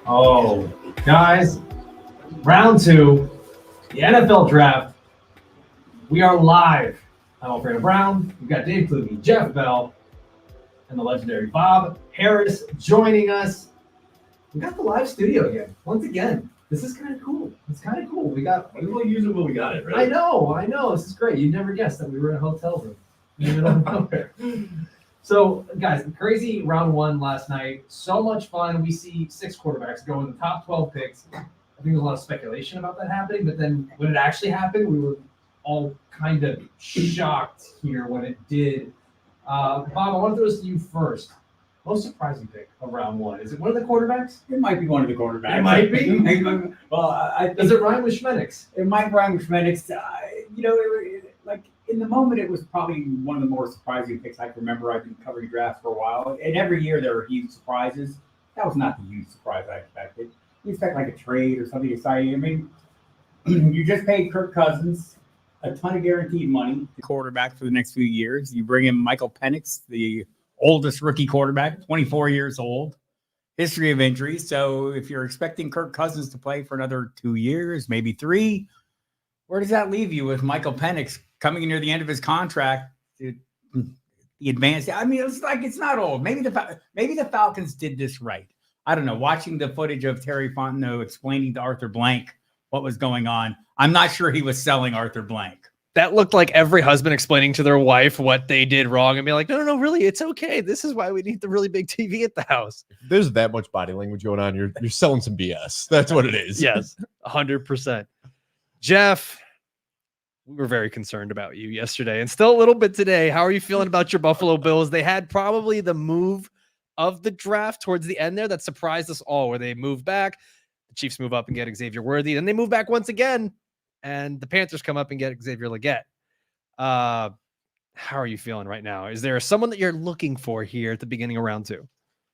Oh, guys, round 2, the NFL draft. We are live. I'm Alfredo Brown. We've got Dave Kluge, Jeff Bell, and the legendary Bob Harris joining us. We got the live studio again. Once again, this is kind of cool. It's kind of cool. We'll use it when we got it, right? I know. This is great. You'd never guess that we were in a hotel room in the middle of nowhere. So, guys, crazy round 1 last night. So much fun. We see 6 quarterbacks go in the top 12 picks. I think there's a lot of speculation about that happening, but then when it actually happened, we were all kind of shocked here when it did. Bob, I want to throw this to you first. Most surprising pick of round 1. Is it one of the quarterbacks? It might be one of the quarterbacks. It might be. Well, I think Does it rhyme with Penix? it might rhyme with Penix. Like in the moment, it was probably one of the more surprising picks I can remember. I've been covering drafts for a while, and every year there are huge surprises. That was not the huge surprise I expected. You expect like a trade or something exciting. I mean, you just paid Kirk Cousins a ton of guaranteed money, the quarterback for the next few years. You bring in Michael Penix, the oldest rookie quarterback, 24 years old, history of injuries. So if you're expecting Kirk Cousins to play for another 2 years, maybe 3, where does that leave you with Michael Penix coming near the end of his contract? The advanced. I mean, it's not old. Maybe the Falcons did this right. I don't know. Watching the footage of Terry Fontenot explaining to Arthur Blank what was going on, I'm not sure he was selling Arthur Blank. That looked like every husband explaining to their wife what they did wrong and be like, no, really, it's okay. This is why we need the really big TV at the house. If there's that much body language going on, you're selling some BS. That's what it is. Yes, 100%. Jeff, we were very concerned about you yesterday and still a little bit today. How are you feeling about your Buffalo Bills? They had probably the move of the draft towards the end there that surprised us all, where they moved back. The Chiefs move up and get Xavier Worthy. Then they move back once again, and the Panthers come up and get Xavier Legette. How are you feeling right now? Is there someone that you're looking for here at the beginning of round 2?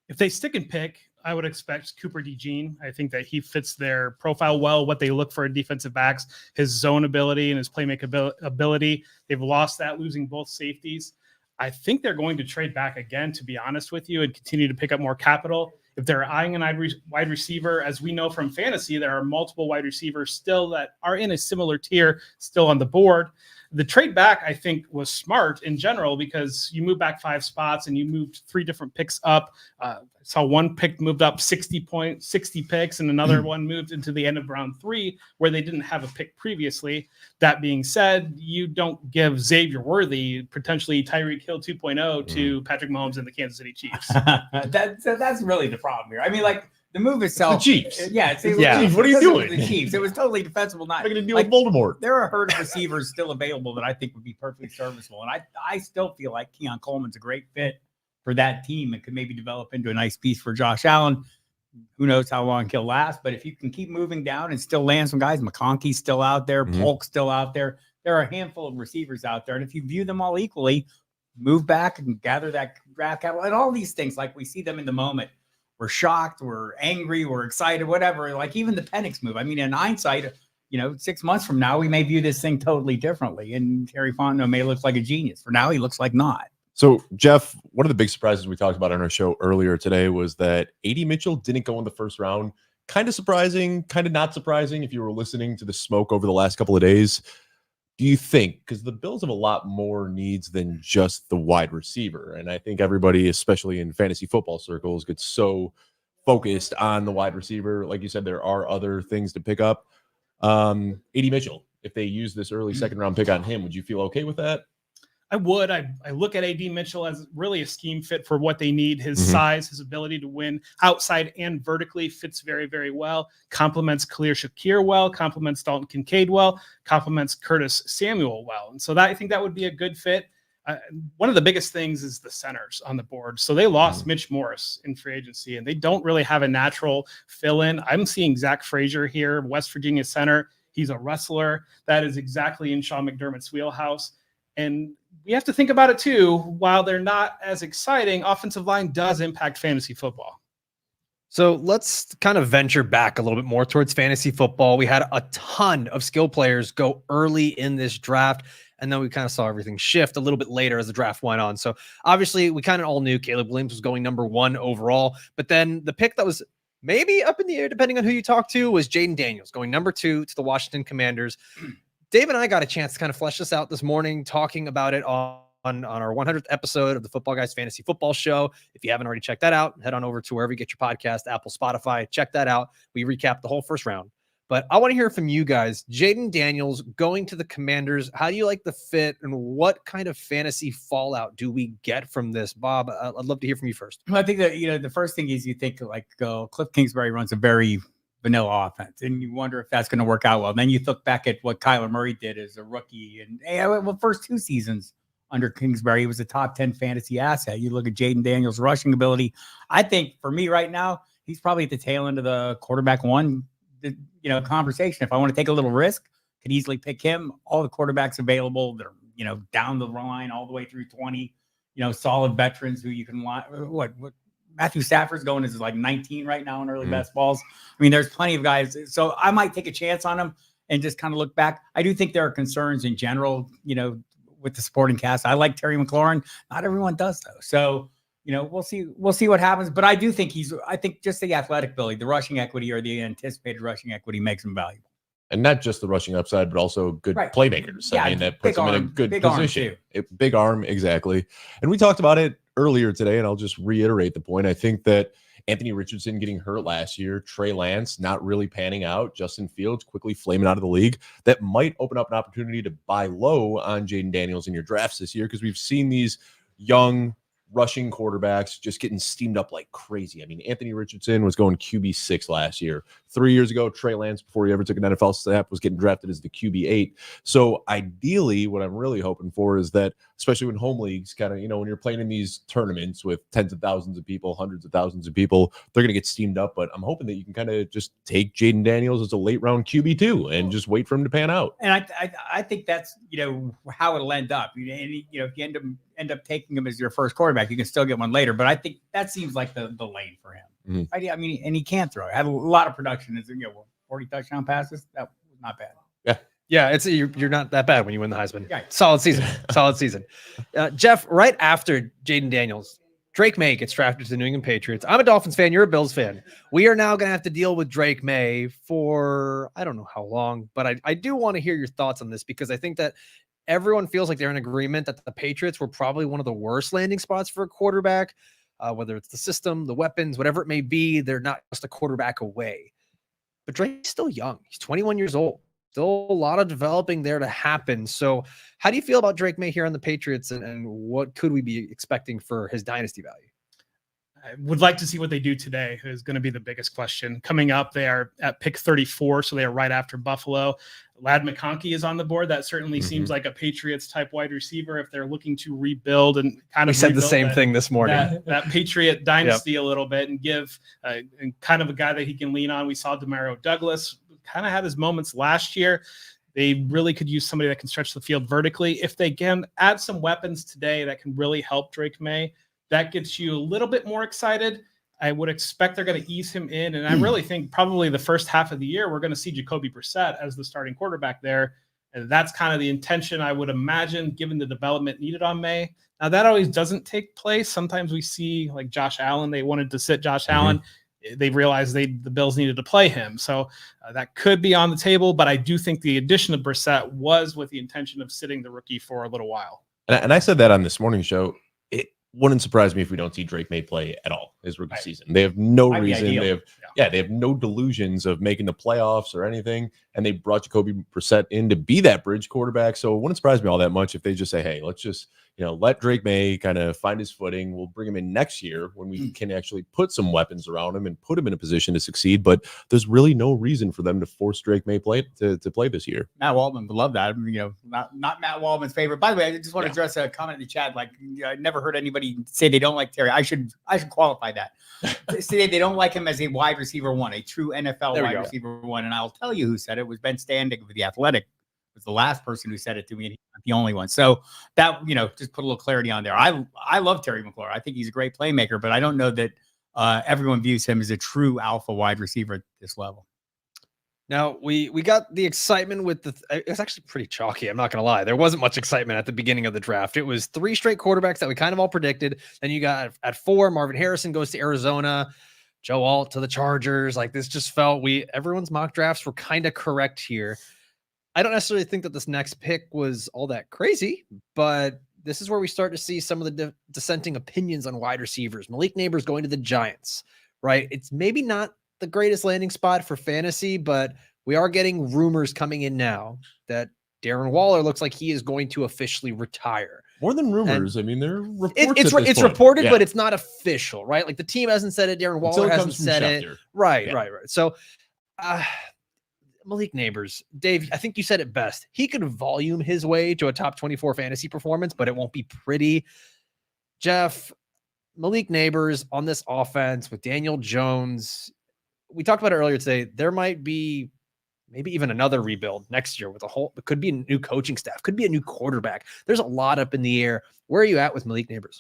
If they stick and pick, I would expect Cooper DeJean. I think that he fits their profile well, what they look for in defensive backs, his zone ability and his playmaking ability. They've lost that, losing both safeties. I think they're going to trade back again, to be honest with you, and continue to pick up more capital. If they're eyeing an wide receiver, as we know from fantasy, there are multiple wide receivers still that are in a similar tier, still on the board. The trade back, I think, was smart in general because you move back 5 spots and you moved 3 different picks up. Saw one pick moved up 60 picks, and another one moved into the end of round 3 where they didn't have a pick previously. That being said, you don't give Xavier Worthy, potentially Tyreek Hill 2.0, to Patrick Mahomes and the Kansas City Chiefs. That's really the problem here. I mean, like, the move itself. It's the Chiefs. Yeah. Chiefs, what are you doing? The Chiefs. It was totally defensible. I'm going to deal with Voldemort. There are a herd of receivers still available that I think would be perfectly serviceable. And I still feel like Keon Coleman's a great fit for that team and could maybe develop into a nice piece for Josh Allen. Who knows how long he'll last. But if you can keep moving down and still land some guys, McConkey's still out there, Polk's still out there. There are a handful of receivers out there. And if you view them all equally, move back and gather that draft capital and all these things like we see them in the moment. We're shocked, we're angry, we're excited, whatever. Like even the Penix move. I mean, in hindsight, 6 months from now, we may view this thing totally differently. And Terry Fontenot may look like a genius. For now, he looks like not. So, Jeff, one of the big surprises we talked about on our show earlier today was that A.D. Mitchell didn't go in the first round. Kind of surprising, kind of not surprising if you were listening to the smoke over the last couple of days. Do you think, because the Bills have a lot more needs than just the wide receiver, and I think everybody, especially in fantasy football circles, gets so focused on the wide receiver. Like you said, there are other things to pick up. A.D. Mitchell, if they use this early second round pick on him, would you feel okay with that? I would. I look at A.D. Mitchell as really a scheme fit for what they need. His size, his ability to win outside and vertically fits very, very well. Complements Khalil Shakir well, complements Dalton Kincaid well, complements Curtis Samuel well. And so I think that would be a good fit. One of the biggest things is the centers on the board. So they lost Mitch Morris in free agency, and they don't really have a natural fill-in. I'm seeing Zach Frazier here, West Virginia center. He's a wrestler. That is exactly in Sean McDermott's wheelhouse. And we have to think about it too. While they're not as exciting, offensive line does impact fantasy football. So let's kind of venture back a little bit more towards fantasy football. We had a ton of skill players go early in this draft, and then we kind of saw everything shift a little bit later as the draft went on. So obviously we kind of all knew Caleb Williams was going number 1 overall, but then the pick that was maybe up in the air, depending on who you talk to, was Jayden Daniels going number 2 to the Washington Commanders. Dave and I got a chance to kind of flesh this out this morning, talking about it on our 100th episode of the Football Guys Fantasy Football Show. If you haven't already checked that out, head on over to wherever you get your podcast, Apple, Spotify, check that out. We recap the whole first round. But I want to hear from you guys. Jayden Daniels going to the Commanders. How do you like the fit, and what kind of fantasy fallout do we get from this? Bob, I'd love to hear from you first. Well, I think that, the first thing is you think like Cliff Kingsbury runs a very vanilla offense, and you wonder if that's going to work out well. Then you look back at what Kyler Murray did as a rookie, and first 2 seasons under Kingsbury, he was a top 10 fantasy asset. You look at Jayden Daniels' rushing ability. I think for me right now, he's probably at the tail end of the quarterback one, conversation. If I want to take a little risk, could easily pick him. All the quarterbacks available, they're down the line all the way through 20. Solid veterans who you can what Matthew Stafford's going is like 19 right now in early best balls. I mean, there's plenty of guys. So I might take a chance on him and just kind of look back. I do think there are concerns in general, with the supporting cast. I like Terry McLaurin. Not everyone does though. So, we'll see what happens. But I do think I think just the athletic ability, the rushing equity or the anticipated rushing equity makes him valuable. And not just the rushing upside, but also good playmakers. Yeah, I mean, that puts him in a good big position. Big arm, exactly. And we talked about it earlier today, and I'll just reiterate the point. I think that Anthony Richardson getting hurt last year, Trey Lance not really panning out, Justin Fields quickly flaming out of the league, that might open up an opportunity to buy low on Jayden Daniels in your drafts this year, because we've seen these young rushing quarterbacks just getting steamed up like crazy. I mean, Anthony Richardson was going QB6 last year. 3 years ago, Trey Lance, before he ever took an NFL snap, was getting drafted as the QB8. So ideally, what I'm really hoping for is that, especially when home leagues kind of, when you're playing in these tournaments with tens of thousands of people, hundreds of thousands of people, they're going to get steamed up. But I'm hoping that you can kind of just take Jayden Daniels as a late round QB2 and just wait for him to pan out. And I think that's, how it'll end up. And, if you end up taking him as your first quarterback, you can still get one later. But I think that seems like the lane for him. Mm-hmm. I mean, and he can throw. Had a lot of production. 40 touchdown passes. That was not bad. Yeah, you're not that bad when you win the Heisman. Yeah. Solid season. Solid season. Jeff, right after Jayden Daniels, Drake May gets drafted to the New England Patriots. I'm a Dolphins fan. You're a Bills fan. We are now going to have to deal with Drake May for I don't know how long, but I do want to hear your thoughts on this, because I think that everyone feels like they're in agreement that the Patriots were probably one of the worst landing spots for a quarterback, whether it's the system, the weapons, whatever it may be. They're not just a quarterback away. But Drake's still young. He's 21 years old. Still a lot of developing there to happen. So how do you feel about Drake May here on the Patriots, and what could we be expecting for his dynasty value? I would like to see what they do today is going to be the biggest question. Coming up, they are at pick 34, so they are right after Buffalo. Ladd McConkey is on the board. That certainly seems like a Patriots-type wide receiver if they're looking to rebuild and kind of. We said the same thing this morning. That Patriot dynasty a little bit, and give and kind of a guy that he can lean on. We saw Demario Douglas kind of had his moments last year. They really could use somebody that can stretch the field vertically. If they can add some weapons today that can really help Drake May, that gets you a little bit more excited. I would expect they're going to ease him in. And I really think probably the first half of the year, we're going to see Jacoby Brissett as the starting quarterback there. And that's kind of the intention, I would imagine, given the development needed on May. Now, that always doesn't take place. Sometimes we see like Josh Allen. They wanted to sit Josh Allen. They realized the Bills needed to play him. So that could be on the table. But I do think the addition of Brissett was with the intention of sitting the rookie for a little while. And I said that on this morning show. It wouldn't surprise me if we don't see Drake May play at all his rookie season. They have no reason. They have no delusions of making the playoffs or anything. And they brought Jacoby Brissett in to be that bridge quarterback. So it wouldn't surprise me all that much if they just say, hey, let's just, let Drake May kind of find his footing. We'll bring him in next year when we can actually put some weapons around him and put him in a position to succeed. But there's really no reason for them to force Drake May to play this year. Matt Waldman would love that. Not Matt Waldman's favorite. By the way, I just want to address a comment in the chat. Like, I never heard anybody say they don't like Terry. I should qualify that. Say they don't like him as a wide receiver one, a true NFL wide receiver one. And I'll tell you who said it was Ben Standig with The Athletic. Was the last person who said it to me, and he's not the only one. So that, just put a little clarity on there. I love Terry McLaurin. I think he's a great playmaker, but I don't know that everyone views him as a true alpha wide receiver at this level. Now, we got the excitement with it was actually pretty chalky. I'm not going to lie. There wasn't much excitement at the beginning of the draft. It was 3 straight quarterbacks that we kind of all predicted. Then you got at 4, Marvin Harrison goes to Arizona. Joe Alt to the Chargers. Like this just felt everyone's mock drafts were kind of correct here. I don't necessarily think that this next pick was all that crazy, but this is where we start to see some of the dissenting opinions on wide receivers. Malik Nabers going to the Giants, right? It's maybe not the greatest landing spot for fantasy, but we are getting rumors coming in now that Darren Waller looks like he is going to officially retire. More than rumors. I mean, they're reports. It's reported, but it's not official, right? Like the team hasn't said it. Darren Waller hasn't said it. Right. So, Malik Nabers, Dave, I think you said it best. He could volume his way to a top 24 fantasy performance, but it won't be pretty. Jeff, Malik Nabers on this offense with Daniel Jones. We talked about it earlier today. There might be maybe even another rebuild next year with it could be a new coaching staff, could be a new quarterback. There's a lot up in the air. Where are you at with Malik Nabers?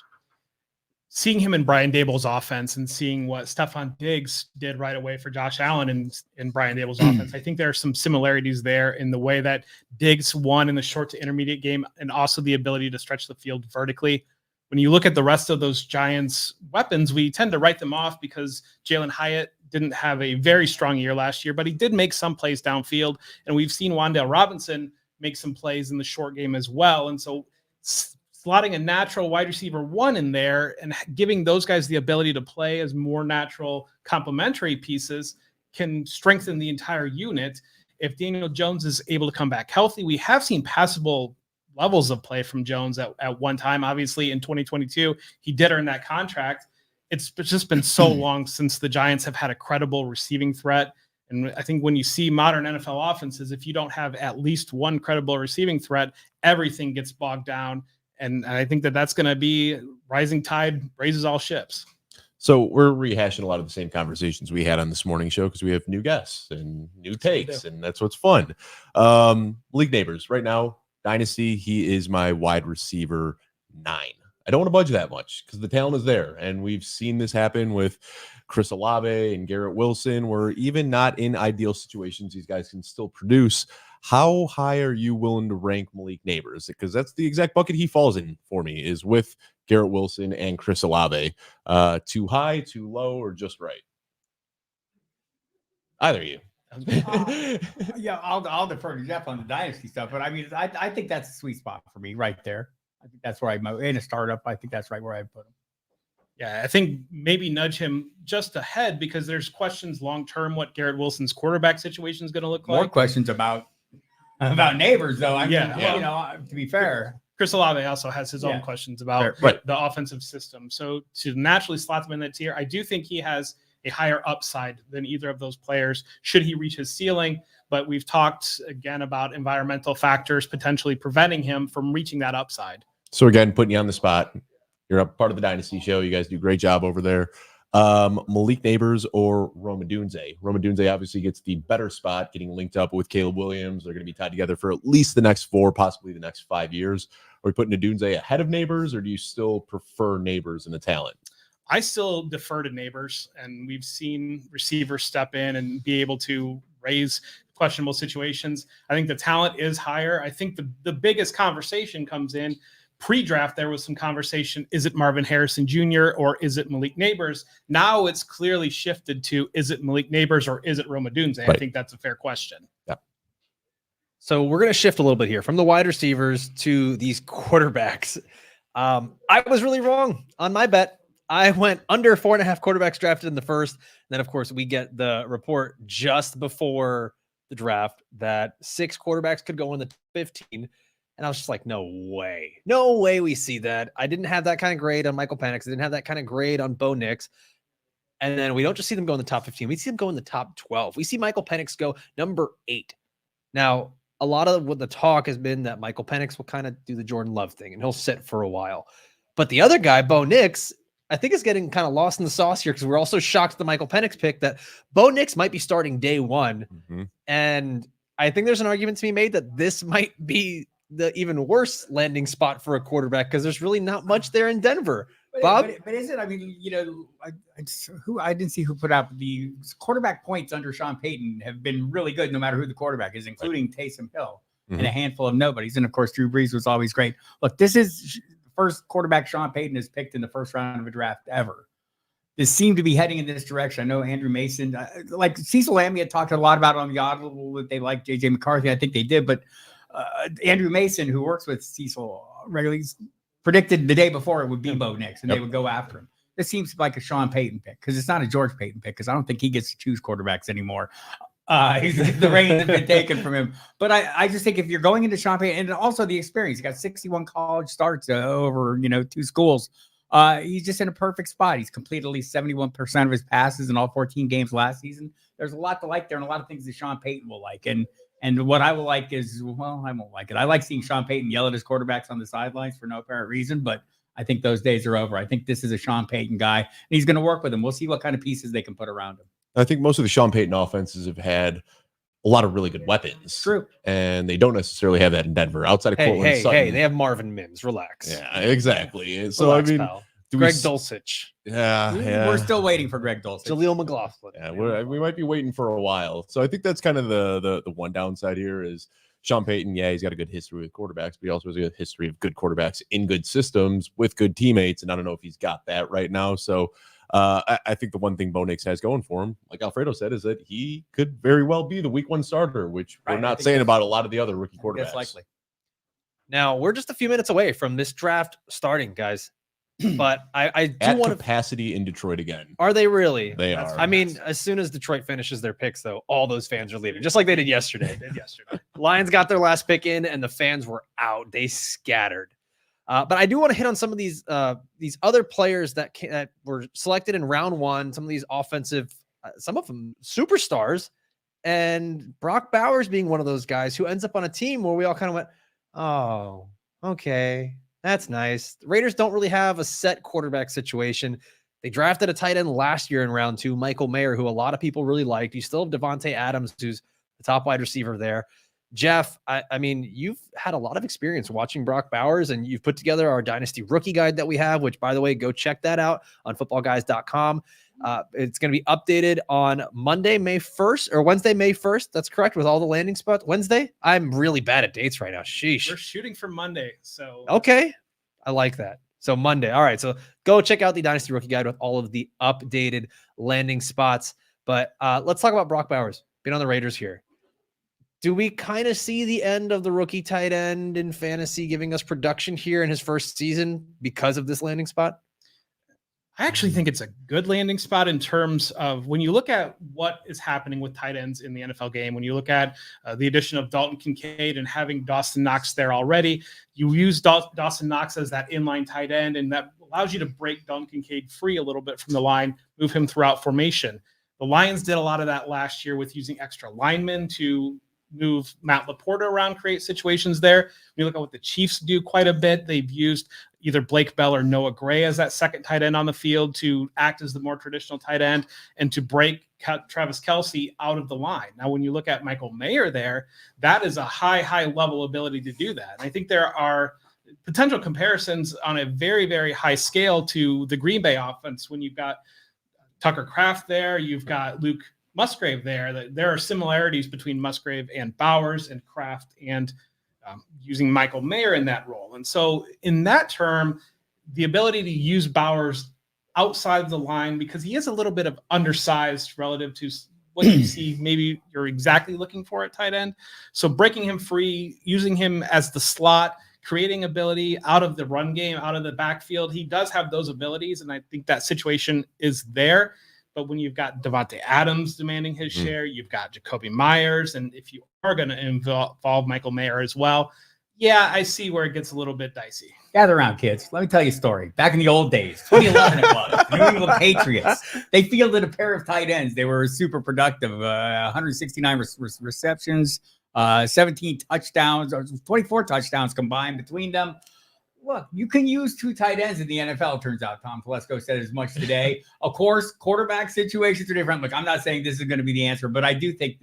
Seeing him in Brian Daboll's offense and seeing what Stephon Diggs did right away for Josh Allen in Brian Daboll's offense, I think there are some similarities there in the way that Diggs won in the short to intermediate game and also the ability to stretch the field vertically. When you look at the rest of those Giants weapons, we tend to write them off because Jalen Hyatt didn't have a very strong year last year, but he did make some plays downfield. And we've seen Wan'Dale Robinson make some plays in the short game as well. And so slotting a natural wide receiver one in there and giving those guys the ability to play as more natural complementary pieces can strengthen the entire unit. If Daniel Jones is able to come back healthy, we have seen passable levels of play from Jones at one time. Obviously in 2022, he did earn that contract. It's just been so long since the Giants have had a credible receiving threat. And I think when you see modern NFL offenses, if you don't have at least one credible receiving threat, everything gets bogged down. And I think that's going to be rising tide raises all ships. So we're rehashing a lot of the same conversations we had on this morning show because we have new guests and new takes, and that's what's fun. Malik Nabers, right now, Dynasty, he is my wide receiver 9. I don't want to budge that much because the talent is there. And we've seen this happen with Chris Olave and Garrett Wilson, where even not in ideal situations, these guys can still produce. How high are you willing to rank Malik Nabers? Because that's the exact bucket he falls in for me, is with Garrett Wilson and Chris Olave. Too high, too low, or just right? Either of you. Yeah, I'll defer to Jeff on the dynasty stuff, but I mean, I think that's a sweet spot for me right there. I think that's where in a startup. I think that's right where I put him. Yeah, I think maybe nudge him just ahead because there's questions long term what Garrett Wilson's quarterback situation is going to look like. More questions about Nabers, though. I mean, yeah. You know, to be fair, Chris Olave also has his own questions about the offensive system. So to naturally slot him in that tier, I do think he has a higher upside than either of those players should he reach his ceiling. But we've talked again about environmental factors potentially preventing him from reaching that upside. So again, putting you on the spot. You're a part of the Dynasty show. You guys do a great job over there. Malik Nabers or Rome Odunze? Rome Odunze obviously gets the better spot, getting linked up with Caleb Williams. They're going to be tied together for at least the next 4, possibly the next 5 years. Are we putting Odunze ahead of Nabers, or do you still prefer Nabers in the talent? I still defer to Nabers, and we've seen receivers step in and be able to raise questionable situations. I think the talent is higher. I think the biggest conversation comes in pre-draft. There was some conversation. Is it Marvin Harrison Jr. or is it Malik Nabers? Now it's clearly shifted to, is it Malik Nabers or is it Rome Odunze? Right. I think that's a fair question. Yeah. So we're going to shift a little bit here from the wide receivers to these quarterbacks. I was really wrong on my bet. I went under 4.5 quarterbacks drafted in the first. And then, of course, we get the report just before the draft that 6 quarterbacks could go in the 15. And I was just like, no way we see that. I didn't have that kind of grade on Michael Penix. I didn't have that kind of grade on Bo Nix. And then we don't just see them go in the top 15. We see them go in the top 12. We see Michael Penix go number 8. Now, a lot of what the talk has been that Michael Penix will kind of do the Jordan Love thing and he'll sit for a while. But the other guy, Bo Nix, I think is getting kind of lost in the sauce here because we're also shocked at the Michael Penix pick that Bo Nix might be starting day 1. Mm-hmm. And I think there's an argument to be made that this might be the even worse landing spot for a quarterback because there's really not much there in Denver. Bob? But is it? I mean, you know, I didn't see who put out the quarterback points under Sean Payton have been really good no matter who the quarterback is, including Taysom Hill and a handful of nobodies. And, of course, Drew Brees was always great. Look, this is the first quarterback Sean Payton has picked in the first round of a draft ever. this seemed to be heading in this direction. I know Andrew Mason, like Cecil Lammey had talked a lot about on the Audible that they like JJ McCarthy. I think they did, but Andrew Mason, who works with Cecil regularly, predicted the day before it would be Bo Nix, and they would go after him. This seems like a Sean Payton pick because it's not a George Payton pick because I don't think he gets to choose quarterbacks anymore. The reins have been taken from him. But I just think if you're going into Sean Payton, and also the experience, he got 61 college starts over 2 schools. He's just in a perfect spot. He's completed at least 71% of his passes in all 14 games last season. There's a lot to like there and a lot of things that Sean Payton will like. And what I will like is, well, I won't like it. I like seeing Sean Payton yell at his quarterbacks on the sidelines for no apparent reason, but I think those days are over. I think this is a Sean Payton guy, and he's going to work with him. We'll see what kind of pieces they can put around him. I think most of the Sean Payton offenses have had a lot of really good weapons. True. And they don't necessarily have that in Denver. Outside of Cortland Sutton. Hey, they have Marvin Mims. Relax. Yeah, exactly. And so, Relax, I mean, pal. Greg Dulcich. Yeah. We're still waiting for Greg Dulcich. Jaleel McLaughlin. Yeah, we might be waiting for a while. So I think that's kind of the one downside here is Sean Payton. Yeah, he's got a good history with quarterbacks, but he also has a good history of good quarterbacks in good systems with good teammates. And I don't know if he's got that right now. So I think the one thing Bo Nix has going for him, like Alfredo said, is that he could very well be the week 1 starter, which we're not saying about a lot of the other rookie quarterbacks. That's likely. Now, we're just a few minutes away from this draft starting, guys. But I do At want to capacity in Detroit again. Are they really? They are. I mean, as soon as Detroit finishes their picks, though, all those fans are leaving, just like they did yesterday. Lions got their last pick in, and the fans were out. They scattered. But I do want to hit on some of these other players that were selected in round 1. Some of these offensive, some of them superstars, and Brock Bowers being one of those guys who ends up on a team where we all kind of went, "Oh, okay." That's nice. The Raiders don't really have a set quarterback situation. They drafted a tight end last year in round 2, Michael Mayer, who a lot of people really liked. You still have Devontae Adams, who's the top wide receiver there. Jeff, I mean, you've had a lot of experience watching Brock Bowers, and you've put together our Dynasty Rookie Guide that we have, which, by the way, go check that out on footballguys.com. It's going to be updated on Monday, May 1st, or Wednesday, May 1st. That's correct, with all the landing spots. Wednesday? I'm really bad at dates right now. Sheesh. We're shooting for Monday, so okay. I like that. So Monday. All right. So go check out the Dynasty Rookie Guide with all of the updated landing spots. But let's talk about Brock Bowers. Been on the Raiders here. Do we kind of see the end of the rookie tight end in fantasy giving us production here in his first season because of this landing spot? I actually think it's a good landing spot in terms of when you look at what is happening with tight ends in the NFL game, when you look at the addition of Dalton Kincaid and having Dawson Knox there already, you use Dawson Knox as that inline tight end, and that allows you to break Dalton Kincaid free a little bit from the line, move him throughout formation. The Lions did a lot of that last year with using extra linemen to move Matt Laporta around, create situations there. When you look at what the Chiefs do quite a bit, they've used either Blake Bell or Noah Gray as that second tight end on the field to act as the more traditional tight end and to break Travis Kelce out of the line. Now, when you look at Michael Mayer there, that is a high level ability to do that. And I think there are potential comparisons on a very, very high scale to the Green Bay offense when you've got Tucker Kraft there, you've got Luke Musgrave there. There are similarities between Musgrave and Bowers and Kraft and using Michael Mayer in that role. And so in that term, the ability to use Bowers outside of the line, because he is a little bit of undersized relative to what you see maybe you're exactly looking for at tight end. So breaking him free, using him as the slot, creating ability out of the run game, out of the backfield, he does have those abilities, and I think that situation is there. But when you've got Devontae Adams demanding his share, you've got Jacoby Myers, and if you are going to involve Michael Mayer as well, yeah, I see where it gets a little bit dicey. Gather around, kids. Let me tell you a story. Back in the old days, 2011 it was, the New England Patriots. They fielded a pair of tight ends. They were super productive, 169 receptions, 17 touchdowns, or 24 touchdowns combined between them. Look, you can use 2 tight ends in the NFL, turns out. Tom Telesco said as much today. Of course, quarterback situations are different. Look, I'm not saying this is going to be the answer, but I do think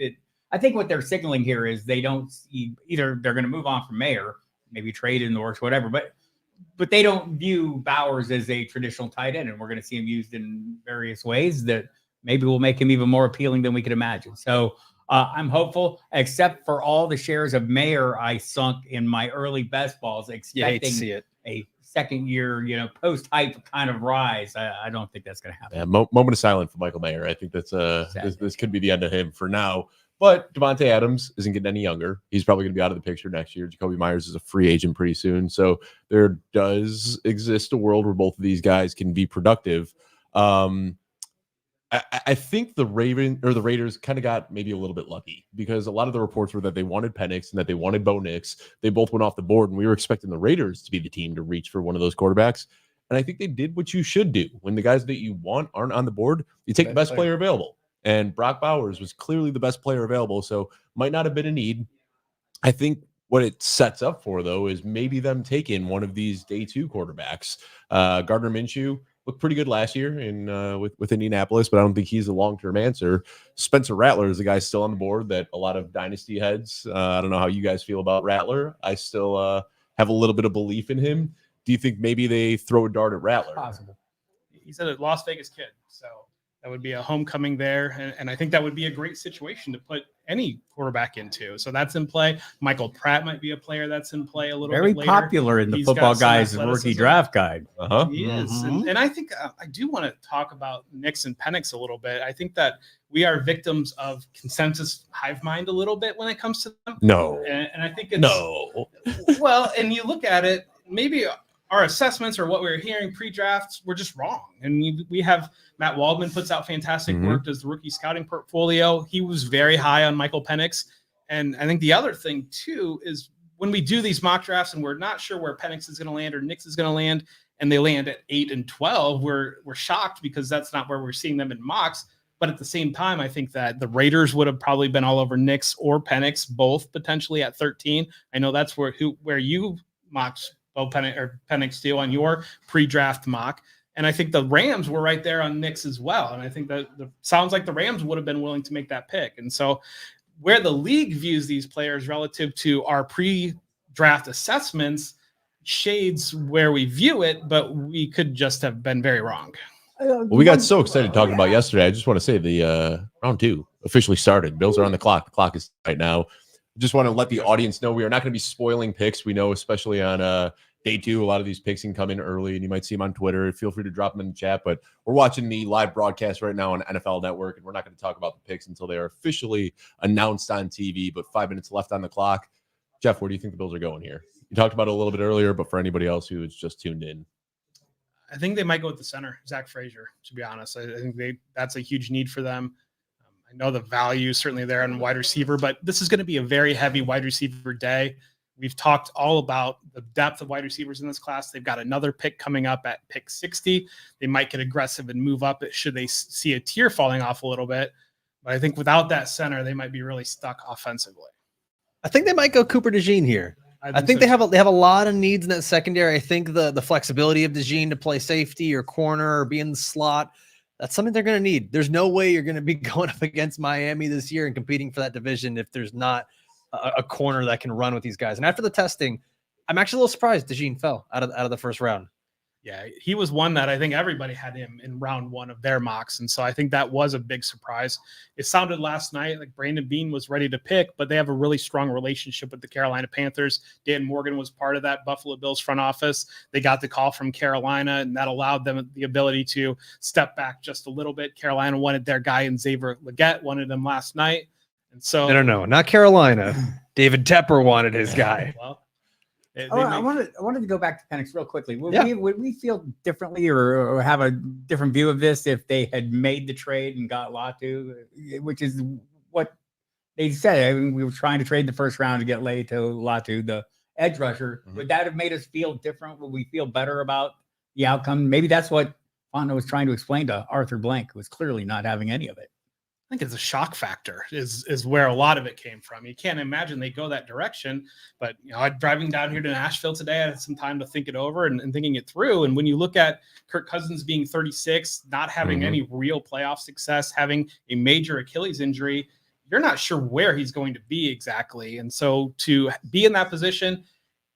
what they're signaling here is they don't see, either they're going to move on from Mayer, maybe trade in the works, whatever, but they don't view Bowers as a traditional tight end, and we're going to see him used in various ways that maybe will make him even more appealing than we could imagine. So I'm hopeful, except for all the shares of Mayer I sunk in my early best balls, expecting see it. a second year, post-hype kind of rise. I don't think that's going to happen. Yeah, moment of silence for Michael Mayer. I think that's Exactly. this could be the end of him for now. But Devontae Adams isn't getting any younger. He's probably going to be out of the picture next year. Jacoby Myers is a free agent pretty soon. So there does exist a world where both of these guys can be productive. I think the Raiders kind of got maybe a little bit lucky because a lot of the reports were that they wanted Penix and that they wanted Bo Nix. They both went off the board, and we were expecting the Raiders to be the team to reach for one of those quarterbacks. And I think they did what you should do. When the guys that you want aren't on the board, you take the best player available. And Brock Bowers was clearly the best player available, so might not have been a need. I think what it sets up for, though, is maybe them taking one of these day two quarterbacks. Gardner Minshew looked pretty good last year with Indianapolis, but I don't think he's a long-term answer. Spencer Rattler is the guy still on the board that a lot of dynasty heads, I don't know how you guys feel about Rattler. I still have a little bit of belief in him. Do you think maybe they throw a dart at Rattler? Possible. He's a Las Vegas kid, so that would be a homecoming there. And I think that would be a great situation to put any quarterback into. So that's in play. Michael Pratt might be a player that's in play a little Very bit later. popular in the He's Football got some Guys rookie athleticism. draft guide. He is. And I think I do want to talk about Nix and Penix a little bit. I think that we are victims of consensus hive mind a little bit when it comes to them. No. And I think it's No. well, and you look at it, maybe our assessments or what we were hearing pre-drafts were just wrong. And we have Matt Waldman puts out fantastic work as the rookie scouting portfolio. He was very high on Michael Penix. And I think the other thing too is when we do these mock drafts and we're not sure where Penix is going to land or Nix is going to land, and they land at 8 and 12, we're shocked because that's not where we're seeing them in mocks. But at the same time, I think that the Raiders would have probably been all over Nix or Penix, both potentially at 13. I know that's where you mocked Bo Penix or Penix deal on your pre-draft mock. And I think the Rams were right there on Nix as well. And I think that sounds like the Rams would have been willing to make that pick. And so where the league views these players relative to our pre-draft assessments shades where we view it, but we could just have been very wrong. Well, we got so excited talking about yesterday. I just want to say the round 2 officially started. Bills are on the clock. The clock is right now. Just want to let the audience know we are not going to be spoiling picks. We know, especially on day 2, a lot of these picks can come in early, and you might see them on Twitter. Feel free to drop them in the chat. But we're watching the live broadcast right now on NFL Network, and we're not going to talk about the picks until they are officially announced on TV. But 5 minutes left on the clock. Jeff, where do you think the Bills are going here? You talked about it a little bit earlier, but for anybody else who is just tuned in. I think they might go with the center, Zach Frazier, to be honest. I think that's a huge need for them. I know the value is certainly there on wide receiver, but this is going to be a very heavy wide receiver day. We've talked all about the depth of wide receivers in this class. They've got another pick coming up at pick 60. They might get aggressive and move up should they see a tier falling off a little bit. But I think without that center, they might be really stuck offensively. I think they might go Cooper DeJean here. I think they have a lot of needs in that secondary. I think the flexibility of DeJean to play safety or corner or be in the slot, that's something they're going to need. There's no way you're going to be going up against Miami this year and competing for that division if there's not a corner that can run with these guys. And after the testing, I'm actually a little surprised DeJean fell out of the first round. Yeah, he was one that I think everybody had him in round 1 of their mocks. And so I think that was a big surprise. It sounded last night like Brandon Beane was ready to pick, but they have a really strong relationship with the Carolina Panthers. Dan Morgan was part of that Buffalo Bills front office. They got the call from Carolina, and that allowed them the ability to step back just a little bit. Carolina wanted their guy in Xavier Legette, wanted him last night. And so No, not Carolina. David Tepper wanted his guy. Well, I wanted to go back to Penix real quickly. Would we feel differently or have a different view of this if they had made the trade and got Latu, which is what they said? I mean, we were trying to trade the first round to get Latu, the edge rusher. Would that have made us feel different? Would we feel better about the outcome? Maybe that's what Fonda was trying to explain to Arthur Blank, who was clearly not having any of it. I think it's a shock factor is where a lot of it came from. You can't imagine they go that direction, but driving down here to Nashville today, I had some time to think it over and thinking it through. And when you look at Kirk Cousins being 36, not having any real playoff success, having a major Achilles injury, you're not sure where he's going to be exactly. And so to be in that position,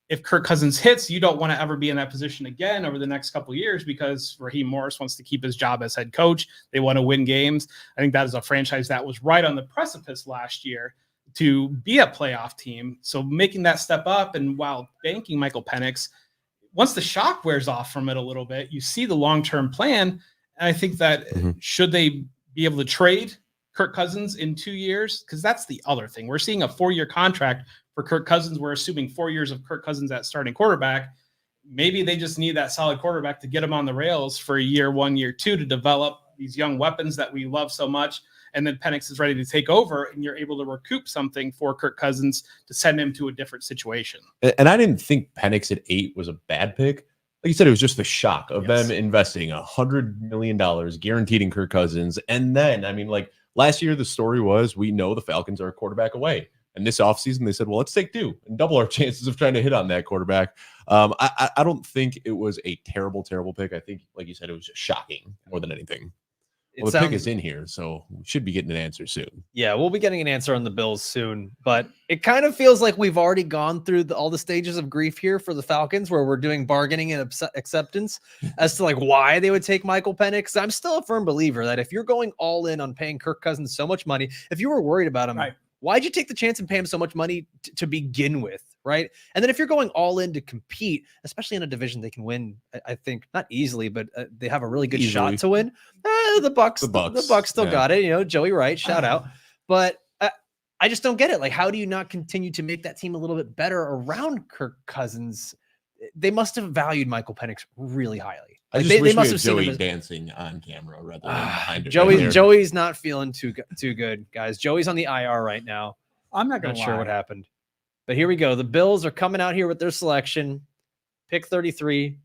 if Kirk Cousins hits, you don't want to ever be in that position again over the next couple of years because Raheem Morris wants to keep his job as head coach. They want to win games. I think that is a franchise that was right on the precipice last year to be a playoff team. So making that step up and while banking Michael Penix, once the shock wears off from it a little bit, you see the long-term plan. And I think that should they be able to trade Kirk Cousins in 2 years? Because that's the other thing. We're seeing a 4-year contract for Kirk Cousins. We're assuming 4 years of Kirk Cousins at starting quarterback. Maybe they just need that solid quarterback to get him on the rails for year 1, year 2 to develop these young weapons that we love so much. And then Penix is ready to take over, and you're able to recoup something for Kirk Cousins to send him to a different situation. And I didn't think Penix at 8 was a bad pick. Like you said, it was just the shock of them investing $100 million guaranteed in Kirk Cousins. And then, I mean, like last year, the story was we know the Falcons are a quarterback away. And this offseason, they said, well, let's take 2 and double our chances of trying to hit on that quarterback. I don't think it was a terrible pick. I think, like you said, it was just shocking more than anything. Well, the pick is in here, so we should be getting an answer soon. Yeah, we'll be getting an answer on the Bills soon, but it kind of feels like we've already gone through all the stages of grief here for the Falcons, where we're doing bargaining and acceptance as to like why they would take Michael Penix. I'm still a firm believer that if you're going all in on paying Kirk Cousins so much money, if you were worried about him, why'd you take the chance and pay him so much money to begin with, right? And then if you're going all in to compete, especially in a division they can win, I think not easily, but they have a really good shot to win. The Bucks still got it. You know, Joey Wright, shout out. But I just don't get it. Like, how do you not continue to make that team a little bit better around Kirk Cousins? They must have valued Michael Penix really highly. Like, they must have seen Joey dancing on camera rather than behind it. Joey's not feeling too good, guys. Joey's on the IR right now. I'm not sure what happened. But here we go. The Bills are coming out here with their selection. Pick 33.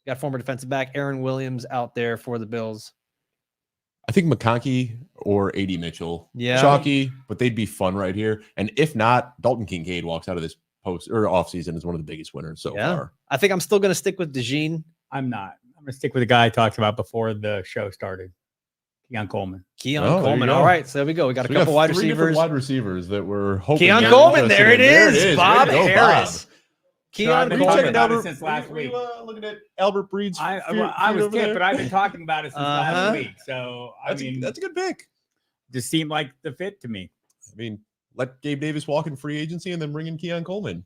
Got former defensive back Aaron Williams out there for the Bills. I think McConkey or A.D. Mitchell. Yeah. Chalky, but they'd be fun right here. And if not, Dalton Kincaid walks out of this post or offseason as one of the biggest winners so far. I think I'm still going to stick with DeJean. I'm not. I'm going to stick with the guy I talked about before the show started. Keon Coleman. Coleman. All right. So there we go. We got a couple wide receivers. Wide receivers that were hoping. Keon Coleman. There it is. Bob Harris. Keon Coleman. About it since last week. Looking at Albert Breed's. I was tipped, but I've been talking about it since last week. So that's a good pick. Just seemed like the fit to me. I mean, let Gabe Davis walk in free agency and then bring in Keon Coleman.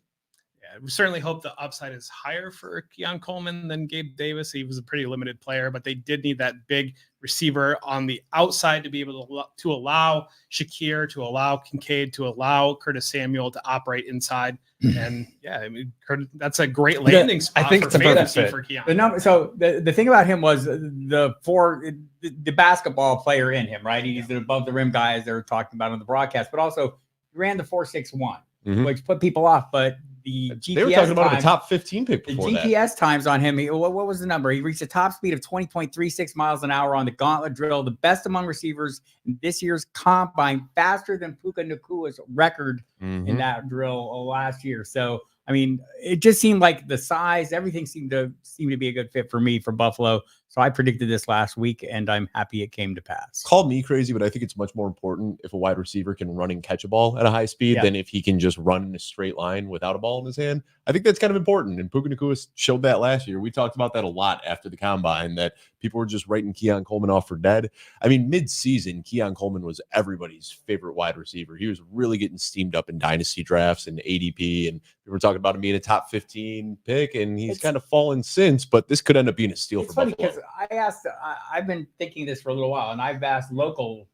Yeah, we certainly hope the upside is higher for Keon Coleman than Gabe Davis. He was a pretty limited player, but they did need that big receiver on the outside to be able to allow Shakir, to allow Kincaid, to allow Curtis Samuel to operate inside. And yeah, I mean, that's a great landing spot. I think it's a perfect fit for Keon. The thing about him was the basketball player in him, right? He's the above the rim guy, as they were talking about on the broadcast, but also he ran the 4.61, which put people off. But the GPS they were talking about the top 15 pick before the GPS times on him. What was the number? He reached a top speed of 20.36 miles an hour on the gauntlet drill, the best among receivers in this year's combine, faster than Puka Nakua's record in that drill last year. So, I mean, it just seemed like the size, everything seemed to be a good fit for me for Buffalo. So I predicted this last week, and I'm happy it came to pass. Call me crazy, but I think it's much more important if a wide receiver can run and catch a ball at a high speed than if he can just run in a straight line without a ball in his hand. I think that's kind of important, and Puka Nacua showed that last year. We talked about that a lot after the combine, that people were just writing Keon Coleman off for dead. I mean, mid-season, Keon Coleman was everybody's favorite wide receiver. He was really getting steamed up in dynasty drafts and ADP, and we were talking about him being a top 15 pick, and he's kind of fallen since, but this could end up being a steal for Buffalo. Because I've been thinking this for a little while, and I've asked local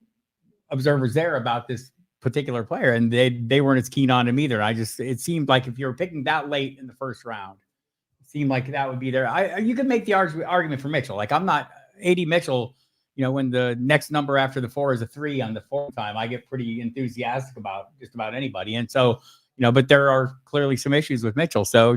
observers there about this particular player, and they weren't as keen on him either. It seemed like if you were picking that late in the first round, it seemed like that would be there. You could make the argument for Mitchell. Like, I'm not A.D. Mitchell. You know, when the next number after the 4 is a 3 on the 4th time, I get pretty enthusiastic about just about anybody. And so, but there are clearly some issues with Mitchell. So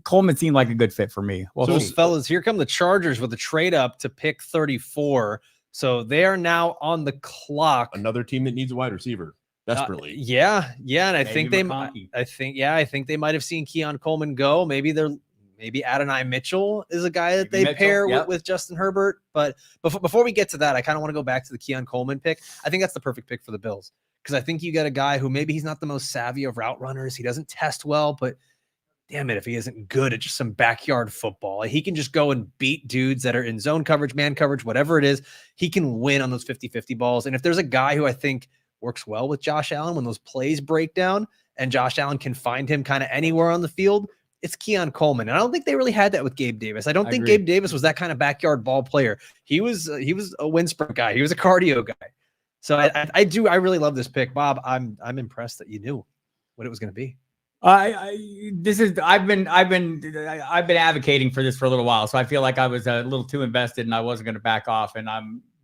Coleman seemed like a good fit for me. Well, so fellas, here come the Chargers with a trade up to pick 34. So they are now on the clock. Another team that needs a wide receiver desperately. And I think they might have seen Keon Coleman go. Maybe Adonai Mitchell is a guy that they pair with Justin Herbert. But before we get to that, I kind of want to go back to the Keon Coleman pick. I think that's the perfect pick for the Bills, because I think you got a guy who maybe he's not the most savvy of route runners. He doesn't test well, but damn it, if he isn't good at just some backyard football, he can just go and beat dudes that are in zone coverage, man coverage, whatever it is. He can win on those 50-50 balls. And if there's a guy who I think works well with Josh Allen when those plays break down and Josh Allen can find him kind of anywhere on the field, it's Keon Coleman. And I don't think they really had that with Gabe Davis. I don't think agree. Gabe Davis was that kind of backyard ball player. He was a wind sprint guy. He was a cardio guy. So I really love this pick, Bob. I'm impressed that you knew what it was going to be. I've been advocating for this for a little while, so I feel like I was a little too invested and I wasn't going to back off.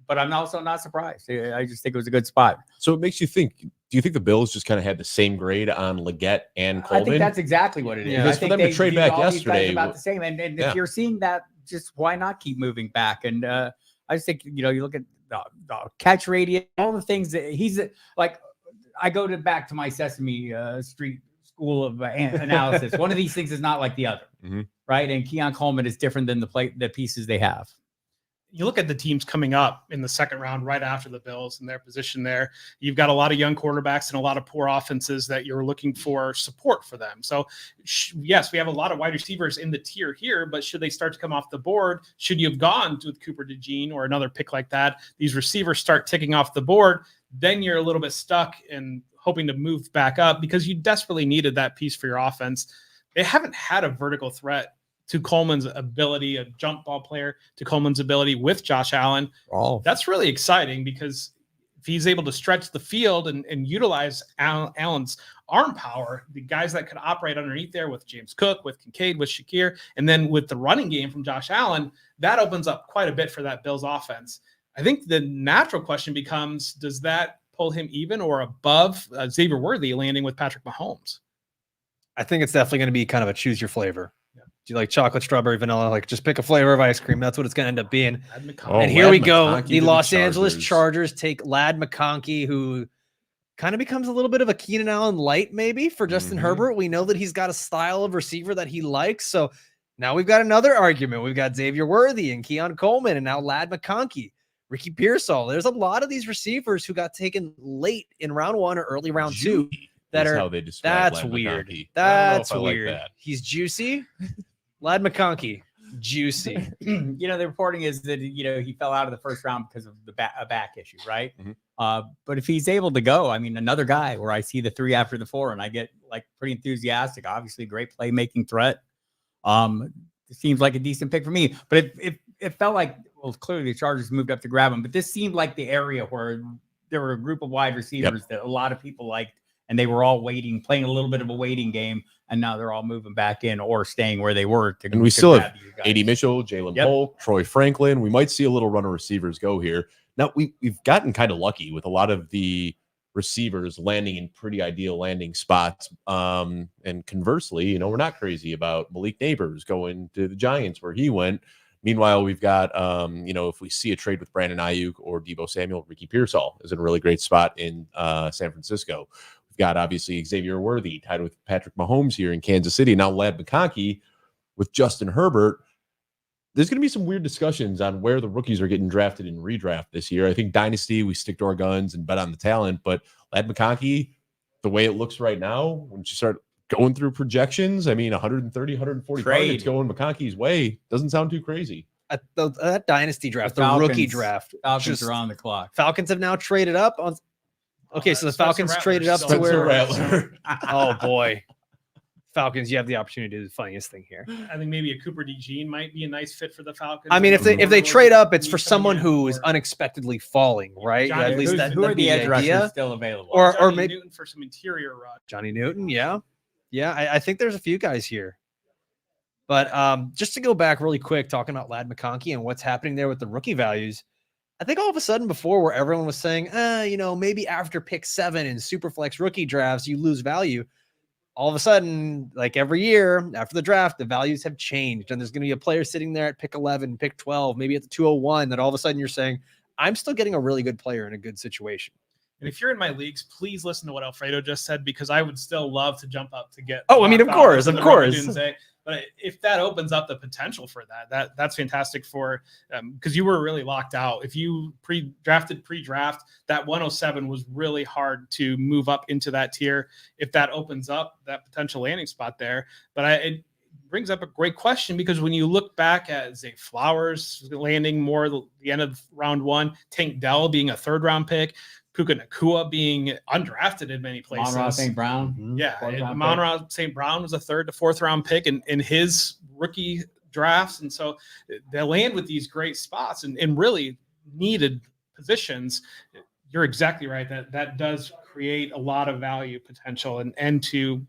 But I'm also not surprised. I just think it was a good spot. So it makes you think. Do you think the Bills just kind of had the same grade on Leggett and Coleman? I think that's exactly what it is. Yeah. I Because for think them to trade back all these guys yesterday, about the same. And yeah. if you're seeing that, just why not keep moving back? And I just think you look at the catch radius, all the things that he's like. I go back to my Sesame Street school of analysis. One of these things is not like the other, right? And Keon Coleman is different than the pieces they have. You look at the teams coming up in the second round right after the Bills and their position there. You've got a lot of young quarterbacks and a lot of poor offenses that you're looking for support for them. So yes, we have a lot of wide receivers in the tier here, but should they start to come off the board, should you have gone with Cooper DeJean or another pick like that, these receivers start ticking off the board, then you're a little bit stuck and hoping to move back up because you desperately needed that piece for your offense. They haven't had a vertical threat to Coleman's ability, a jump ball player to Coleman's ability with Josh Allen. That's really exciting because if he's able to stretch the field and utilize Allen's arm power, the guys that could operate underneath there with James Cook, with Kincaid, with Shakir, and then with the running game from Josh Allen, that opens up quite a bit for that Bills offense. I think the natural question becomes, does that pull him even or above Xavier Worthy landing with Patrick Mahomes? I think it's definitely going to be kind of a choose your flavor. Do you like chocolate, strawberry, vanilla? Like just pick a flavor of ice cream. That's what it's going to end up being. And here we go. The Los Angeles Chargers take Ladd McConkey, who kind of becomes a little bit of a Keenan Allen light maybe for Justin Herbert. We know that he's got a style of receiver that he likes. So now we've got another argument. We've got Xavier Worthy and Keon Coleman and now Ladd McConkey, Ricky Pearsall. There's a lot of these receivers who got taken late in round one or early round two. That are, how they describe that's Ladd weird. McConkey. That's I like weird. that. He's juicy. Ladd McConkey, juicy. The reporting is that he fell out of the first round because of a back issue, right? But if he's able to go, I mean, another guy where I see the 3 after the 4, and I get like pretty enthusiastic. Obviously, great playmaking threat. It seems like a decent pick for me. But it felt like, well, clearly the Chargers moved up to grab him. But this seemed like the area where there were a group of wide receivers that a lot of people liked. And they were all waiting, playing a little bit of a waiting game, and now they're all moving back in or staying where they were. And we still have AD Mitchell, Jaylen Polk, Troy Franklin. We might see a little run of receivers go here. Now, we've gotten kind of lucky with a lot of the receivers landing in pretty ideal landing spots. And conversely, we're not crazy about Malik Nabers going to the Giants where he went. Meanwhile, we've got, if we see a trade with Brandon Ayuk or Deebo Samuel, Ricky Pearsall is in a really great spot in San Francisco. We've got obviously Xavier Worthy tied with Patrick Mahomes here in Kansas City. Now Ladd McConkey with Justin Herbert. There's going to be some weird discussions on where the rookies are getting drafted in redraft this year. I think Dynasty, we stick to our guns and bet on the talent. But Ladd McConkey, the way it looks right now, when you start going through projections, I mean, 130, 140 targets going McConkey's way doesn't sound too crazy. At that Dynasty draft, the Falcons, rookie draft. Falcons are on the clock. Falcons have now traded up on. Okay, so the Falcons traded up to where? Oh boy, Falcons! You have the opportunity to do the funniest thing here. I think maybe a Cooper DeJean might be a nice fit for the Falcons. I mean, if they trade up, it's for someone who is unexpectedly falling, right? At least who are the edge rushers still available? Or maybe Newton for some interior rush. Johnny Newton, yeah. I think there's a few guys here. But just to go back really quick, talking about Ladd McConkey and what's happening there with the rookie values. I think all of a sudden before where everyone was saying, maybe after pick 7 in Superflex rookie drafts, you lose value. All of a sudden, like every year after the draft, the values have changed. And there's going to be a player sitting there at pick 11, pick 12, maybe at the 201 that all of a sudden you're saying, I'm still getting a really good player in a good situation. And if you're in my leagues, please listen to what Alfredo just said, because I would still love to jump up to get. Oh, I mean, of course. But if that opens up the potential for that's fantastic for because you were really locked out. If you pre-draft, that 107 was really hard to move up into that tier. If that opens up that potential landing spot there, but it brings up a great question, because when you look back at Zay Flowers landing more the end of round 1, Tank Dell being a 3rd round pick, Puka Nacua being undrafted in many places. Monroe St. Brown. Yeah, Fourth round Monroe St. Brown was a 3rd to 4th round pick in his rookie drafts. And so they land with these great spots and really needed positions. You're exactly right. That does create a lot of value potential and to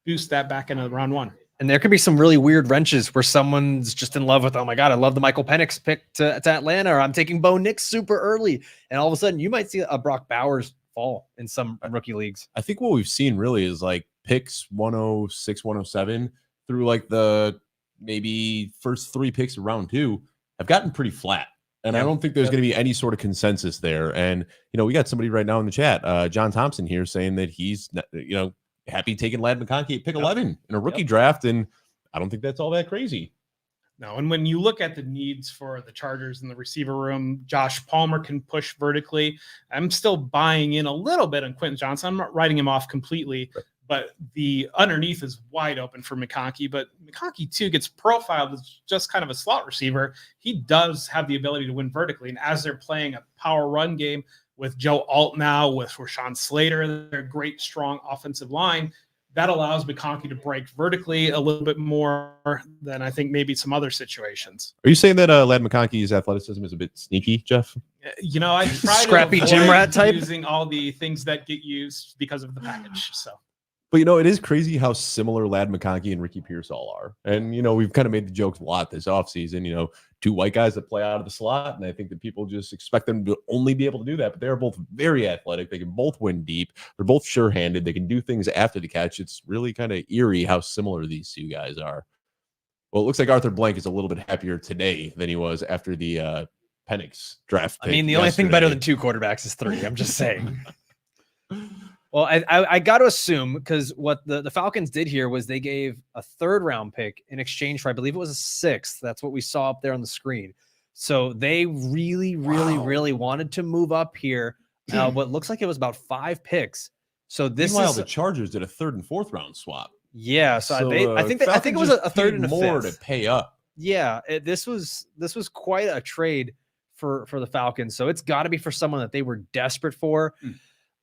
boost that back into round 1. And there could be some really weird wrenches where someone's just in love with, oh my God, I love the Michael Penix pick to Atlanta, or I'm taking Bo Nix super early. And all of a sudden you might see a Brock Bowers fall in some rookie leagues. I think what we've seen really is like picks 106, 107 through like the maybe first 3 picks of round 2 have gotten pretty flat. And I don't think there's going to be any sort of consensus there. And, we got somebody right now in the chat, John Thompson here, saying that he's, happy taking Ladd McConkey at pick 11 in a rookie draft. And I don't think that's all that crazy. No, and when you look at the needs for the Chargers in the receiver room, Josh Palmer can push vertically. I'm still buying in a little bit on Quentin Johnson. I'm not writing him off completely, but the underneath is wide open for McConkey. But McConkey, too, gets profiled as just kind of a slot receiver. He does have the ability to win vertically. And as they're playing a power run game with Joe Alt now, with Rashawn Slater, their great, strong offensive line, that allows McConkey to break vertically a little bit more than I think maybe some other situations. Are you saying that Ladd McConkey's athleticism is a bit sneaky, Jeff? I try Scrappy to gym avoid rat type? using all the things that get used because of the package. So, But, it is crazy how similar Ladd McConkey and Ricky Pierce all are. And, we've kind of made the jokes a lot this offseason, 2 white guys that play out of the slot. And I think that people just expect them to only be able to do that. But they're both very athletic. They can both win deep. They're both sure-handed. They can do things after the catch. It's really kind of eerie how similar these 2 guys are. Well, it looks like Arthur Blank is a little bit happier today than he was after the Penix draft. I mean, the only thing better than 2 quarterbacks is 3. I'm just saying. Well, I got to assume, because what the Falcons did here was they gave a 3rd round pick in exchange for, I believe it was a 6th. That's what we saw up there on the screen. So they really, really wanted to move up here. What looks like it was about 5 picks. So this Meanwhile, is the Chargers did a 3rd and 4th round swap. Yeah. So I think it Falcons was just a 3rd paid and a more 5th. to pay up. Yeah, this was quite a trade for the Falcons. So it's got to be for someone that they were desperate for.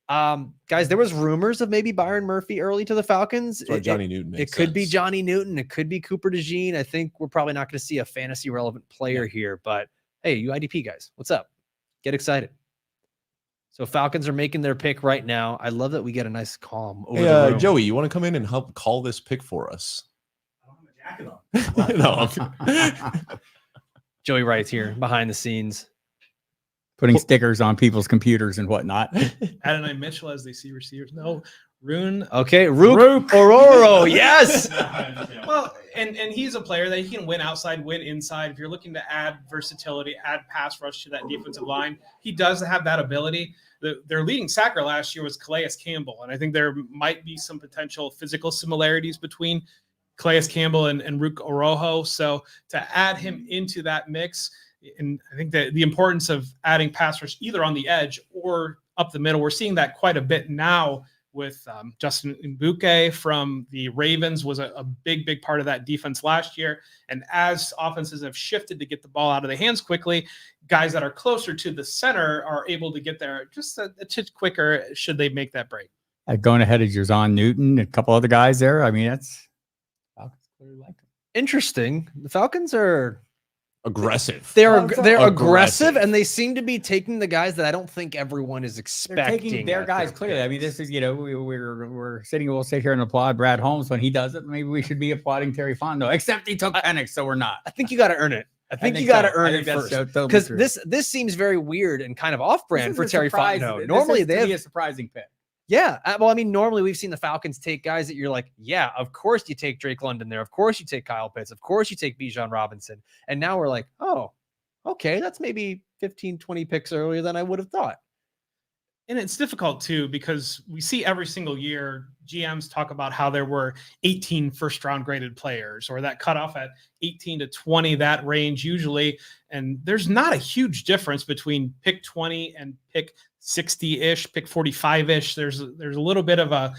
Guys, there was rumors of maybe Byron Murphy early to the Falcons. Johnny Newton. It could be Johnny Newton. It could be Cooper DeJean. I think we're probably not going to see a fantasy relevant player here, but hey, you IDP guys, what's up? Get excited. So Falcons are making their pick right now. I love that we get a nice calm over the room. Joey, you want to come in and help call this pick for us? I don't have a jacket on. No. Joey Wright's here behind the scenes. Putting stickers on people's computers and whatnot. Adonai Mitchell as they see receivers. No, Rune. Okay, Rook Ororo. Yes. Well, and he's a player that he can win outside, win inside. If you're looking to add versatility, add pass rush to that defensive line, he does have that ability. Their leading sacker last year was Calais Campbell, and I think there might be some potential physical similarities between Calais Campbell and Rook Orojo. So to add him into that mix, and I think that the importance of adding pass rush either on the edge or up the middle, we're seeing that quite a bit now with Justin Mbuke from the Ravens was a big part of that defense last year. And as offenses have shifted to get the ball out of the hands quickly, guys that are closer to the center are able to get there just a titch quicker should they make that break. Going ahead of Jazon Newton, a couple other guys there. I mean, that's Falcons clearly like them. Interesting. The Falcons are aggressive. They're Aggressive. aggressive, and they seem to be taking the guys that I don't think everyone is They're expecting. taking their at guys their clearly. I mean, picks. this is, we're sitting, we'll sit here and applaud Brad Holmes when he does it. Maybe we should be applauding Terry Fondo, except he took Penix, so we're not. I think you got to earn it. I think you got to earn it first. Because Because this seems very weird and kind of off-brand for Terry Fondo. Normally they have a surprising pick. Yeah. Well, I mean, normally we've seen the Falcons take guys that you're like, yeah, of course you take Drake London there. Of course you take Kyle Pitts. Of course you take Bijan Robinson. And now we're like, oh, okay, that's maybe 15, 20 picks earlier than I would have thought. And it's difficult too, because we see every single year GMs talk about how there were 18 first round graded players, or that cutoff at 18 to 20, that range usually. And there's not a huge difference between pick 20 and pick 60-ish, pick 45-ish. There's a little bit of a,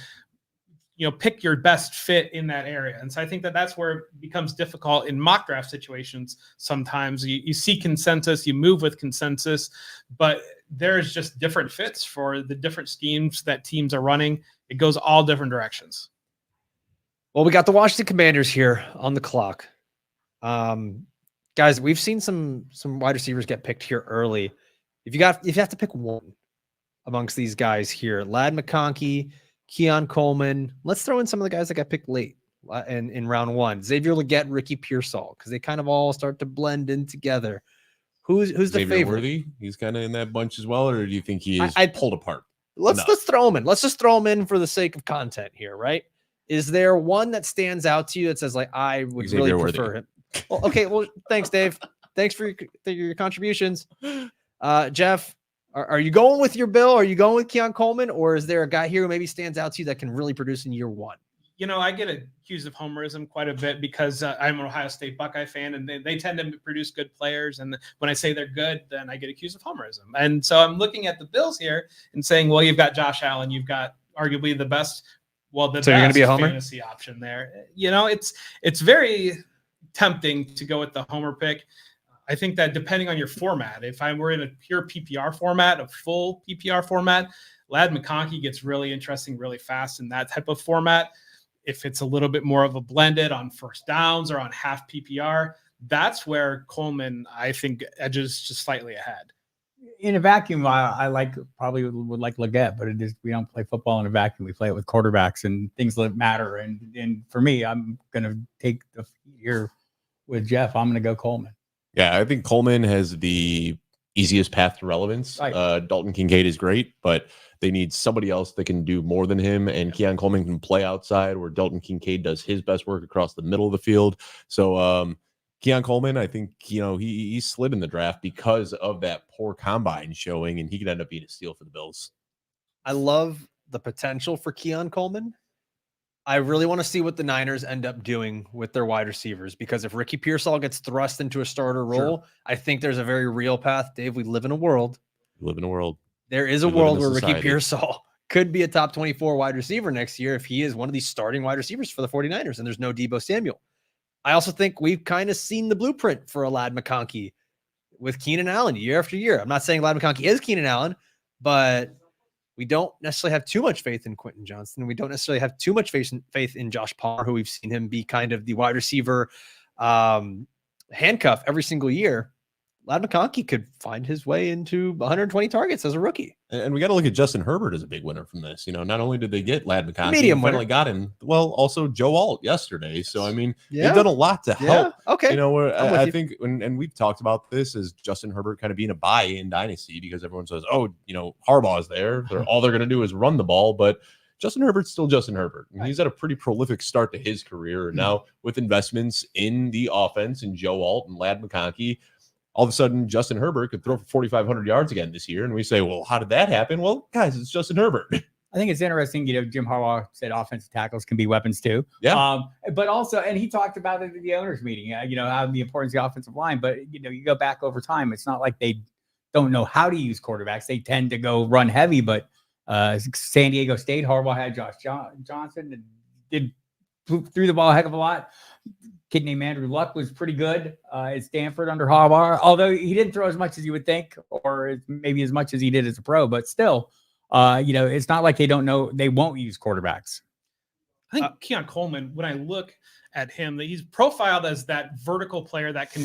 pick your best fit in that area. And so I think that that's where it becomes difficult in mock draft situations. Sometimes you see consensus, you move with consensus, but there's just different fits for the different schemes that teams are running. It goes all different directions. Well, we got the Washington Commanders here on the clock. Guys, we've seen some wide receivers get picked here early. If you have to pick one amongst these guys here, Ladd McConkey, Keon Coleman, let's throw in some of the guys that got picked late in round one. Xavier Legette, Ricky Pearsall, because they kind of all start to blend in together. Who's the Xavier favorite? Worthy? He's kind of in that bunch as well, or do you think he is I'd pulled apart? Let's throw him in. Let's just throw him in for the sake of content here, right? Is there one that stands out to you that says, like, I would Xavier really prefer him? Well, okay, well, thanks, Dave. Thanks for your contributions. Jeff, are you going with your Bill? Are you going with Keon Coleman? Or is there a guy here who maybe stands out to you that can really produce in year one? I get accused of homerism quite a bit because I'm an Ohio State Buckeye fan, and they tend to produce good players. And when I say they're good, then I get accused of homerism. And so I'm looking at the Bills here and saying, well, you've got Josh Allen. You've got arguably the best, so you're going to be a homer? Fantasy option there. It's very tempting to go with the homer pick. I think that depending on your format, if I were in a pure PPR format, a full PPR format, Ladd McConkey gets really interesting really fast in that type of format. If it's a little bit more of a blended on first downs or on half PPR, that's where Coleman, I think, edges just slightly ahead. In a vacuum, I probably would like Legette, but we don't play football in a vacuum. We play it with quarterbacks and things that matter. And for me, I'm going to take the year with Jeff. I'm going to go Coleman. Yeah, I think Coleman has the easiest path to relevance. Right. Dalton Kincaid is great, but they need somebody else that can do more than him. And Keon Coleman can play outside where Dalton Kincaid does his best work across the middle of the field. So Keon Coleman, I think, he slid in the draft because of that poor combine showing, and he could end up being a steal for the Bills. I love the potential for Keon Coleman. I really want to see what the Niners end up doing with their wide receivers, because if Ricky Pearsall gets thrust into a starter role, sure, I think there's a very real path. Dave, we live in a world. There is a world where Ricky Pearsall could be a top 24 wide receiver next year if he is one of these starting wide receivers for the 49ers and there's no Deebo Samuel. I also think we've kind of seen the blueprint for a Ladd McConkey with Keenan Allen year after year. I'm not saying Ladd McConkey is Keenan Allen, but we don't necessarily have too much faith in Quentin Johnston. We don't necessarily have too much faith in Josh Palmer, who we've seen him be kind of the wide receiver handcuff every single year. Ladd McConkey could find his way into 120 targets as a rookie. And we got to look at Justin Herbert as a big winner from this. Not only did they get Ladd McConkey, medium finally winner. got him. Well, also Joe Alt yesterday. So, they've done a lot to help. Okay. I think, and we've talked about this as Justin Herbert kind of being a buy in Dynasty, because everyone says, Harbaugh's there. All they're going to do is run the ball. But Justin Herbert's still Justin Herbert. And he's had a pretty prolific start to his career. And now with investments in the offense and Joe Alt and Ladd McConkey, all of a sudden, Justin Herbert could throw for 4,500 yards again this year. And we say, well, how did that happen? Well, guys, it's Justin Herbert. I think it's interesting. Jim Harbaugh said offensive tackles can be weapons too. Yeah. But also, and he talked about it at the owners meeting, how the importance of the offensive line. But, you go back over time, it's not like they don't know how to use quarterbacks. They tend to go run heavy. But San Diego State, Harbaugh had Josh Johnson and threw the ball a heck of a lot. Kid named Andrew Luck was pretty good at Stanford under Harbaugh, although he didn't throw as much as you would think, or maybe as much as he did as a pro. But still, it's not like they don't know they won't use quarterbacks. I think Keon Coleman, when I look at him, he's profiled as that vertical player that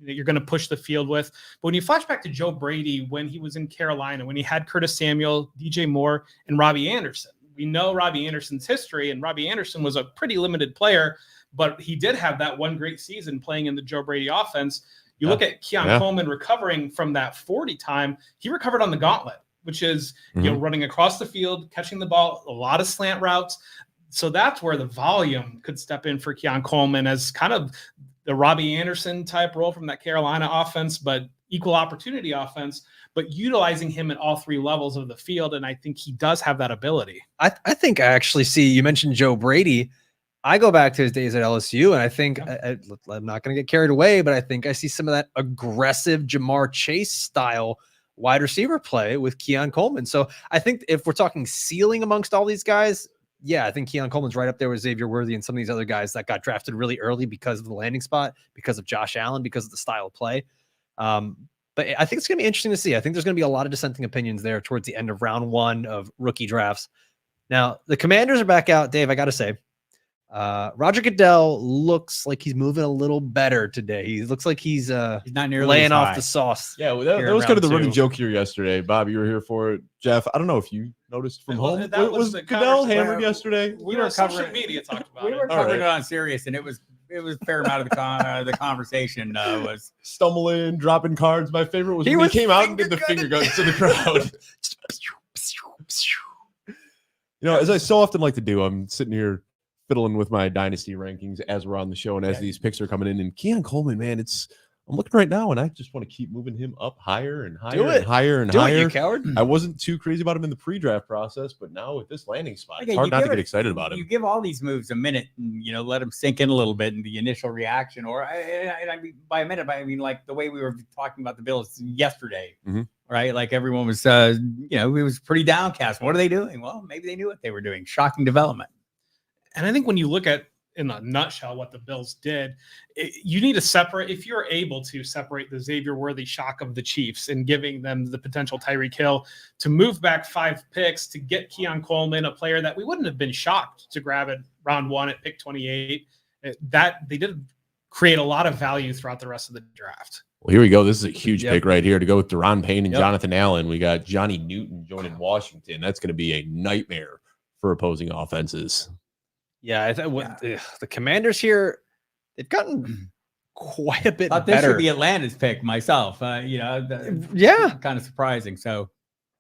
you're going to push the field with. But when you flash back to Joe Brady, when he was in Carolina, when he had Curtis Samuel, DJ Moore, and Robbie Anderson, we know Robbie Anderson's history, and Robbie Anderson was a pretty limited player, but he did have that one great season playing in the Joe Brady offense. You look at Keon Coleman recovering from that 40 time, he recovered on the gauntlet, which is running across the field, catching the ball, a lot of slant routes. So that's where the volume could step in for Keon Coleman as kind of the Robbie Anderson type role from that Carolina offense, but equal opportunity offense, but utilizing him at all three levels of the field. And I think he does have that ability. I think I actually see, you mentioned Joe Brady. I go back to his days at LSU, and I think I'm not going to get carried away, but I think I see some of that aggressive Jamar Chase style wide receiver play with Keon Coleman. So I think if we're talking ceiling amongst all these guys, yeah, I think Keon Coleman's right up there with Xavier Worthy and some of these other guys that got drafted really early because of the landing spot, because of Josh Allen, because of the style of play. But I think it's going to be interesting to see. I think there's going to be a lot of dissenting opinions there towards the end of round 1 of rookie drafts. Now, the Commanders are back out. Dave, I got to say, Roger Goodell looks like he's moving a little better today. He looks like he's not nearly laying off the sauce. Yeah, well, that was kind of the running joke here yesterday. Bob, you were here for it. Jeff, I don't know if you noticed from home. Was Goodell hammered yesterday? We were covering media talked about we were covering it on Sirius, and it was a fair amount of the conversation was stumbling, dropping cards. My favorite was when he came out and did the finger guns to the crowd. As I so often like to do, I'm sitting here fiddling with my Dynasty rankings as we're on the show and as these picks are coming in. And Keon Coleman, man, I'm looking right now and I just want to keep moving him up higher and higher and higher and higher. You coward. I wasn't too crazy about him in the pre-draft process, but now with this landing spot, it's hard not to get excited about him. You give all these moves a minute and, let them sink in a little bit in the initial reaction. Or I mean, by a minute, I mean, like the way we were talking about the Bills yesterday, right? Like everyone was, it was pretty downcast. What are they doing? Well, maybe they knew what they were doing. Shocking development. And I think when you look at, in a nutshell, what the Bills did, you need to separate, if you're able to separate the Xavier Worthy shock of the Chiefs and giving them the potential Tyreek Hill to move back 5 picks to get Keon Coleman, a player that we wouldn't have been shocked to grab at round 1 at pick 28, that they did create a lot of value throughout the rest of the draft. Well, here we go. This is a huge pick right here to go with Daron Payne and Jonathan Allen. We got Johnny Newton joining Washington. That's going to be a nightmare for opposing offenses. Yeah, the Commanders here, they've gotten quite a bit better. This should be Atlanta's pick myself. Kind of surprising. So,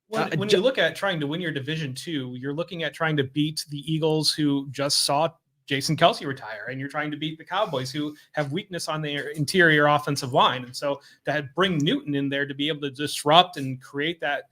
when you look at trying to win your Division II, you're looking at trying to beat the Eagles, who just saw Jason Kelce retire, and you're trying to beat the Cowboys, who have weakness on their interior offensive line. And so to bring Newton in there to be able to disrupt and create that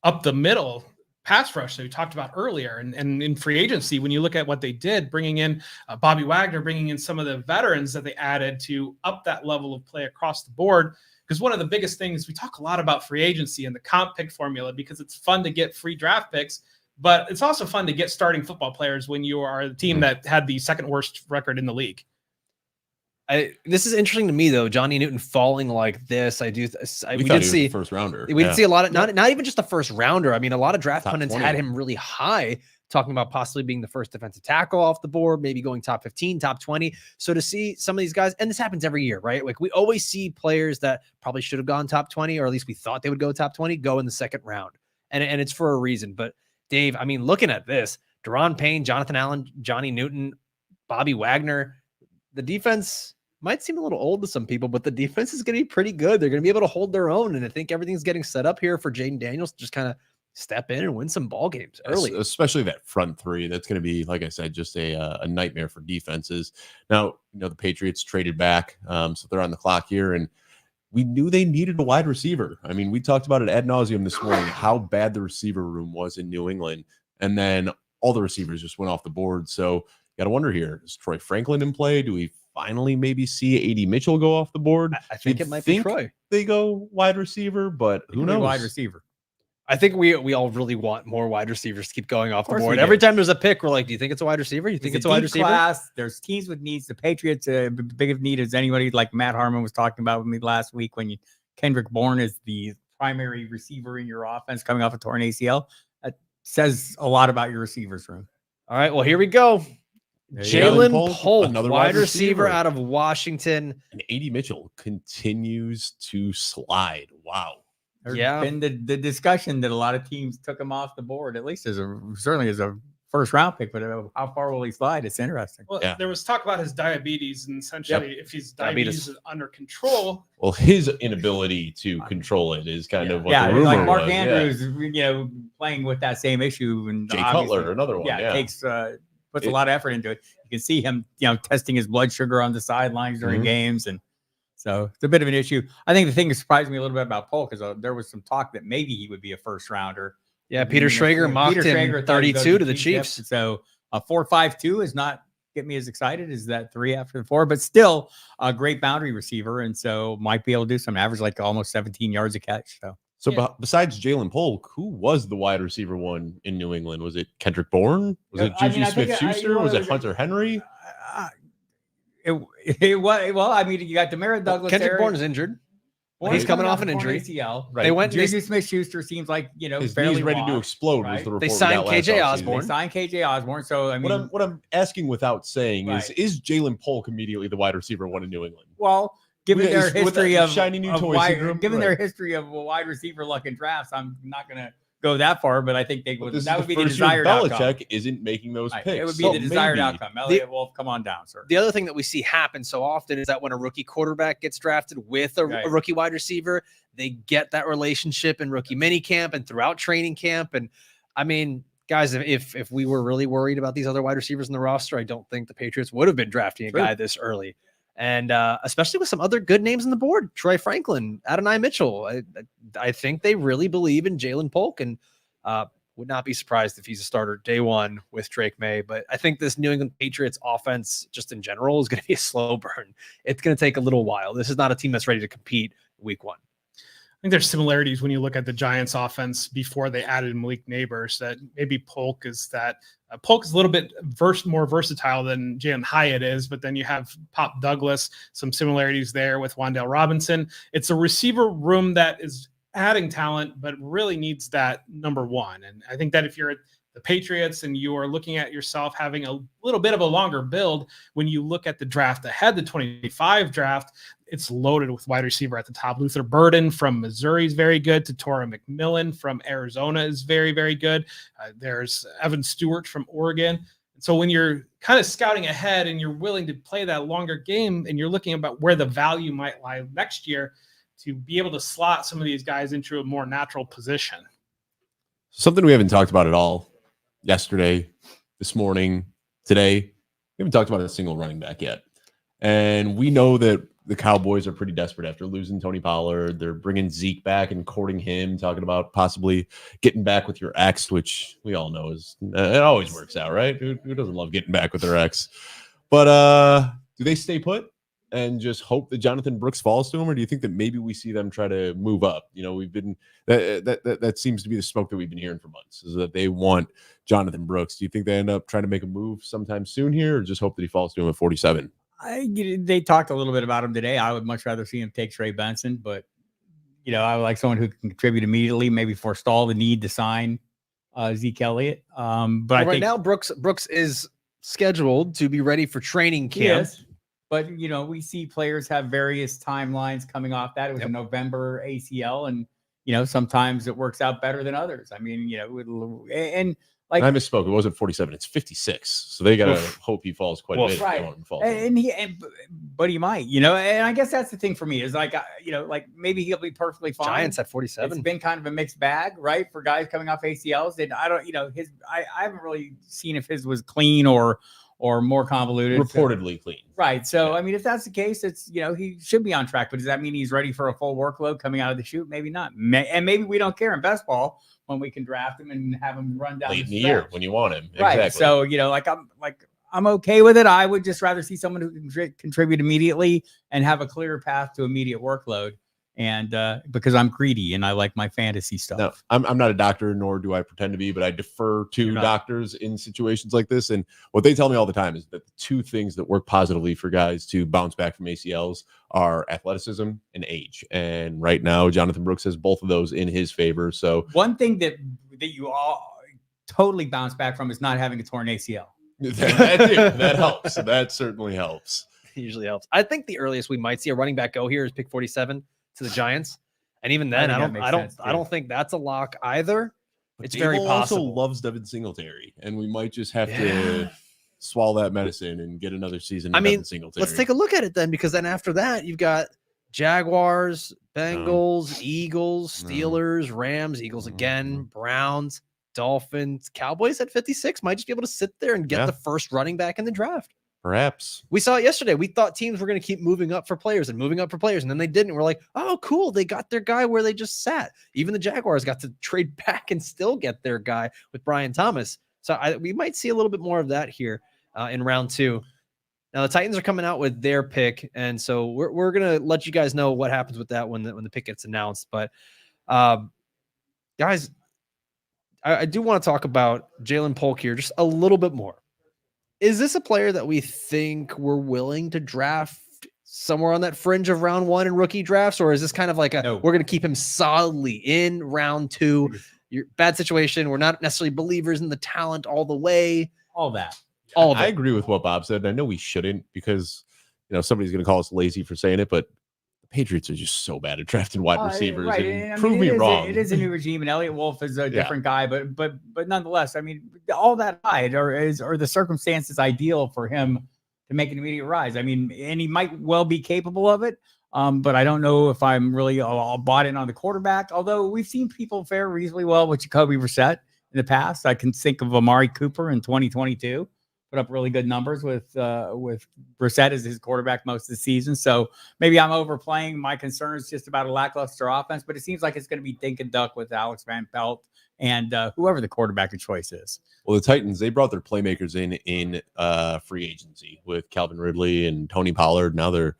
up the middle pass rush that we talked about earlier, and in free agency, when you look at what they did, bringing in Bobby Wagner, bringing in some of the veterans that they added to up that level of play across the board. Because one of the biggest things, we talk a lot about free agency and the comp pick formula, because it's fun to get free draft picks, but it's also fun to get starting football players when you are the team that had the second worst record in the league. This is interesting to me, though. Johnny Newton falling like this. We did see first rounder. We did see a lot of not even just a first rounder. I mean, a lot of draft pundits had him really high, talking about possibly being the first defensive tackle off the board, maybe going top 15, top 20. So to see some of these guys, and this happens every year, right? Like we always see players that probably should have gone top 20, or at least we thought they would go top 20, go in the second round, and it's for a reason. But Dave, I mean, looking at this, Daron Payne, Jonathan Allen, Johnny Newton, Bobby Wagner, the defense might seem a little old to some people, but the defense is going to be pretty good. They're going to be able to hold their own. And I think everything's getting set up here for Jaden Daniels to just kind of step in and win some ball games early. Especially that front three. That's going to be, like I said, just a nightmare for defenses. Now, the Patriots traded back, so they're on the clock here. And we knew they needed a wide receiver. I mean, we talked about it ad nauseum this morning, how bad the receiver room was in New England. And then all the receivers just went off the board. So you got to wonder here, is Troy Franklin in play? Do we finally maybe see EDGE Mitchell go off the board? I think it might be Troy. They go wide receiver, but who knows? Wide receiver. I think we all really want more wide receivers to keep going off the board. Every time there's a pick, we're like, do you think it's a wide receiver? You think it's a wide receiver? Class. There's teams with needs. The Patriots, big of need as anybody, like Matt Harmon was talking about with me last week, when Kendrick Bourne is the primary receiver in your offense coming off a torn ACL. That says a lot about your receivers room. All right, well, here we go. Jaylen Polk, another wide receiver out of Washington. And EDGE Mitchell continues to slide. Wow. There's been the discussion that a lot of teams took him off the board, at least certainly as a first round pick, but how far will he slide? It's interesting. Well, there was talk about his diabetes, and essentially if his diabetes is under control. Well, his inability to control it is kind of what the rumor like Mark was. Andrews, playing with that same issue, and Jay Cutler, another one. Takes puts a lot of effort into it. You can see him, testing his blood sugar on the sidelines during games, and so it's a bit of an issue. I think the thing that surprised me a little bit about Polk is there was some talk that maybe he would be a first rounder. Yeah, Peter Schrager mocked him 32 to the Chiefs. So a 4.52 is not get me as excited as that 3 after the 4, but still a great boundary receiver, and so might be able to do some average, like almost 17 yards a catch. So Yeah. besides Jaylen Polk, who was the wide receiver one in New England? Was it Kendrick Bourne? Was it I mean, Juju I think Smith-Schuster? Was it Hunter Henry? It was, well, I mean, you got Demario Douglas. Kendrick there. Bourne is injured. Bourne He's is coming off with an torn injury. ACL. Right. They went. Juju Smith-Schuster seems like, His fairly knee's ready to washed, explode. Was right? the report They we signed got last KJ offseason. Osborne. They signed KJ Osborne. So I mean, What I'm asking without saying Right. is Jaylen Polk immediately the wide receiver one in New England? well, given With their with that history of shiny new of toy wide, syndrome, given right. their history of wide receiver luck in drafts, I'm not going to go that far, but I think they But would. this That is would be the the first year desired outcome. Belichick isn't making those Right. picks. It would be So the desired maybe. outcome. Elliot Wolf, come on down, sir. The other thing that we see happen so often is that when a rookie quarterback gets drafted with a Right. rookie wide receiver, they get that relationship in rookie mini camp and throughout training camp. And I mean, guys, if we were really worried about these other wide receivers in the roster, I don't think the Patriots would have been drafting a True. guy this early. And especially with some other good names on the board, Troy Franklin, Adonai Mitchell. I think they really believe in Jaylen Polk, and would not be surprised if he's a starter day one with Drake May. But I think this New England Patriots offense, just in general, is going to be a slow burn. It's going to take a little while. This is not a team that's ready to compete week one. I think there's similarities when you look at the Giants offense before they added Malik Nabers, that maybe Polk is that Polk is a little bit more versatile than Jalen Hyatt is, but then you have Pop Douglas, some similarities there with Wan'Dale Robinson. It's a receiver room that is adding talent, but really needs that number one. And I think that if you're the Patriots and you are looking at yourself having a little bit of a longer build, when you look at the draft ahead, the 25 draft, it's loaded with wide receiver at the top. Luther Burden from Missouri is very good. Tatora McMillan from Arizona is very, very good. There's Evan Stewart from Oregon. So when you're kind of scouting ahead and you're willing to play that longer game and you're looking about where the value might lie next year, to be able to slot some of these guys into a more natural position. Something we haven't talked about at all yesterday, this morning, today. We haven't talked about a single running back yet. And we know that the Cowboys are pretty desperate after losing Tony Pollard. They're bringing Zeke back and courting him, talking about possibly getting back with your ex, which we all know is it always works out, right? Who doesn't love getting back with their ex? But do they stay put and just hope that Jonathan Brooks falls to him, or do you think that maybe we see them try to move up? You know, we've been that seems to be the smoke that we've been hearing for months, is that they want Jonathan Brooks. Do you think they end up trying to make a move sometime soon here, or just hope that he falls to him at 47? They talked a little bit about him today. I would much rather see him take Trey Benson, but I would like someone who can contribute immediately, maybe forestall the need to sign Zeke Elliott. But I right think now, Brooks is scheduled to be ready for training camp. yes, but we see players have various timelines coming off that. It was a November ACL, and sometimes it works out better than others. I mean, and like I misspoke. It wasn't 47. It's 56. So they got to hope he falls quite a bit. right. If they want him to fall. But he might, and I guess that's the thing for me is like, like maybe he'll be perfectly fine. Giants at 47. It's been kind of a mixed bag, right? For guys coming off ACLs, and I don't, I haven't really seen if his was clean or more convoluted. Reportedly clean. Right. So, I mean, if that's the case, it's, he should be on track. But does that mean he's ready for a full workload coming out of the chute? Maybe not. And maybe we don't care in best ball when we can draft him and have him run down Late in the stretch. year when you want him. Right. Exactly. So, I'm okay with it. I would just rather see someone who can contribute immediately and have a clear path to immediate workload. And because I'm greedy and I like my fantasy stuff. No, I'm not a doctor, nor do I pretend to be, but I defer to doctors in situations like this. And what they tell me all the time is that the two things that work positively for guys to bounce back from ACLs are athleticism and age. And right now, Jonathan Brooks has both of those in his favor. So one thing that you all totally bounce back from is not having a torn ACL. that helps. That certainly helps. It usually helps. I think the earliest we might see a running back go here is pick 47 to the Giants. And even then, I don't think that's a lock either. But It's very Dable also possible. loves Devin Singletary, and we might just have to swallow that medicine and get another season of Devin Singletary. Let's take a look at it then, because then after that, you've got Jaguars, Bengals, Eagles, Steelers, Rams, Eagles again, Browns, Dolphins, Cowboys at 56 might just be able to sit there and get the first running back in the draft. Perhaps. We saw it yesterday. We thought teams were going to keep moving up for players, and then they didn't. We're like, oh, cool. They got their guy where they just sat. Even the Jaguars got to trade back and still get their guy with Brian Thomas. So we might see a little bit more of that here in round 2. Now the Titans are coming out with their pick, and so we're going to let you guys know what happens with that when the pick gets announced. But Guys, I do want to talk about Jaylen Polk here just a little bit more. Is this a player that we think we're willing to draft somewhere on that fringe of round 1 in rookie drafts? Or is this kind of like we're going to keep him solidly in round 2? Bad situation. We're not necessarily believers in the talent all the way. All that. All of it. I agree with what Bob said. I know we shouldn't because, somebody's going to call us lazy for saying it, but the Patriots are just so bad at drafting wide receivers. Right. And prove me wrong. It is a new regime, and Elliott Wolf is a different guy, but nonetheless, I mean, all that aside, are the circumstances ideal for him to make an immediate rise? I mean, and he might well be capable of it, but I don't know if I'm really all bought in on the quarterback. Although we've seen people fare reasonably well with Jacoby Brissett in the past. I can think of Amari Cooper in 2022. Put up really good numbers with Brissett as his quarterback most of the season. So maybe I'm overplaying my concerns just about a lackluster offense, but it seems like it's going to be dink and duck with Alex Van Pelt and whoever the quarterback of choice is. Well, the Titans, they brought their playmakers in free agency with Calvin Ridley and Tony Pollard. Now they're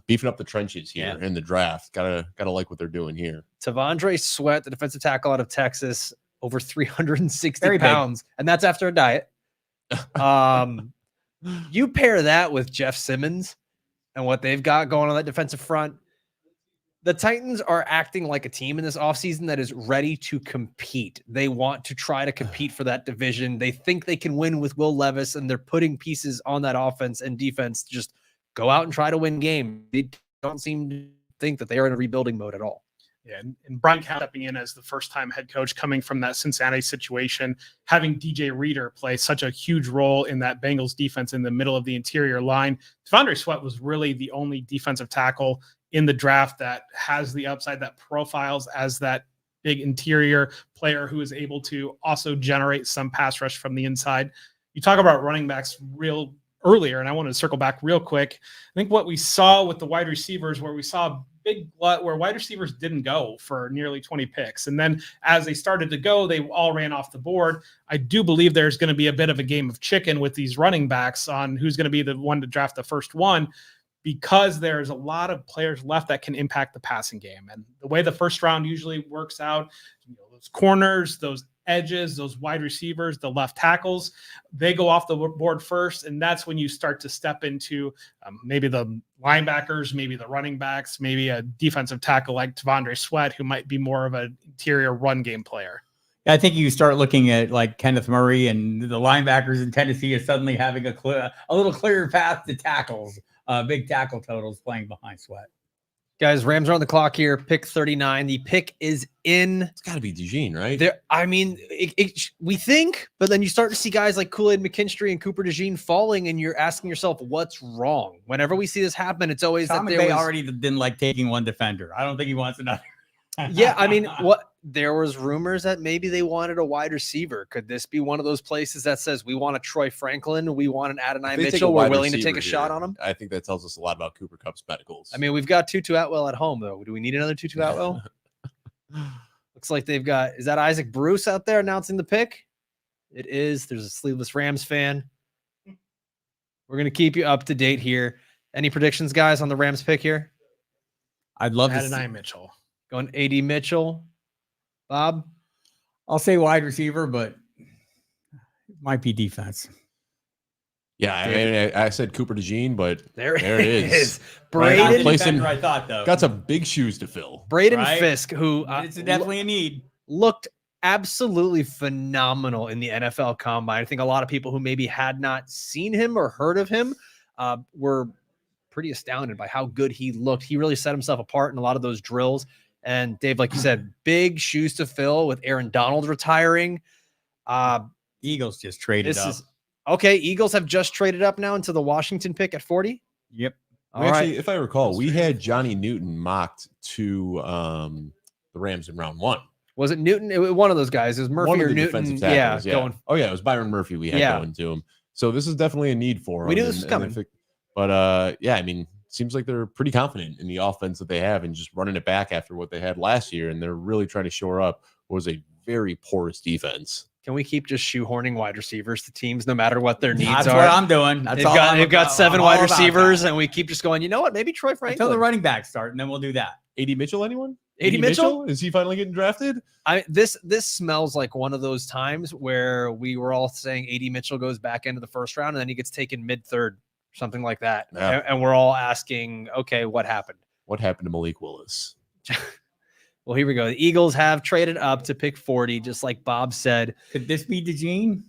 beefing up the trenches here in the draft. Gotta like what they're doing here. Tavondre Sweat, the defensive tackle out of Texas, over 360 Very pounds, and that's after a diet. You pair that with Jeff Simmons and what they've got going on that defensive front. The Titans are acting like a team in this offseason that is ready to compete. They want to try to compete for that division. They think they can win with Will Levis, and they're putting pieces on that offense and defense to just go out and try to win games. They don't seem to think that they are in a rebuilding mode at all. Yeah, and Brian Count stepping in as the first-time head coach coming from that Cincinnati situation, having DJ Reader play such a huge role in that Bengals defense in the middle of the interior line. Tavondre Sweat was really the only defensive tackle in the draft that has the upside, that profiles as that big interior player who is able to also generate some pass rush from the inside. You talk about running backs real earlier, and I wanted to circle back real quick. I think what we saw with the wide receivers, where we saw big glut where wide receivers didn't go for nearly 20 picks. And then as they started to go, they all ran off the board. I do believe there's going to be a bit of a game of chicken with these running backs on who's going to be the one to draft the first one, because there's a lot of players left that can impact the passing game. And the way the first round usually works out, those corners, those edges, those wide receivers, the left tackles, they go off the board first. And that's when you start to step into maybe the linebackers, maybe the running backs, maybe a defensive tackle like Tavondre Sweat, who might be more of an interior run game player. I think you start looking at like Kenneth Murray and the linebackers in Tennessee is suddenly having a little clearer path to tackles, big tackle totals playing behind Sweat. Guys, Rams are on the clock here. Pick 39. The pick is in. It's got to be DeJean, right? I mean, we think, but then you start to see guys like Kool-Aid McKinstry and Cooper DeJean falling, and you're asking yourself, what's wrong? Whenever we see this happen, it's always Sean that McVay already didn't like taking one defender. I don't think he wants another. Yeah, I mean, there was rumors that maybe they wanted a wide receiver. Could this be one of those places that says we want a Troy Franklin, we want an Adonai Mitchell, we're willing to take a shot on him? I think that tells us a lot about Cooper Kupp's medicals. I mean, we've got Tutu Atwell at home, though. Do we need another Tutu Atwell? Looks like they've got, is that Isaac Bruce out there announcing the pick? It is. There's a sleeveless Rams fan. We're going to keep you up to date here. Any predictions, guys, on the Rams pick here? I'd love Adonai Mitchell. Going AD Mitchell. Bob? I'll say wide receiver, but it might be defense. Yeah, I said Cooper DeJean, but there it is. Braden, defender, I thought, though. Got some big shoes to fill. Braden Fiske, who it's definitely a need. Looked absolutely phenomenal in the NFL Combine. I think a lot of people who maybe had not seen him or heard of him were pretty astounded by how good he looked. He really set himself apart in a lot of those drills. And Dave, like you said, big shoes to fill with Aaron Donald retiring. Eagles just traded up. Okay, Eagles have just traded up now into the Washington pick at 40. Yep. Actually, if I recall, we had Johnny Newton mocked to the Rams in round 1. Was it Newton? It was one of those guys. It was Murphy or Newton. Tackles, yeah. Going. Oh, yeah, it was Byron Murphy we had going to him. So this is definitely a need for him. We knew this was coming. But, yeah, I mean, seems like they're pretty confident in the offense that they have and just running it back after what they had last year. And they're really trying to shore up what was a very porous defense. Can we keep just shoehorning wide receivers to teams no matter what their needs That's are? what I'm doing. They've got 7 wide receivers, and we keep just going, you know what? Maybe Troy Franklin. Until the running backs start, and then we'll do that. AD Mitchell, anyone? AD Mitchell? Is he finally getting drafted? This smells like one of those times where we were all saying AD Mitchell goes back into the first round and then he gets taken mid-third, something like that. Yeah. And we're all asking, okay, what happened? What happened to Malik Willis? Well, here we go. The Eagles have traded up to pick 40, just like Bob said. Could this be DeJean?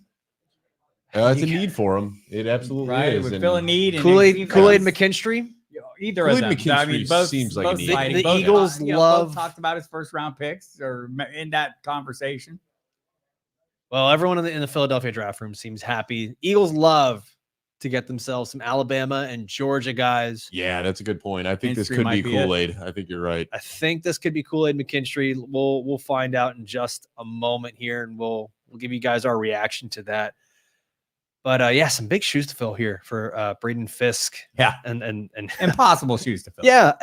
It's a need for him. It absolutely Right, is. would And fill a need. and Kool-Aid it seems McKinstry. either of Kool-Aid them. McKinstry seems like a need. sliding. The Both- Eagles both love- talked about his first round picks or in that conversation. Well, everyone in the Philadelphia draft room seems happy. Eagles love to get themselves some Alabama and Georgia guys. Yeah, that's a good point. I think this McKinstry could might be be it. Kool-Aid. I think you're right. I think this could be Kool-Aid McKinstry. We'll find out in just a moment here, and we'll give you guys our reaction to that. But yeah, some big shoes to fill here for Braden Fiske. Yeah. And Impossible shoes to fill. yeah,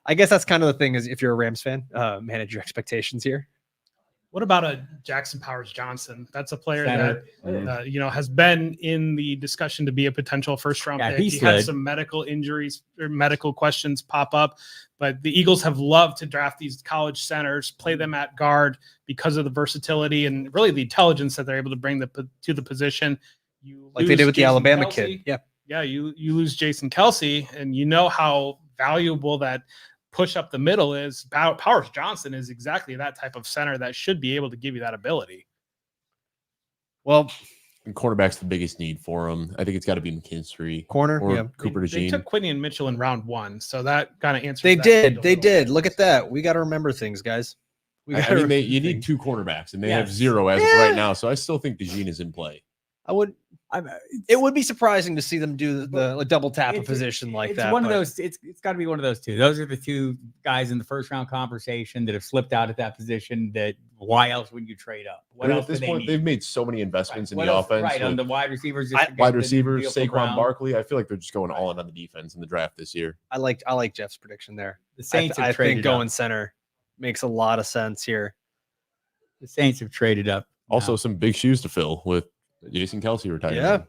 I guess that's kind of the thing is if you're a Rams fan, manage your expectations here. What about a Jackson Powers-Johnson? That's a player Center. that has been in the discussion to be a potential first round Yeah, pick. he He had slid. some medical injuries or medical questions pop up, but the Eagles have loved to draft these college centers, play them at guard because of the versatility and really the intelligence that they're able to bring to the position. You Like they did lose with the Jason Alabama Kelce. kid. Yeah. Yeah, you lose Jason Kelce, and you know how valuable that push up the middle is. Powers-Johnson is exactly that type of center that should be able to give you that ability. Well, And cornerback's the biggest need for him. I think it's got to be McKinstry corner. or Yeah. Cooper They DeJean. took Quinion Mitchell in round 1, so that kind of answers. They that did. need a They little did. bit. Look at that. We got to remember things, guys. We I gotta mean, remember you need things. two cornerbacks, and they Yes. have zero as of Yeah. right now. So I still think DeJean is in play. It would be surprising to see them do the double tap a It's- position like it's that. one of but- those. It's got to be one of those two. Those are the two guys in the first round conversation that have slipped out at that position. That why else would you trade up? I What mean, else at this do point, need? they've made so many investments Right. in What the else- offense. right on with the wide receivers. just to get wide the receivers, deal from Saquon Brown. Barkley. I feel like they're just going all in on the defense in the draft this year. I like Jeff's prediction there. The Saints I have think traded going up. center makes a lot of sense here. The Saints have traded up. Also, now. some big shoes to fill with Jason Kelce retiring. Yeah.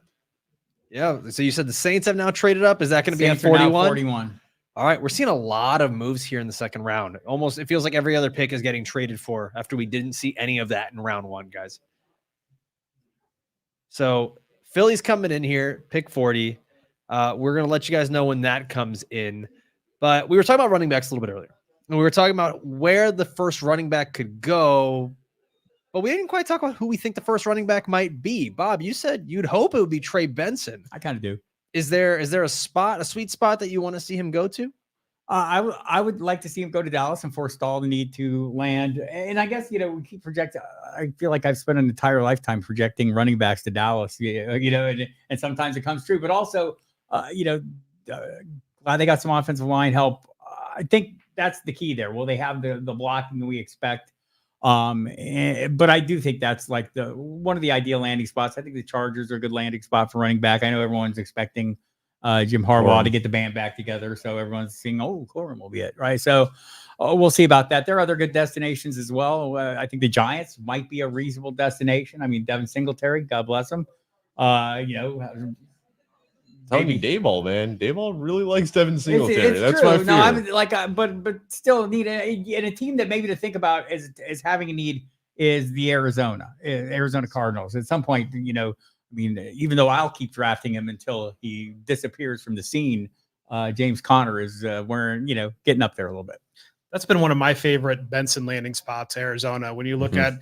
Yeah. So you said the Saints have now traded up. Is that going to be at Saints are now 41? 41. All right. We're seeing a lot of moves here in the second round. Almost, it feels like every other pick is getting traded for after we didn't see any of that in round 1, guys. So Philly's coming in here, pick 40. We're going to let you guys know when that comes in. But we were talking about running backs a little bit earlier. And we were talking about where the first running back could go. But we didn't quite talk about who we think the first running back might be. Bob, you said you'd hope it would be Trey Benson. I kind of do. Is there a sweet spot that you want to see him go to? I would like to see him go to Dallas and forestall the need to land. And I guess, we keep projecting. I feel like I've spent an entire lifetime projecting running backs to Dallas, and sometimes it comes true. But also, glad they got some offensive line help. I think that's the key there. Will they have the blocking we expect? But I do think that's like one of the ideal landing spots. I think the Chargers are a good landing spot for running back. I know everyone's expecting Jim Harbaugh to get the band back together, so everyone's seeing, Corum will be it, right? So we'll see about that. There are other good destinations as well. I think the Giants might be a reasonable destination. I mean, Devin Singletary, God bless him. Telling you, Dayball, man. Dayball really likes Devin Singletary. It's That's true. my fear. No, I mean, but still need a team that maybe to think about as having a need is the Arizona Cardinals. At some point, even though I'll keep drafting him until he disappears from the scene, James Conner is getting up there a little bit. That's been one of my favorite Benson landing spots, Arizona. When you look at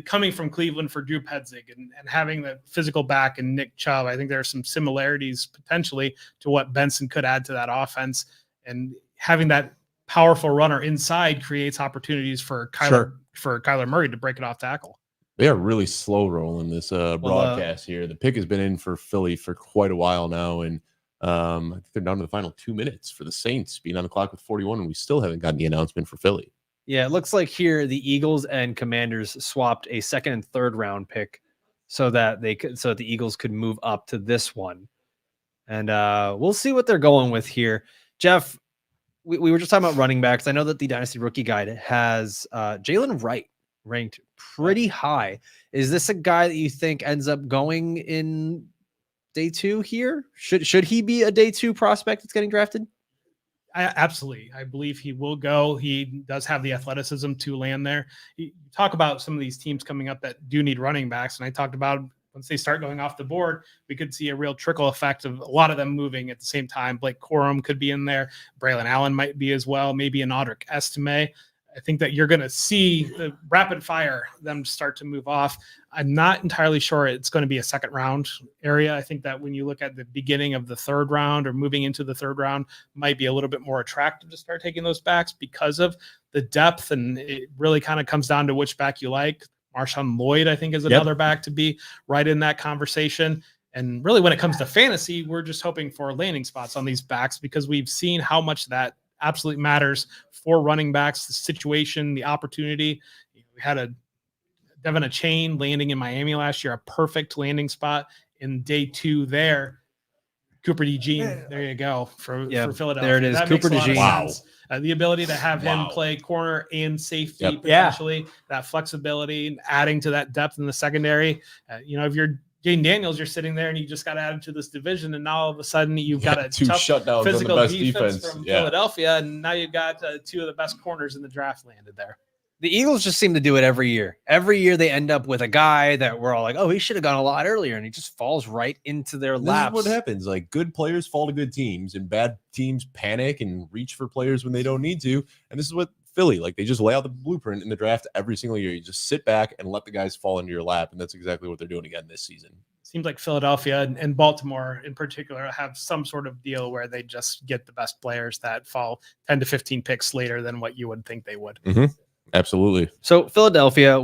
coming from Cleveland for Drew Petzing and having the physical back and Nick Chubb, I think there are some similarities potentially to what Benson could add to that offense. And having that powerful runner inside creates opportunities for Kyler Murray to break it off tackle. They are really slow rolling this broadcast here. The pick has been in for Philly for quite a while now, and I think they're down to the final 2 minutes for the Saints being on the clock with 41, and we still haven't gotten the announcement for Philly. Yeah, it looks like here the Eagles and Commanders swapped a second and third round pick so that the Eagles could move up to this one. And we'll see what they're going with here. Jeff, we were just talking about running backs. I know that the Dynasty Rookie Guide has Jaylen Wright ranked pretty high. Is this a guy that you think ends up going in day 2 here? Should he be a day 2 prospect that's getting drafted? Absolutely. I believe he will go. He does have the athleticism to land there. You talk about some of these teams coming up that do need running backs. And I talked about once they start going off the board, we could see a real trickle effect of a lot of them moving at the same time. Blake Corum could be in there. Braylon Allen might be as well. Maybe an Audric Estime. I think that you're going to see the rapid fire them start to move off. I'm not entirely sure it's going to be a second round area. I think that when you look at the beginning of the third round or moving into the third round might be a little bit more attractive to start taking those backs because of the depth. And it really kind of comes down to which back you like. Marshawn Lloyd, I think, is another back to be right in that conversation. And really when it comes to fantasy, we're just hoping for landing spots on these backs because we've seen how much that absolutely matters for running backs, the situation, the opportunity. We had a Devin Achane landing in Miami last year, a perfect landing spot in day 2 there. Cooper DeJean, there you go for Philadelphia. There it is, that Cooper makes a lot of DeJean. sense. The ability to have him play corner and safety Yep. potentially, that flexibility, and adding to that depth in the secondary. If you're Jaden Daniels, you're sitting there and you just got added to this division, and now all of a sudden you've got a 2 tough shutdowns physical on the best defense defense from Philadelphia, and now you've got 2 of the best corners in the draft landed there. The Eagles just seem to do it every year. Every year they end up with a guy that we're all like, oh, he should have gone a lot earlier, and he just falls right into their laps. This is what happens. Like, good players fall to good teams, and bad teams panic and reach for players when they don't need to. And this is what Philly, like, they just lay out the blueprint in the draft every single year. You just sit back and let the guys fall into your lap, and that's exactly what they're doing again this season. Seems like Philadelphia and Baltimore in particular have some sort of deal where they just get the best players that fall 10 to 15 picks later than what you would think they would. Mm-hmm. Absolutely. So Philadelphia,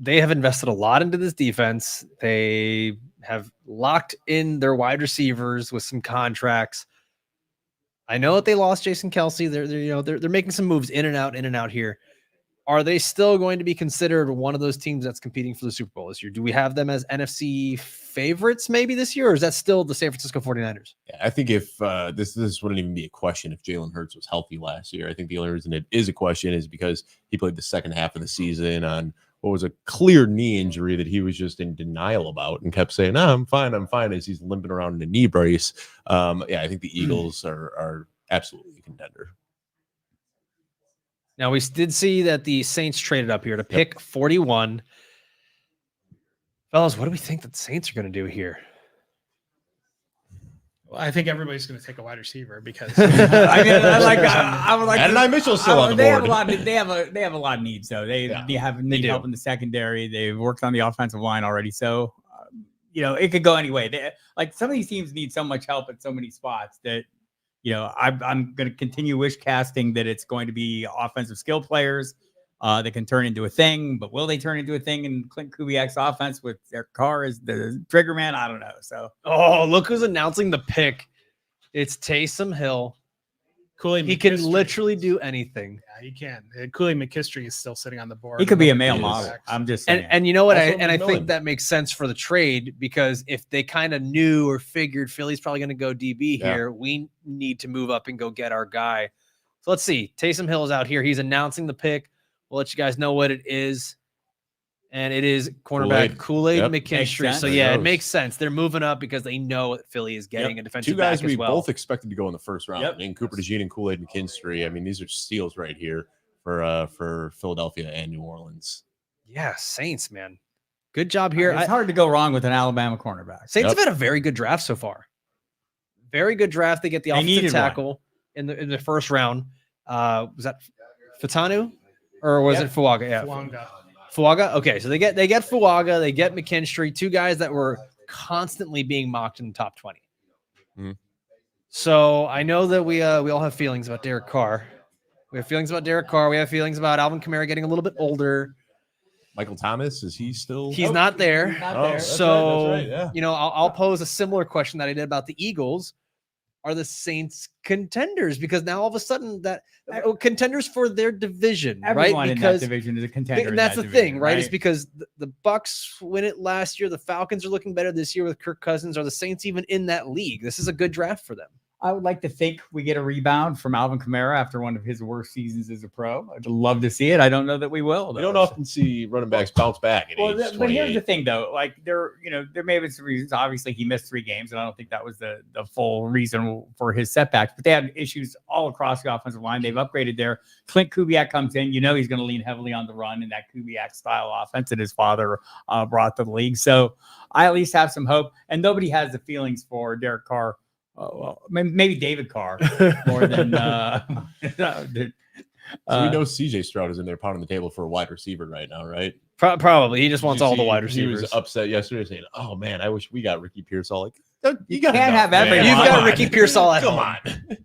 they have invested a lot into this defense. They have locked in their wide receivers with some contracts. I know that they lost Jason Kelsey. They're making some moves in and out here. Are they still going to be considered one of those teams that's competing for the Super Bowl this year? Do we have them as NFC favorites maybe this year, or is that still the San Francisco 49ers? Yeah, I think if this wouldn't even be a question if Jalen Hurts was healthy last year. I think the only reason it is a question is because he played the second half of the season on what was a clear knee injury that he was just in denial about and kept saying, "No, I'm fine," as he's limping around in a knee brace. I think the Eagles are absolutely a contender. Now, we did see that the Saints traded up here to pick 41. Fellas, what do we think that the Saints are going to do here? Well, I think everybody's going to take a wide receiver because I would like. Adonai Mitchell's still on the they board. They have a lot of needs though. They need do. help in the secondary. They've worked on the offensive line already, so it could go anyway. Some of these teams need so much help at so many spots that. I'm going to continue wish casting that it's going to be offensive skill players that can turn into a thing, but will they turn into a thing in Clint Kubiak's offense with their car as the trigger man? I don't know. So, look who's announcing the pick. It's Taysom Hill. Kool-Aid He McKinstry. can literally do anything. Yeah, he can. Kool-Aid McKinstry is still sitting on the board. he could be a male model. I'm just saying. And you know what? Also I Millen. think that makes sense for the trade because if they kind of knew or figured Philly's probably going to go DB here, we need to move up and go get our guy. So let's see. Taysom Hill is out here. He's announcing the pick. We'll let you guys know what it is. And it is cornerback Kool-Aid McKinstry. So, it makes sense. They're moving up because they know that Philly is getting a defensive 2 guys back as we well. both expected to go in the first round. In Cooper DeJean and Kool-Aid McKinstry. I mean, these are steals right here for Philadelphia and New Orleans. Yeah, Saints, man. Good job here. It's hard to go wrong with an Alabama cornerback. Saints have had a very good draft so far. Very good draft. They get the offensive tackle in the first round. Was that Fatanu or was it Fuaga? Yeah, Fuaga. Okay, so they get Fuaga, they get McKinstry, 2 guys that were constantly being mocked in the top 20. Mm-hmm. So I know that we all have feelings about Derek Carr. We have feelings about Derek Carr. We have feelings about Alvin Kamara getting a little bit older. Michael Thomas, is he still? He's not there. So that's right. I'll pose a similar question that I did about the Eagles. Are the Saints contenders? Because now all of a sudden contenders for their division, Everyone right? in Because that division is a contender. that's the thing, right? It's because the Bucks win it last year. The Falcons are looking better this year with Kirk Cousins. Are the Saints even in that league? This is a good draft for them. I would like to think we get a rebound from Alvin Kamara after one of his worst seasons as a pro. I'd love to see it. I don't know that we will. We don't often see running backs bounce back at age 28. But here's the thing, though. Like there may have been some reasons. Obviously, he missed 3 games, and I don't think that was the full reason for his setbacks. But they had issues all across the offensive line. They've upgraded there. Clint Kubiak comes in. He's going to lean heavily on the run in that Kubiak style offense that his father brought to the league. So I at least have some hope. And nobody has the feelings for Derek Carr. Well, maybe David Carr more than. So we know CJ Stroud is in there pounding the table for a wide receiver right now, right? Probably. He just wants all the wide receivers. He was upset yesterday saying, "Oh man, I wish we got Ricky Pearsall." You can't have everyone. You've got Ricky Pearsall at home. Come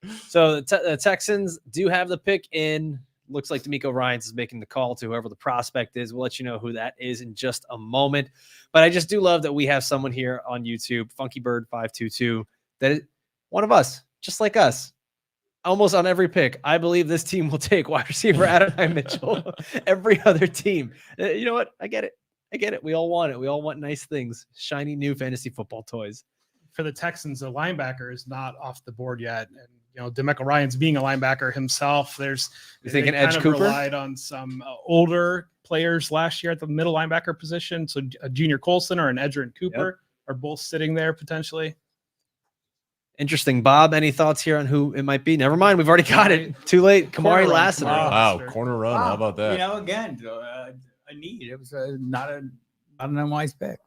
on. So the Texans do have the pick in. Looks like D'Amico Ryans is making the call to whoever the prospect is. We'll let you know who that is in just a moment. But I just do love that we have someone here on YouTube, Funky Bird 522. That is one of us, just like us, almost on every pick. I believe this team will take wide receiver Adonai Mitchell. Every other team. You know what? I get it. We all want it. We all want nice things. Shiny new fantasy football toys. For the Texans, the linebacker is not off the board yet. And, DeMeco Ryans being a linebacker himself, You think an Edge Cooper? Relied on some older players last year at the middle linebacker position. So a Junior Colson or an Edgerrin Cooper are both sitting there potentially. Interesting. Bob, any thoughts here on who it might be? Never mind. We've already got it. Too late. Kamari Lassiter. Wow. Corner run. How about that? Again, a need. It was not an unwise pick.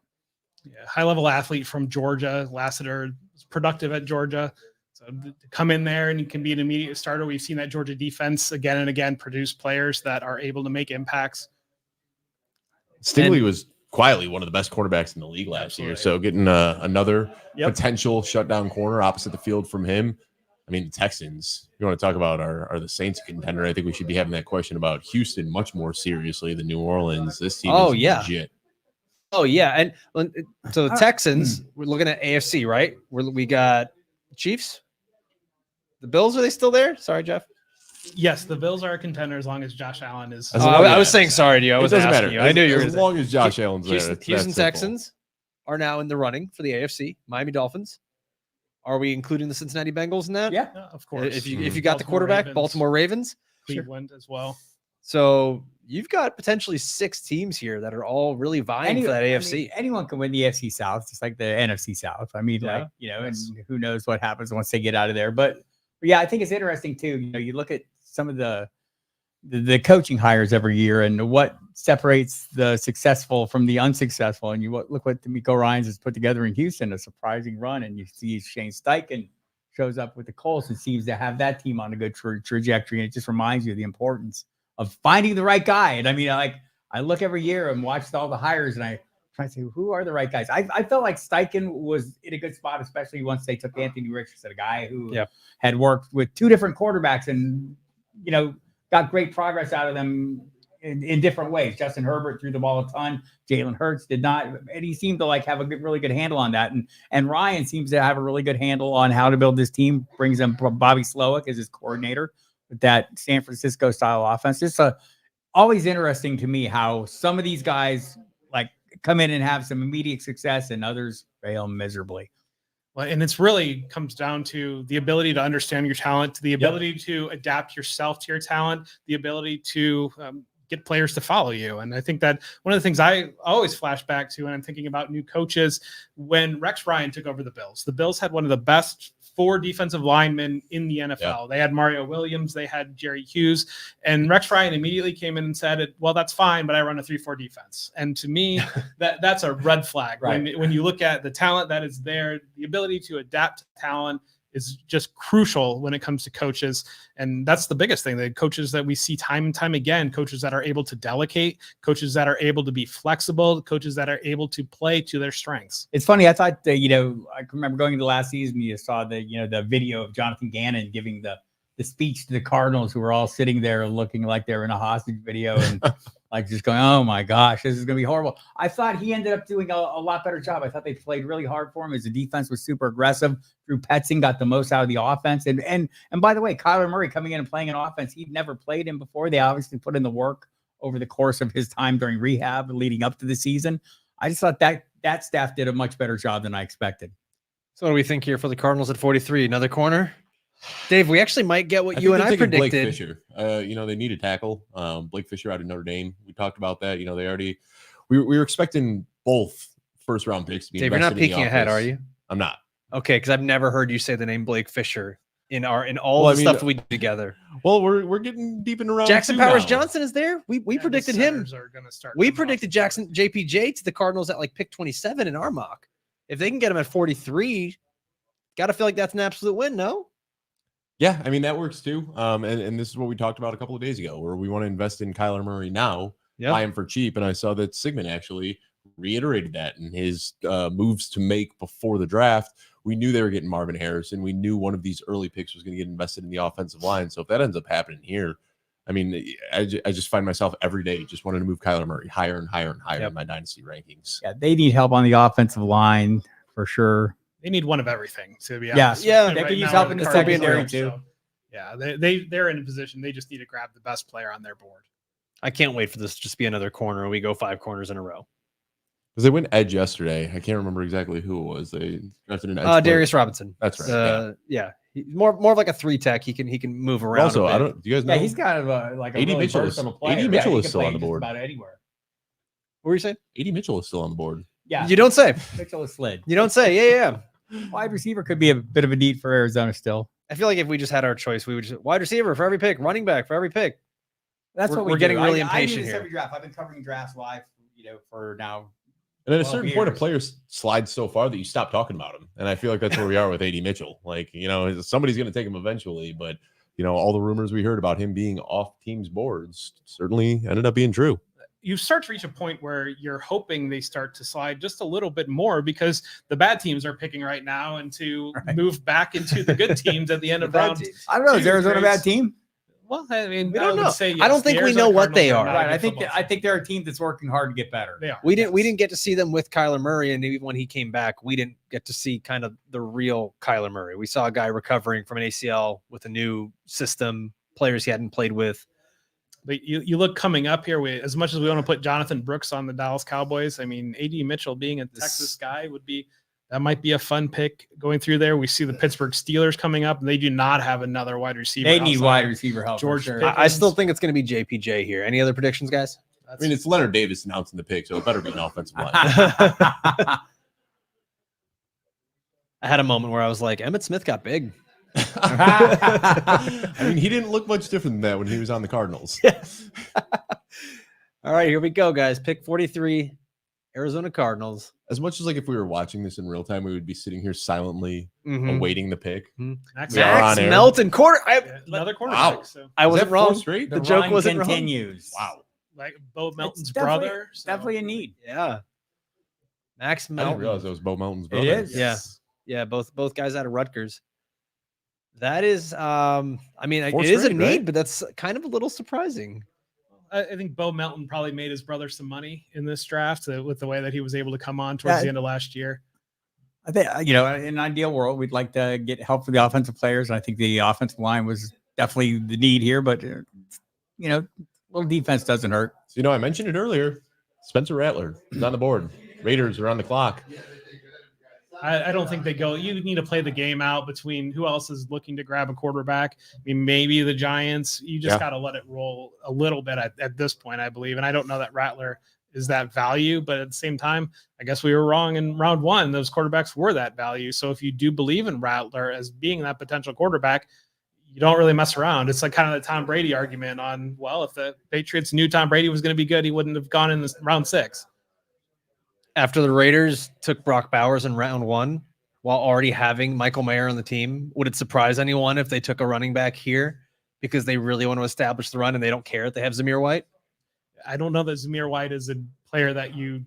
Yeah, high-level athlete from Georgia. Lassiter was productive at Georgia. So to come in there and he can be an immediate starter. We've seen that Georgia defense again and again produce players that are able to make impacts. Stingley was quietly one of the best quarterbacks in the league last year. So getting another potential shutdown corner opposite the field from him. I mean, the Texans, you want to talk about are the Saints a contender? I think we should be having that question about Houston much more seriously than New Orleans. This team is legit. Oh, yeah. And so the Texans, we're looking at AFC, right? We got Chiefs. The Bills, are they still there? Sorry, Jeff. Yes, the Bills are a contender as long as Josh Allen is. I was saying sorry to you. I was asking matter. you. I knew you were. As long as Josh Allen's there. Houston Texans are now in the running for the AFC. Miami Dolphins. Are we including the Cincinnati Bengals in that? Yeah, of course. If you got the quarterback, Baltimore Ravens, Cleveland as well. So you've got potentially 6 teams here that are all really vying for that AFC. I mean, anyone can win the AFC South, just like the NFC South. I mean, and who knows what happens once they get out of there. But yeah, I think it's interesting too. You look at some of the coaching hires every year and what separates the successful from the unsuccessful. And look what D'Amico Ryans has put together in Houston, a surprising run. And you see Shane Steichen shows up with the Colts and seems to have that team on a good trajectory. And it just reminds you of the importance of finding the right guy. And I mean, I look every year and watched all the hires and I try to say, who are the right guys? I felt like Steichen was in a good spot, especially once they took Anthony Richardson, a guy who had worked with 2 different quarterbacks and, got great progress out of them in different ways. Justin Herbert threw the ball a ton. Jalen Hurts did not. And he seemed to have a really good handle on that. And Ryan seems to have a really good handle on how to build this team, brings them Bobby Slowick as his coordinator with that San Francisco style offense. It's always interesting to me how some of these guys come in and have some immediate success and others fail miserably. Well, and it's really comes down to the ability to understand your talent, the ability to adapt yourself to your talent, the ability to get players to follow you. And I think that one of the things I always flash back to when I'm thinking about new coaches, when Rex Ryan took over the Bills had one of the best 4 defensive linemen in the NFL. Yeah. They had Mario Williams, they had Jerry Hughes, and Rex Ryan immediately came in and said, well, that's fine, but I run a 3-4 defense. And to me, that's a red flag. Right. When you look at the talent that is there, the ability to adapt to talent is just crucial when it comes to coaches. And that's the biggest thing. The coaches that we see time and time again, coaches that are able to delegate, coaches that are able to be flexible, coaches that are able to play to their strengths. It's funny. I thought, I remember going into last season, you saw the video of Jonathan Gannon giving the speech to the Cardinals, who were all sitting there looking like they were in a hostage video and just going, oh my gosh, this is going to be horrible. I thought he ended up doing a lot better job. I thought they played really hard for him as the defense was super aggressive. Drew Petzing got the most out of the offense. And by the way, Kyler Murray coming in and playing an offense he'd never played in before. They obviously put in the work over the course of his time during rehab leading up to the season. I just thought that staff did a much better job than I expected. So what do we think here for the Cardinals at 43? Another corner? Dave, we actually might get what you and I predicted. Blake Fisher. They need a tackle. Blake Fisher out of Notre Dame. We talked about that. They already we were expecting both first round picks to be Dave, you're not invested in the peeking ahead, offense. are you? I'm not. Okay, because I've never heard you say the name Blake Fisher in all the stuff we do together. Well, we're getting deep into round Jackson 2 Powers-Johnson is there. We Yeah, predicted the him. centers are gonna start We coming off predicted the board. Jackson JPJ to the Cardinals at like pick 27 in our mock. If they can get him at 43, gotta feel like that's an absolute win, no? Yeah, I mean that works too. And this is what we talked about a couple of days ago, where we want to invest in Kyler Murray now, buy him for cheap. And I saw that Sigmund actually reiterated that in his moves to make before the draft. We knew they were getting Marvin Harrison. We knew one of these early picks was going to get invested in the offensive line. So if that ends up happening here, I mean, I just find myself every day just wanting to move Kyler Murray higher and higher and higher in my dynasty rankings. Yeah, they need help on the offensive line for sure. They need one of everything, to be Yeah, honest. yeah, And they could use now help in the Cardinals secondary, are, too. so, yeah, they're in a position. They just need to grab the best player on their board. I can't wait for this to just be another corner and we go 5 corners in a row. Because they went edge yesterday. I can't remember exactly who it was. They drafted an edge player. Darius Robinson. That's right. Yeah. He's more of like a 3 tech. He can move But around. also, a bit. I don't. Do you guys know? Yeah, he's kind of like a A.D. really Mitchell is- versatile player. A.D. Mitchell he is can still play on the just board. About anywhere. What were you saying? A.D. Mitchell is still on the board. Yeah, You don't say. Mitchell is slid. You don't say. Yeah. Wide receiver could be a bit of a need for Arizona still. I feel like if we just had our choice, we would just wide receiver for every pick, running back for every pick. That's We're- what we we're getting do. really I do impatient this here. every draft. I've been covering drafts live, for now. And at a 12 certain point, a years. player slides so far that you stop talking about him. And I feel like that's where we are with A.D. Mitchell. Like, somebody's going to take him eventually. But, all the rumors we heard about him being off teams' boards certainly ended up being true. You start to reach a point where you're hoping they start to slide just a little bit more because the bad teams are picking right now and to move back into the good teams at the end of round. I don't know. Is Two Arizona a grades. bad team? Well, I mean, We I don't would know. say I don't yes, think the we Arizona know what they Cardinals are. not a Right. good I think they're a team that's working hard to get better. they are. We didn't yes. get to see them with Kyler Murray, and even when he came back, we didn't get to see kind of the real Kyler Murray. We saw a guy recovering from an ACL with a new system, players he hadn't played with. But you look coming up here, as much as we want to put Jonathan Brooks on the Dallas Cowboys, I mean, A.D. Mitchell being a Texas guy that might be a fun pick going through there. We see the Pittsburgh Steelers coming up, and they do not have another wide receiver. They need outside wide receiver help. George for sure. Pickens. I still think it's going to be JPJ here. Any other predictions, guys? I mean, it's Leonard Davis announcing the pick, so it better be an offensive line. I had a moment where I was like, Emmitt Smith got big. I mean, he didn't look much different than that when he was on the Cardinals. All right, here we go, guys. Pick 43, Arizona Cardinals. As much as if we were watching this in real time, we would be sitting here silently Mhm. awaiting the pick. Max, We are Max on air. Melton, quarter. another cornerback. Wow. So I wasn't Is that wrong. 4 straight? The joke run wasn't wrong. continues. Wow. like Bo Melton's definitely- brother. So. Definitely a need. Yeah. Max I didn't Melton. realize that was Bo Melton's brother. is. Yeah. Yeah, both guys out of Rutgers. That is, I mean, Four it is a straight, need, right? but that's kind of a little surprising. I think Bo Melton probably made his brother some money in this draft with the way that he was able to come on towards Yeah. the end of last year. I think, in an ideal world, we'd like to get help for the offensive players. And I think the offensive line was definitely the need here, but, little defense doesn't hurt. So, I mentioned it earlier. Spencer Rattler is on the board. Raiders are on the clock. I don't think they go. You need to play the game out between who else is looking to grab a quarterback. I mean, maybe the Giants. You just got to let it roll a little bit at this point, I believe. And I don't know that Rattler is that value, but at the same time, I guess we were wrong in round 1. Those quarterbacks were that value. So if you do believe in Rattler as being that potential quarterback, you don't really mess around. It's like kind of the Tom Brady argument on, well, if the Patriots knew Tom Brady was going to be good, he wouldn't have gone in round 6. After the Raiders took Brock Bowers in round 1, while already having Michael Mayer on the team, would it surprise anyone if they took a running back here because they really want to establish the run and they don't care if they have Zamir White? I don't know that Zamir White is a player that you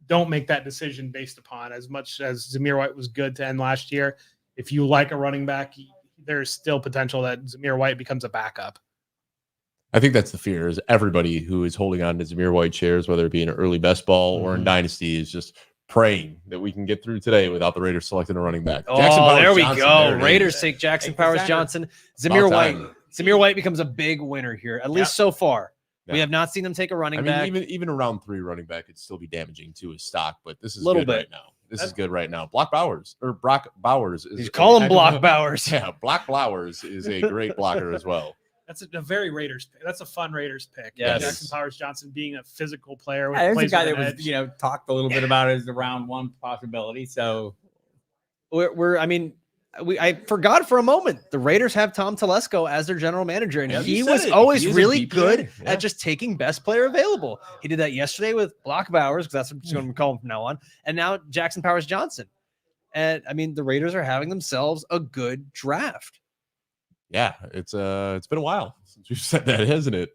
don't make that decision based upon. As much as Zamir White was good to end last year, if you like a running back, there's still potential that Zamir White becomes a backup. I think that's the fear, is everybody who is holding on to Zamir White shares, whether it be in early best ball or in Dynasty, is just praying that we can get through today without the Raiders selecting a running back. Oh, there we Powers-Johnson, go. there it is. Raiders take Jackson Take the center. Powers-Johnson. Zamir About White. time. Zamir White becomes a big winner here, at least so far. We Yeah. have not seen them take a running I mean, back. even a round 3 running back could still be damaging to his stock, but this is Little good bit. right now. This is good right now. Brock Bowers. He's calling Block Bowers. Yeah, Block Bowers is a great blocker as well. That's a very Raiders pick. That's a fun Raiders pick. Yes. Jackson Powers-Johnson being a physical player. There's a plays guy with that an was, edge. talked a little bit about as the round one possibility. So I forgot for a moment. The Raiders have Tom Telesco as their general manager, and Yeah, he you said was it. always He is a really DPA. good Yeah. at just taking best player available. He did that yesterday with Block Bowers, because that's what I'm going to call him from now on, and now Jackson Powers-Johnson. And the Raiders are having themselves a good draft. Yeah, it's been a while since we've said that, hasn't it?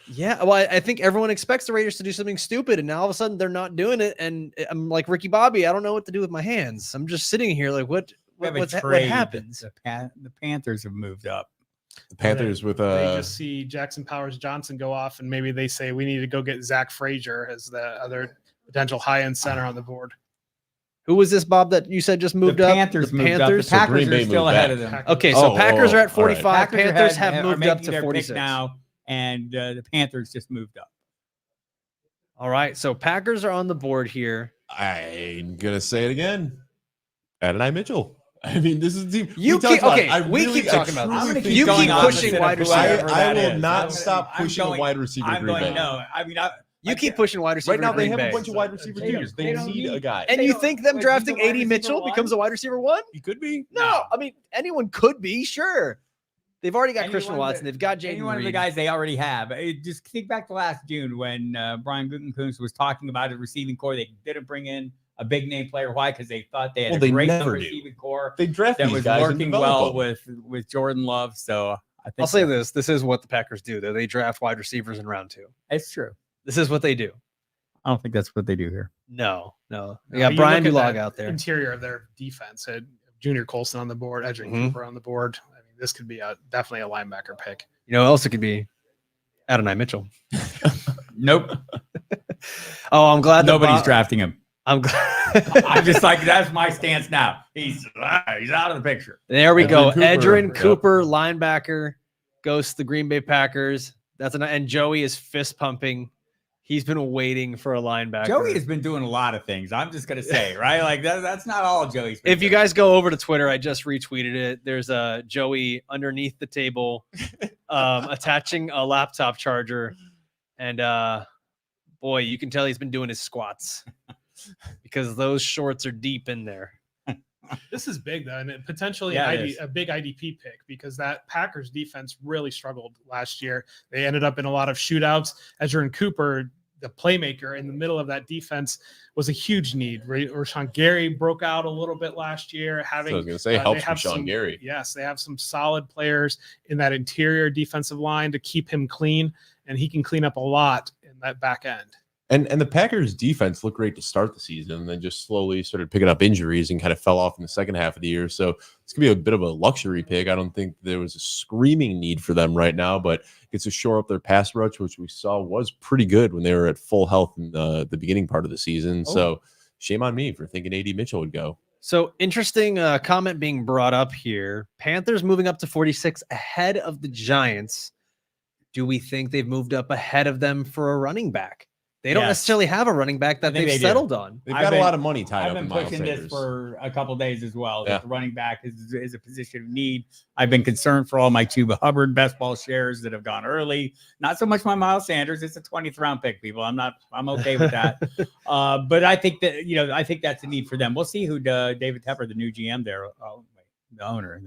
Yeah, well, I think everyone expects the Raiders to do something stupid, and now all of a sudden they're not doing it. And I'm like Ricky Bobby, I don't know what to do with my hands. I'm just sitting here like, what happens? The Panthers have moved up. The Panthers with They just see Jackson Powers-Johnson go off, and maybe they say we need to go get Zach Frazier as the other potential high-end center on the board. Who was this, Bob, that you said just moved the up? Panthers The moved Panthers? up. The Packers Green Bay are still moved ahead back. of them. Okay, so Packers are at all right. 45. Panthers have are moved up making to their pick 46 now, and the Panthers just moved up. All right, so Packers are on the board here. I'm gonna say it again. Adonai Mitchell. I mean, this is deep. You we talked keep about okay. it. I we really- keep I talking about truly I'm gonna this. think You going keep opposite pushing of wide whoever receiver. I that will is. not stop I'm pushing going- a wide receiver. I'm Green going Bay. no. I mean, You keep pushing wide receiver. Right now, to they Green have a Bay. bunch of wide receiver They don't- twos. they They don't need need- a guy. And They you don't- think them like, drafting he's a wide 80 receiver Mitchell one? becomes a wide receiver one? He could be. No, anyone could be, sure. They've already got Any Christian one of Watson. They've got Any Jaden one of the Reed. guys they already have. Just think back to last June when Brian Gutekunst was talking about a receiving core. They didn't bring in a big name player. Why? Because they thought they had Well, a they great never do. receiving core They draft that these was guys and working develop well them. with Jordan Love. So I think I'll say this. This is what the Packers do. They draft wide receivers in round 2. it's true. This is what they do. I don't think that's what they do here. No. They No, got you Brian look at Dulag that out there. Interior of their defense had Junior Colson on the board, Edgerrin Cooper on the board. I mean, this could be definitely a linebacker pick. You know who else it could be? Adonai Mitchell. Nope. Oh, I'm glad that Nobody's Bob- drafting him. I'm glad. I'm just like, that's my stance now. He's out of the picture. There we go. Edgerrin Edgerrin Cooper. Cooper, linebacker, goes to the Green Bay Packers. And Joey is fist pumping. He's been waiting for a linebacker. Joey has been doing a lot of things. I'm just gonna say, right? Like that's not all Joey's been If you doing. guys go over to Twitter, I just retweeted it. There's a Joey underneath the table, attaching a laptop charger, and boy, you can tell he's been doing his squats because those shorts are deep in there. This is big, though, and potentially Yeah, it is. a big IDP pick because that Packers defense really struggled last year. They ended up in a lot of shootouts. Edgerrin Cooper, the playmaker in the middle of that defense, was a huge need. Rashawn Gary broke out a little bit last year. So I was going to say, they helps have with Sean some- Gary. Yes, they have some solid players in that interior defensive line to keep him clean, and he can clean up a lot in that back end. And the Packers defense looked great to start the season and then just slowly started picking up injuries and kind of fell off in the second half of the year. So it's going to be a bit of a luxury pick. I don't think there was a screaming need for them right now, but gets to shore up their pass rush, which we saw was pretty good when they were at full health in the beginning part of the season. So shame on me for thinking AD Mitchell would go. So interesting comment being brought up here. Panthers moving up to 46 ahead of the Giants. Do we think they've moved up ahead of them for a running back? They don't Yes. necessarily have a running back that I think they've they do. settled on. They've I've got been- a lot of money tied I've up been in Miles pushing this Sanders. for a couple days as well. Yeah. That the running back is a position of need. I've been concerned for all my Chuba Hubbard best ball shares that have gone early. Not so much my Miles Sanders. It's a 20th round pick, people. I'm okay with that. But I think that I think that's a need for them. We'll see who David Tepper, the new GM there, the owner.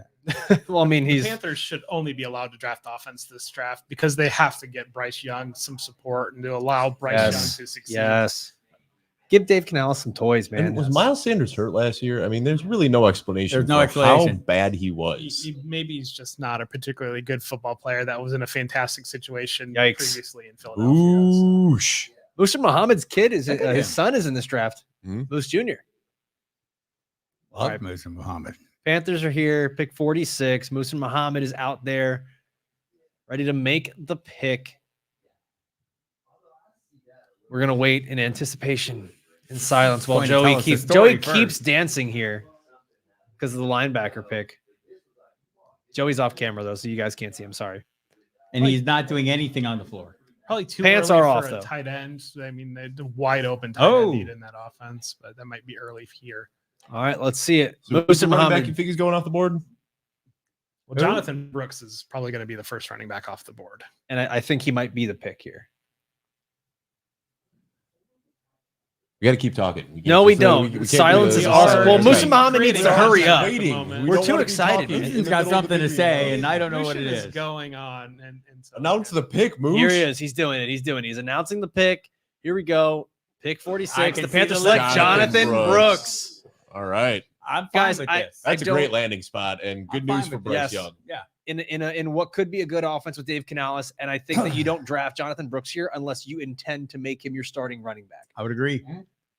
Well, I mean, The he's Panthers should only be allowed to draft offense this draft because they have to get Bryce Young some support and to allow Bryce Young to succeed. yes. Give Dave Canales some toys, man. And was Miles Sanders hurt last year? I mean, there's really no explanation There's no for explanation. how bad he was. Maybe he's just not a particularly good football player that was in a fantastic situation Yikes. previously in Philadelphia. Oosh. Musa Muhammad's kid is Look at his him. son is in this draft. Mhm. Moose Jr. Love right. Musa Muhammad. Panthers are here, pick 46. Musa Muhammad is out there, ready to make the pick. We're gonna wait in anticipation, in silence, while Going to tell Joey us the keeps story keeps first. dancing here because of the linebacker pick. Joey's off camera though, so you guys can't see him. Sorry. And he's not doing anything on the floor. Probably too Pants early are for off, a though. tight end. I mean, the wide open tight end need in that offense, but that might be early here. All right, let's see it. So who's the running back you think is going off the board? Well, Jonathan Brooks is probably going to be the first running back off the board. And I think he might be the pick here. We got to keep talking. We don't. Silence is awesome. Well, Musa Muhammad needs to hurry up. We're too excited. He's got something to say, and I don't know what it is going on. And so announce the pick, Moose. Here he is. He's doing it. He's announcing the pick. Here we go. Pick 46. The Panthers select select Jonathan Brooks. All right. I'm fine Guys, with this. That's a great landing spot and good news for Bryce Young. Yeah. In what could be a good offense with Dave Canales, and I think that you don't draft Jonathan Brooks here unless you intend to make him your starting running back. I would agree.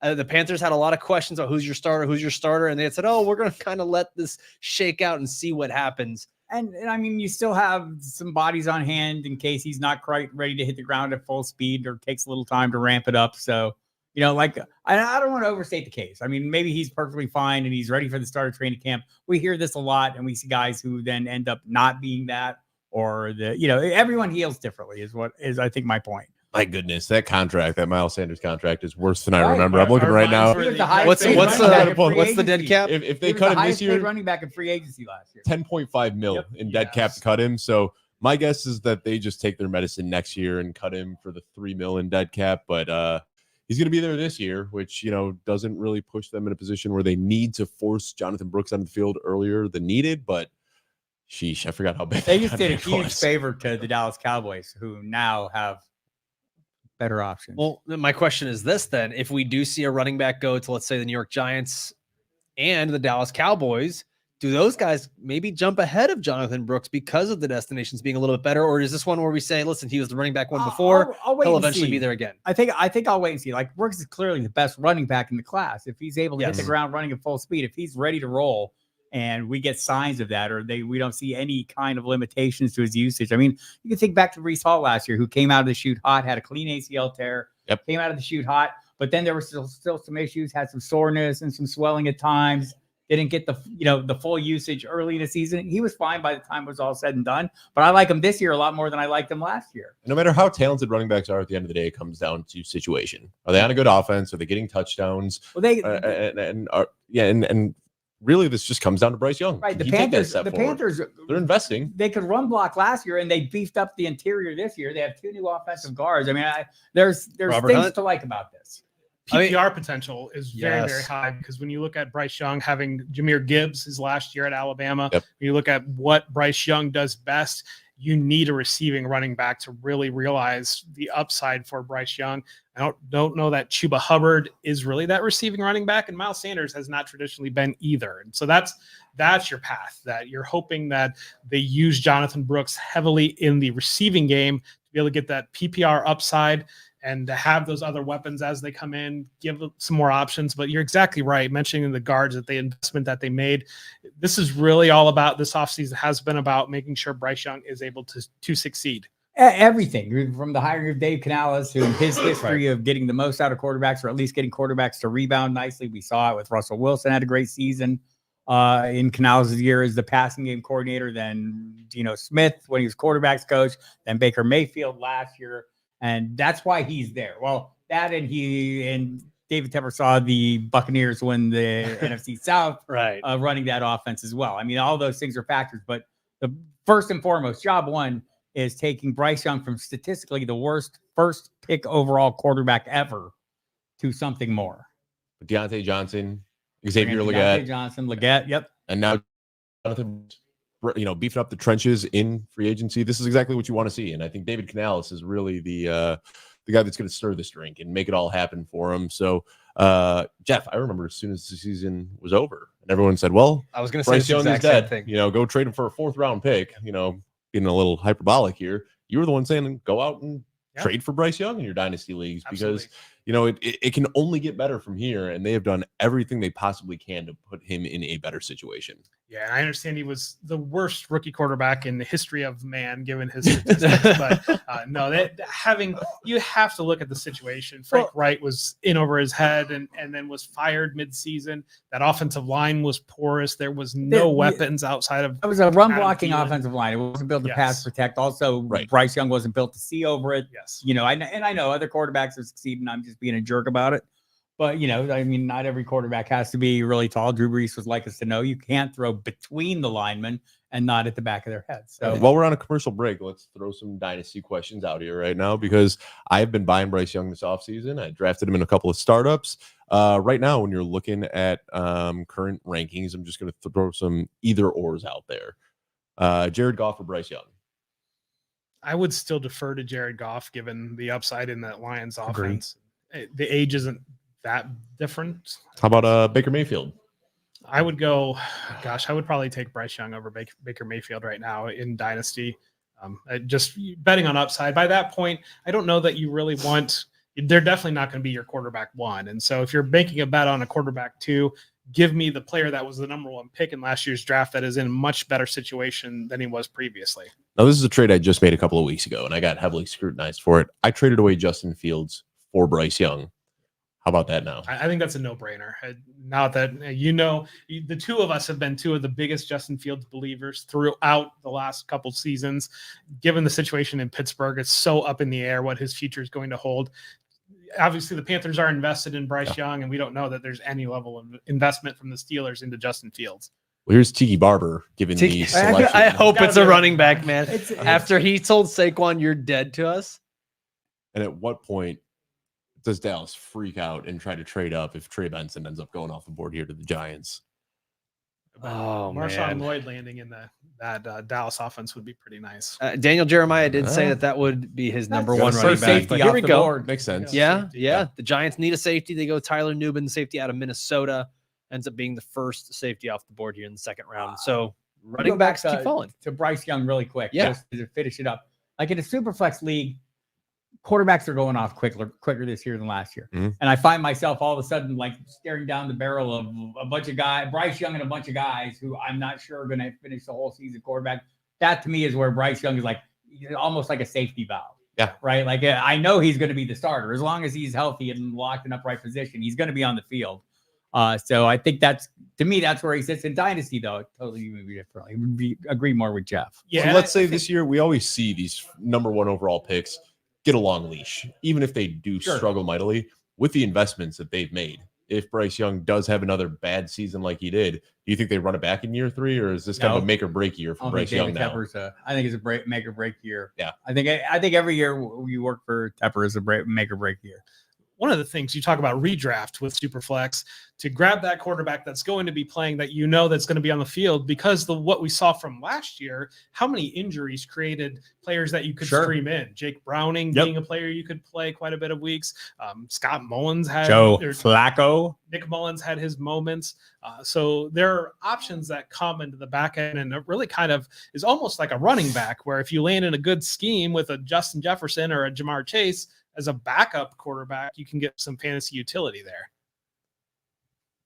The Panthers had a lot of questions about who's your starter, and they had said, "Oh, we're going to kind of let this shake out and see what happens." And I mean, you still have some bodies on hand in case he's not quite ready to hit the ground at full speed or takes a little time to ramp it up. So, like I don't want to overstate the case. I mean, maybe he's perfectly fine and he's ready for the start of training camp. We hear this a lot, and we see guys who then end up not being that, or everyone heals differently is I think my point. My goodness, that contract, that Miles Sanders contract is worse than I remember. I'm looking right now. What's the dead cap? If they cut him this year, running back in free agency last year, $10.5 million in dead cap to cut him. So my guess is that they just take their medicine next year and cut him for the $3 million dead cap. But he's going to be there this year, which doesn't really push them in a position where they need to force Jonathan Brooks onto the field earlier than needed. But sheesh, I forgot how big they just did a huge favor to the Dallas Cowboys, who now have better options. Well, my question is this then. If we do see a running back go to, let's say, the New York Giants and the Dallas Cowboys, do those guys maybe jump ahead of Jonathan Brooks because of the destinations being a little bit better? Or is this one where we say, listen, he was the running back one before, he'll eventually be there again? I think I'll wait and see. Like, Brooks is clearly the best running back in the class. If he's able to hit the ground running at full speed, if he's ready to roll, and we get signs of that, or we don't see any kind of limitations to his usage. I mean, you can think back to Breece Hall last year, who came out of the chute hot, had a clean ACL tear, came out of the chute hot, but then there were still some issues, had some soreness and some swelling at times, didn't get the full usage early in the season. He was fine by the time it was all said and done, but I like him this year a lot more than I liked him last year. No matter how talented running backs are, at the end of the day, it comes down to situation. Are they on a good offense? Are they getting touchdowns? Well, and really, this just comes down to Bryce Young. Right. The Panthers, they're investing. They could run block last year, and they beefed up the interior this year. They have 2 new offensive guards. I mean, there's Robert things Hunt to like about this. PPR potential is very, very high, because when you look at Bryce Young having Jahmyr Gibbs his last year at Alabama, when you look at what Bryce Young does best, you need a receiving running back to really realize the upside for Bryce Young. I don't know that Chuba Hubbard is really that receiving running back, and Miles Sanders has not traditionally been either. And so that's your path, that you're hoping that they use Jonathan Brooks heavily in the receiving game to be able to get that PPR upside and to have those other weapons as they come in, give some more options. But you're exactly right, mentioning the guards, that the investment that they made. This is really all about, this offseason has been about making sure Bryce Young is able to succeed. Everything from the hiring of Dave Canales, who his history of getting the most out of quarterbacks, or at least getting quarterbacks to rebound nicely. We saw it with Russell Wilson, had a great season in Canales' year as the passing game coordinator, then Geno Smith when he was quarterbacks coach, then Baker Mayfield last year. And that's why he's there. Well, that and David Tepper saw the Buccaneers win the NFC South, running that offense as well. I mean, all those things are factors, but the first and foremost, job one is taking Bryce Young from statistically the worst first pick overall quarterback ever to something more. Deontay Johnson, Xavier Legette. Yep. And now Jonathan, beefing up the trenches in free agency. This is exactly what you want to see. And I think David Canales is really the guy that's going to stir this drink and make it all happen for him. So, Jeff, I remember as soon as the season was over and everyone said, well, I was going to say Bryce Young is dead. Thing. Go trade him for a 4th round pick, being a little hyperbolic here. You were the one saying, go out and trade for Bryce Young in your dynasty leagues. Absolutely. Because you know, it can only get better from here, and they have done everything they possibly can to put him in a better situation. Yeah, I understand he was the worst rookie quarterback in the history of man, given his statistics. But no, you have to look at the situation. Frank Wright was in over his head and then was fired midseason. That offensive line was porous. There was no weapons outside of. It was a run Adam blocking Thielen. offensive line. It wasn't built to Yes. pass protect. Also, Right. Bryce Young wasn't built to see over it. Yes. You know, I know other quarterbacks have succeeded, and I'm just being a jerk about it. But, you know, I mean, not every quarterback has to be really tall. Drew Brees was like us to know you can't throw between the linemen and not at the back of their head. So, While we're on a commercial break, let's throw some dynasty questions out here right now, because I've been buying Bryce Young this offseason. I drafted him in a couple of startups. Right now, when you're looking at current rankings, I'm just going to throw some either ors out there. Jared Goff or Bryce Young? I would still defer to Jared Goff given the upside in that Lions Agreed. offense. The age isn't that different. How about Baker Mayfield? I would go, I would probably take Bryce Young over Baker Mayfield right now in Dynasty. Just betting on upside. By that point, I don't know that you really want, they're definitely not going to be your quarterback one. And so if you're making a bet on a quarterback two, give me the player that was the number one pick in last year's draft that is in a much better situation than he was previously. Now, this is a trade I just made a couple of weeks ago, and I got heavily scrutinized for it. I traded away Justin Fields for Bryce Young. How about that now? I think that's a no-brainer. Now that you know, the two of us have been two of the biggest Justin Fields believers throughout the last couple seasons. Given the situation in Pittsburgh, it's so up in the air what his future is going to hold. Obviously, the Panthers are invested in Bryce Young, and we don't know that there's any level of investment from the Steelers into Justin Fields. Well, here's Tiki Barber giving the selection. I hope Gotta it's a be running back, man. It's- After he told Saquon, "You're dead to us." And at what point does Dallas freak out and try to trade up if Trey Benson ends up going off the board here to the Giants? Oh, Marshawn man. Lloyd landing in that Dallas offense would be pretty nice. Daniel Jeremiah did say that would be his number one That's running first back. safety But here off we the go. board. Makes sense. Yeah. Yeah. The Giants need a safety. They go Tyler Nubin, safety out of Minnesota, ends up being the first safety off the board here in the second round. So running Go back backs keep falling. to Bryce Young really quick. Yeah. Just to finish it up. Like in a super flex league, quarterbacks are going off quicker this year than last year. Mhm. And I find myself all of a sudden like staring down the barrel of a bunch of guys, Bryce Young and a bunch of guys who I'm not sure are going to finish the whole season quarterback. That to me is where Bryce Young is like almost like a safety valve. Yeah. Right. Like I know he's going to be the starter as long as he's healthy and locked in upright position. He's going to be on the field. So I think that's, to me, that's where he sits in Dynasty, though. Totally differently. Agree more with Jeff. Yeah, So let's say this year we always see these number one overall picks get a long leash, even if they do struggle mightily with the investments that they've made. If Bryce Young does have another bad season like he did, do you think they run it back in year 3, or is this kind of a make or break year for Bryce Young now? I think it's a make or break year. Yeah. I think every year you work for Tepper is a make or break year. One of the things you talk about redraft with Superflex, to grab that quarterback that's going to be playing that you know that's going to be on the field, because what we saw from last year, how many injuries created players that you could stream in. Jake Browning being a player you could play quite a bit of weeks. Scott Mullins had Flacco. Nick Mullins had his moments. So there are options that come into the back end, and it really kind of is almost like a running back, where if you land in a good scheme with a Justin Jefferson or a Jamar Chase as a backup quarterback, you can get some fantasy utility there.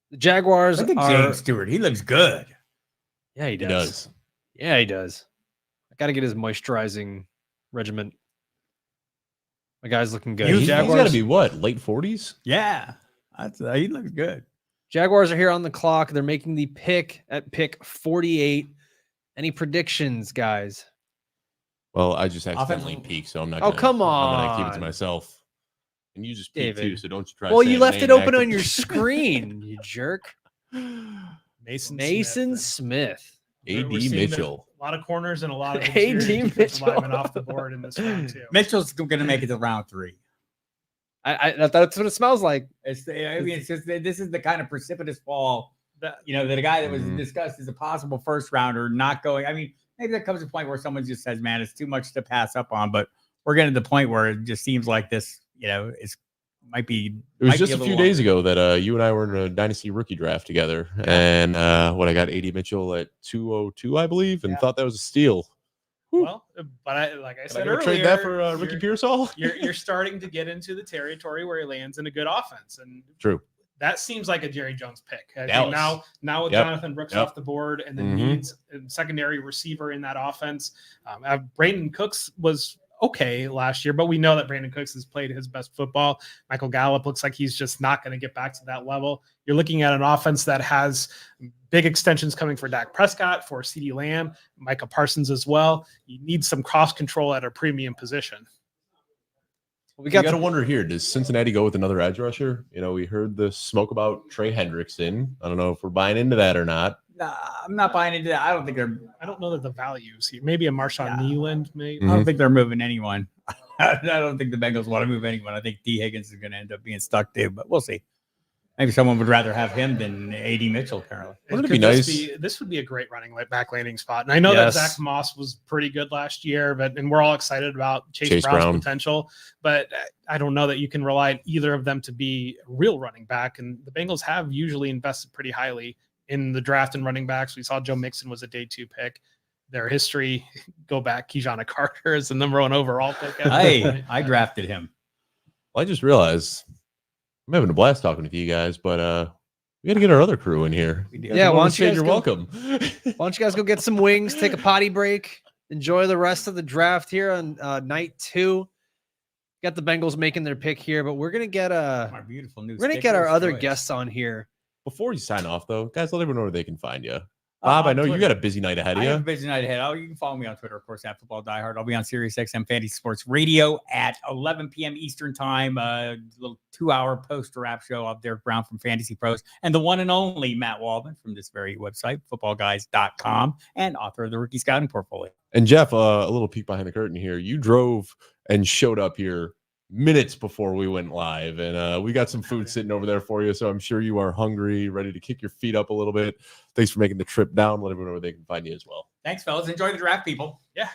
The Jaguars Look at are. James Stewart. He looks good. Yeah, he He does. does. Yeah, he does. I got to get his moisturizing regimen. My guy's looking good. He's got to be what, late 40s? Yeah. He looks good. Jaguars are here on the clock. They're making the pick at pick 48. Any predictions, guys? Well, I just accidentally Offensive- peeked, so I'm not. Oh, Gonna, come I'm gonna keep it to on. myself. And you just peeked David. too, so don't you try. Well, saying you left name it open active. on your screen, you jerk. Mason Smith. We're AD seeing Mitchell. A lot of corners and a lot of AD interior defensive Mitchell. linemen off the board in this round too. Mitchell's going to make it to round 3. That's what it smells like. It's just this is the kind of precipitous fall that the guy that was discussed as a possible first rounder not going. I mean, maybe there comes a point where someone just says, "Man, it's too much to pass up on." But we're getting to the point where it just seems like this. Might be. It was just a few days ago that you and I were in a dynasty rookie draft together, and I got AD Mitchell at 202, I believe, and thought that was a steal. Well, but like I Can said I go earlier, trade that for Ricky you're- Pearsall? you're starting to get into the territory where he lands in a good offense, and True. that seems like a Jerry Jones pick. I think Dallas. now with Yep. Jonathan Brooks Yep. off the board and the Mhm. needs and secondary receiver in that offense, Brandon Cooks was okay last year, but we know that Brandon Cooks has played his best football. Michael Gallup looks like he's just not going to get back to that level. You're looking at an offense that has big extensions coming for Dak Prescott, for CeeDee Lamb, Micah Parsons as well. You need some cross control at a premium position. We You got got to wonder here, does Cincinnati go with another edge rusher? You know, we heard the smoke about Trey Hendrickson. I don't know if we're buying into that or not. Nah, I'm not buying into that. I don't think I don't know that the values here. Maybe a Marshawn Nealand, maybe. I don't think they're moving anyone. I don't think the Bengals want to move anyone. I think D. Higgins is going to end up being stuck too, but we'll see. Maybe someone would rather have him than AD Mitchell currently. Wouldn't it could be just nice? This would be a great running back landing spot. And I know Yes. that Zach Moss was pretty good last year, and we're all excited about Chase Brown. Brown's potential. But I don't know that you can rely on either of them to be a real running back. And the Bengals have usually invested pretty highly in the draft and running backs. We saw Joe Mixon was a day 2 pick. Their history, go back, Keyshawn Carter is the number 1 overall pick. Hey, I drafted him. Well, I just realized I'm having a blast talking with you guys, but we got to get our other crew in here. Yeah, why don't you guys you're go- welcome. Why don't you guys go get some wings, take a potty break, enjoy the rest of the draft here on night 2. Got the Bengals making their pick here, but we're gonna get Our beautiful new. we're gonna get our stickers, other choice. guests on here. Before you sign off, though, guys, let everyone know where they can find you. Bob, I know you got a busy night ahead of I have a you. busy night ahead. You can follow me on Twitter, of course, at Football Diehard. I'll be on Sirius XM Fantasy Sports Radio at 11 p.m. Eastern Time. A little 2-hour post-wrap show of Derek Brown from Fantasy Pros and the one and only Matt Waldman from this very website, footballguys.com, and author of the Rookie Scouting Portfolio. And Jeff, a little peek behind the curtain here. You drove and showed up here minutes before we went live, and we got some food sitting over there for you, so I'm sure you are hungry, ready to kick your feet up a little bit. Thanks for making the trip down. Let everyone know where they can find you as well. Thanks, fellas. Enjoy the draft, people. Yeah,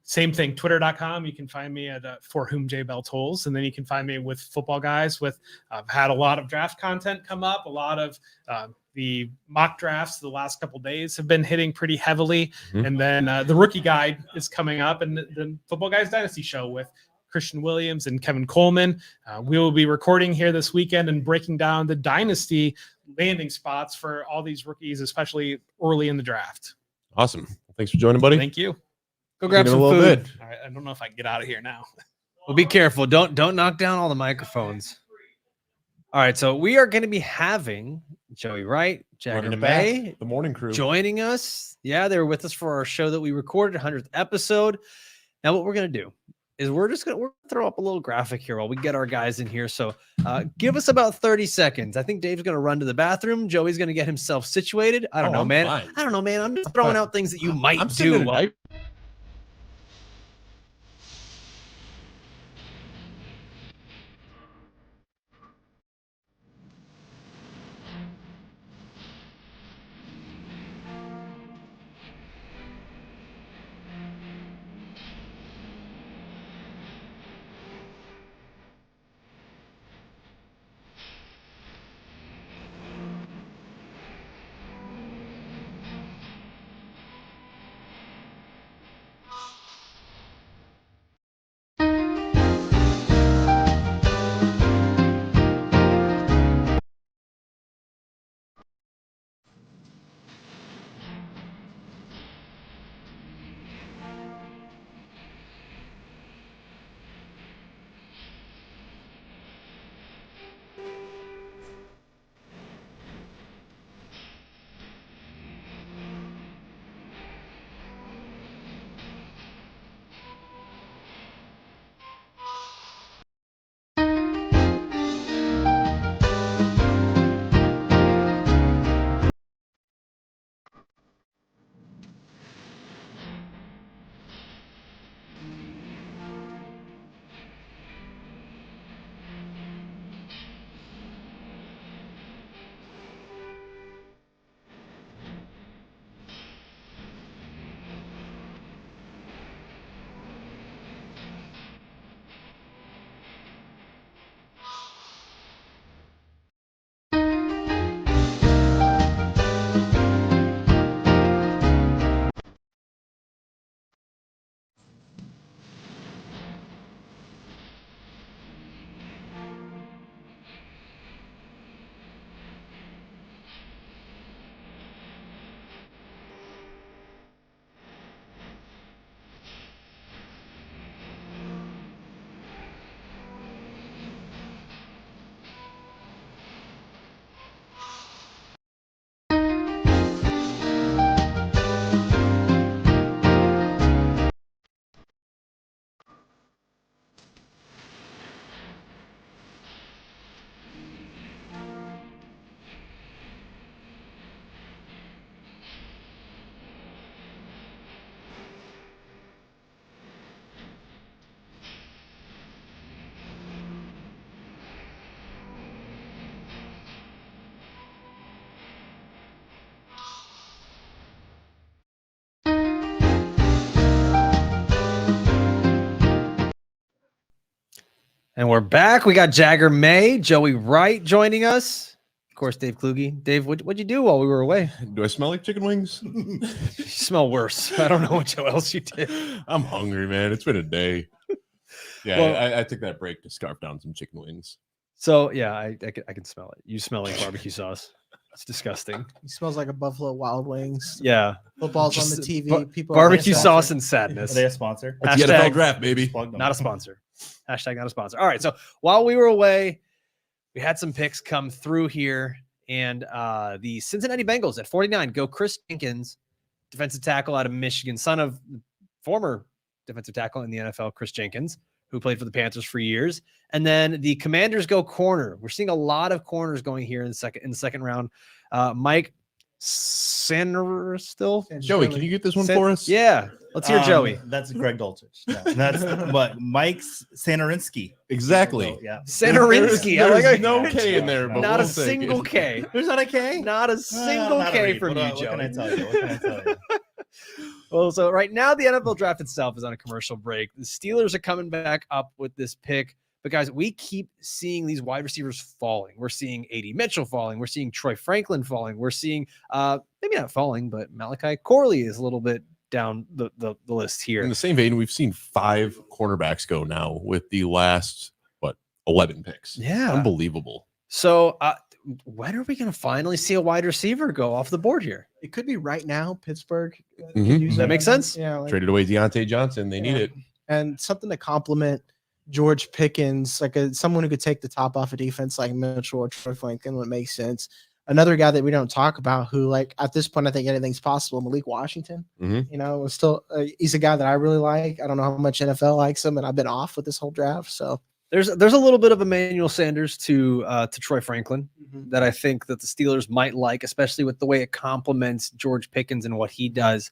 same thing. Twitter.com. You can find me at For Whom J Bell Tolls, and then you can find me with Football Guys. I've had a lot of draft content come up. A lot of the mock drafts the last couple days have been hitting pretty heavily, and then the rookie guide is coming up, and the Football Guys Dynasty Show with Christian Williams and Kevin Coleman. We will be recording here this weekend and breaking down the dynasty landing spots for all these rookies, especially early in the draft. Awesome. Thanks for joining, buddy. Thank you. Go grab In a some little food. bit. All right, I don't know if I can get out of here now. Well, be careful. Don't knock down all the microphones. All right, so we are going to be having Joey Wright, Jagger Running it May back. The morning crew. joining us. Yeah, they were with us for our show that we recorded, 100th episode. Now, what we're going to do is we're gonna throw up a little graphic here while we get our guys in here. So give us about 30 seconds. I think Dave's gonna run to the bathroom. Joey's gonna get himself situated. I don't know, I'm man. fine. I don't know, man. I'm just throwing out things that you might I'm do. sitting in a diaper. And we're back. We got Jagger May, Joey Wright joining us. Of course, Dave Kluge. Dave, what'd you do while we were away? Do I smell like chicken wings? You smell worse. I don't know what else you did. I'm hungry, man. It's been a day. Yeah, Well- I took that break to scarf down some chicken wings. So yeah, I can smell it. You smell like barbecue sauce. It's disgusting. He smells like a Buffalo Wild Wings. Yeah. Football's on the Just TV. People Barbecue are sauce and Are sadness. they a sponsor? It's the Hashtag NFL draft, baby. Plug them. Not a sponsor. Hashtag not a sponsor. All right. So while we were away, we had some picks come through here. And the Cincinnati Bengals at 49 go Chris Jenkins, defensive tackle out of Michigan, son of former defensive tackle in the NFL, Chris Jenkins, who played for the Panthers for years. And then the Commanders go corner. We're seeing a lot of corners going here in the second round. Mike Sanner still? Joey, can you get this one for us? Yeah. Let's hear Joey. That's Greg Dolchich. No, that's but Mike's Sanarinsky. Sanarinsky. Yeah. Sanarinsky. I like There's it. no K in there, but Not a we'll take single it. K. There's not a K. Not a single Not a K read. from you, What Joey. can I tell you? What can I tell you? Well, so right now the NFL draft itself is on a commercial break. The Steelers are coming back up with this pick. But guys, we keep seeing these wide receivers falling. We're seeing A.D. Mitchell falling. We're seeing Troy Franklin falling. We're seeing maybe not falling, but Malachi Corley is a little bit down the list here. In the same vein, we've seen 5 cornerbacks go now with the last 11 picks. Yeah. Unbelievable. So when are we going to finally see a wide receiver go off the board here? It could be right now. Pittsburgh. Mhm. could use That it. makes sense. Yeah. Like, Traded away Deontay Johnson. They need Yeah. it. and something to complement George Pickens, like someone who could take the top off a defense like Mitchell or Troy Franklin would make sense. Another guy that we don't talk about who, like, at this point, I think anything's possible, Malik Washington. Mhm. You know, is still he's a guy that I really like. I don't know how much NFL likes him, and I've been off with this whole draft. So There's a little bit of Emmanuel Sanders to Troy Franklin that I think that the Steelers might like, especially with the way it complements George Pickens and what he does.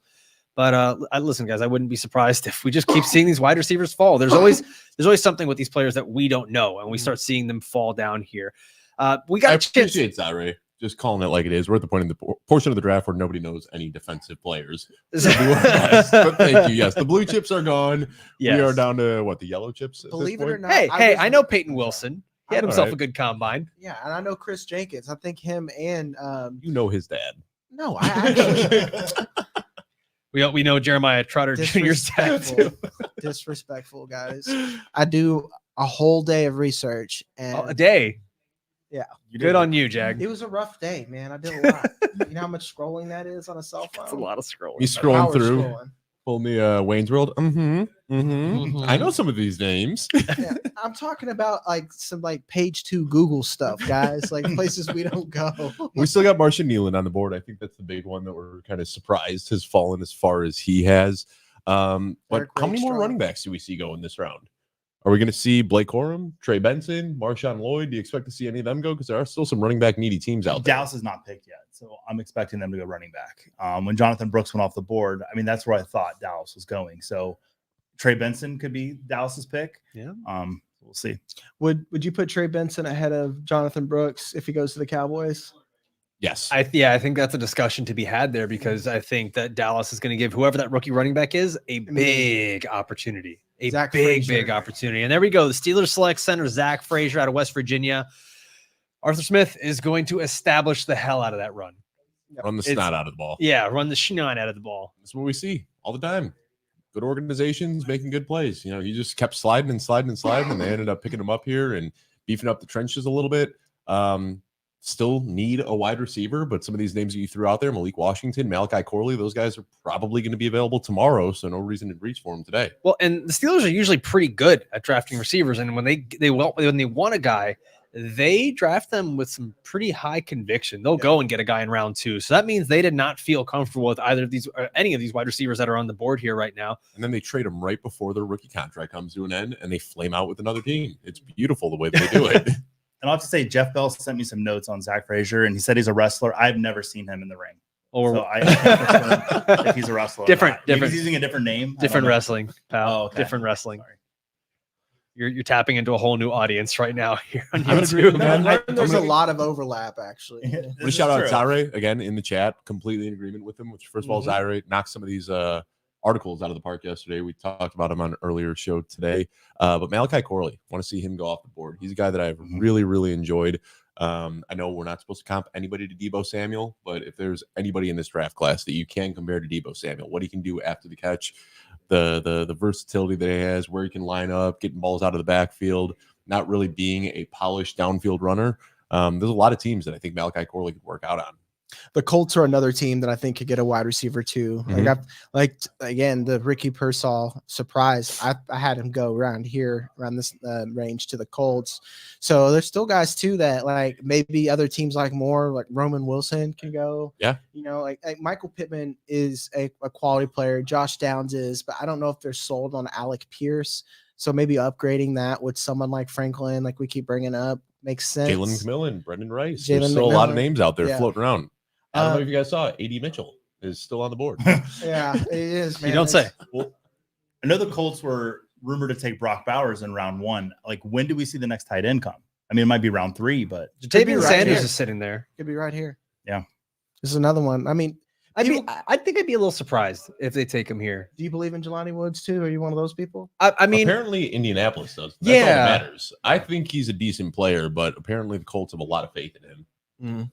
But listen, guys, I wouldn't be surprised if we just keep seeing these wide receivers fall. There's always something with these players that we don't know, and we start seeing them fall down here. We got I a chance. appreciate Zaire just calling it like it is. We're at the point in the portion of the draft where nobody knows any defensive players. Yes, but thank you. Yes, the blue chips are gone. Yes. We are down to the yellow chips. At believe this it or point? not, Hey, was- I know Peyton Wilson. He had I- himself Alright. a good combine. yeah, and I know Chris Jenkins. I think him and You know his dad. no, I actually We know Jeremiah Trotter Jr.'s dad too. disrespectful guys. I do a whole day of research, and A day. You Good did on you, Jag. it was a rough day, man. I did a lot. You know how much scrolling that is on a cell phone? It's a lot of scrolling. He's scrolling Power through. scrolling. Pull me Wayne's World. Mhm. I know some of these names. Yeah, I'm talking about like some like page 2 Google stuff, guys. Like places we don't go. We still got Martian Nealon on the board. I think that's the big one that we're kind of surprised has fallen as far as he has. But Derek how many more Rakestraw. running backs do we see go in this round? Are we going to see Blake Corum, Trey Benson, Marshawn Lloyd? Do you expect to see any of them go? Because there are still some running back needy teams out there. Dallas is not picked yet, so I'm expecting them to go running back. When Jonathan Brooks went off the board, I mean, that's where I thought Dallas was going. So Trey Benson could be Dallas's pick. Yeah. We'll see. Would you put Trey Benson ahead of Jonathan Brooks if he goes to the Cowboys? Yes. I think that's a discussion to be had there because I think that Dallas is going to give whoever that rookie running back is a big opportunity. A Zach big Frazier. opportunity. And there we go. The Steelers select center Zach Frazier out of West Virginia. Arthur Smith is going to establish the hell out of that run. Run the It's- snot out of the ball. Yeah, run the schneid out of the ball. That's what we see all the time. Good organizations making good plays. You know, he just kept sliding and sliding and sliding, and they ended up picking him up here and beefing up the trenches a little bit. Still need a wide receiver, but some of these names that you threw out there, Malik Washington, Malachi Corley, those guys are probably going to be available tomorrow, so no reason to reach for them today. Well, and the Steelers are usually pretty good at drafting receivers, and when they want a guy, they draft them with some pretty high conviction. They'll go and get a guy in round 2. So that means they did not feel comfortable with either of these or any of these wide receivers that are on the board here right now. And then they trade them right before their rookie contract comes to an end, and they flame out with another team. It's beautiful the way they do it. And I'll have to say, Jeff Bell sent me some notes on Zach Frazier, and he said he's a wrestler. I've never seen him in the ring. Or So I can't confirm if he's a wrestler. or Different- not. Maybe different- He's using a different name. I don't different know. wrestling, pal. Oh, okay. Different wrestling. Sorry. You're tapping into a whole new audience right now here on I'm gonna agree with YouTube. that. There's a lot of overlap, actually. This I'm gonna is shout out true. Zaire again in the chat, completely in agreement with him. Which, first of all, Mhm. Zaire knocked some of these articles out of the park yesterday. We talked about him on an earlier show today. But Malachi Corley, want to see him go off the board. He's a guy that I've really, really enjoyed. I know we're not supposed to comp anybody to Deebo Samuel, but if there's anybody in this draft class that you can compare to Deebo Samuel, what he can do after the catch, the versatility that he has, where he can line up, getting balls out of the backfield, not really being a polished downfield runner. There's a lot of teams that I think Malachi Corley could work out on. The Colts are another team that I think could get a wide receiver too. Like again, the Ricky Pearsall surprise. I had him go around this range to the Colts. So there's still guys too that like maybe other teams like more like Roman Wilson can go. Yeah. You know, like Michael Pittman is a quality player. Josh Downs is, but I don't know if they're sold on Alec Pierce. So maybe upgrading that with someone like Franklin, like we keep bringing up, makes sense. Jalen McMillan, Brendan Rice. Jalen There's still a lot of McMillan. names out there Yeah. floating around. I don't know if you guys saw it. AD Mitchell is still on the board. Yeah, it is. Man. You don't say. Well, I know the Colts were rumored to take Brock Bowers in round 1. Like, when do we see the next tight end come? I mean, it might be round 3, but Jatavian right Sanders here. is sitting there. Could be right here. Yeah. This is another one. I mean, I think I'd be a little surprised if they take him here. do you believe in Jelani Woods too? Are you one of those people? I mean, apparently Indianapolis does. That's all Yeah. that matters. I think he's a decent player, but apparently the Colts have a lot of faith in him.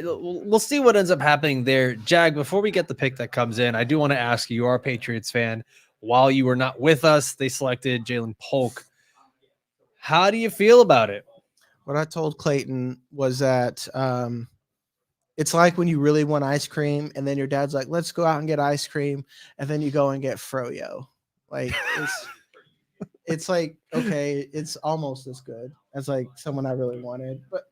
we'll see what ends up happening there. Jag, before we get the pick that comes in, I do want to ask you, you are a Patriots fan. While you were not with us, they selected Jaylen Polk. How do you feel about it? What I told Clayton was that it's like when you really want ice cream, and then your dad's like, "Let's go out and get ice cream," and then you go and get froyo. Like it's like, okay, it's almost as good as like someone I really wanted. But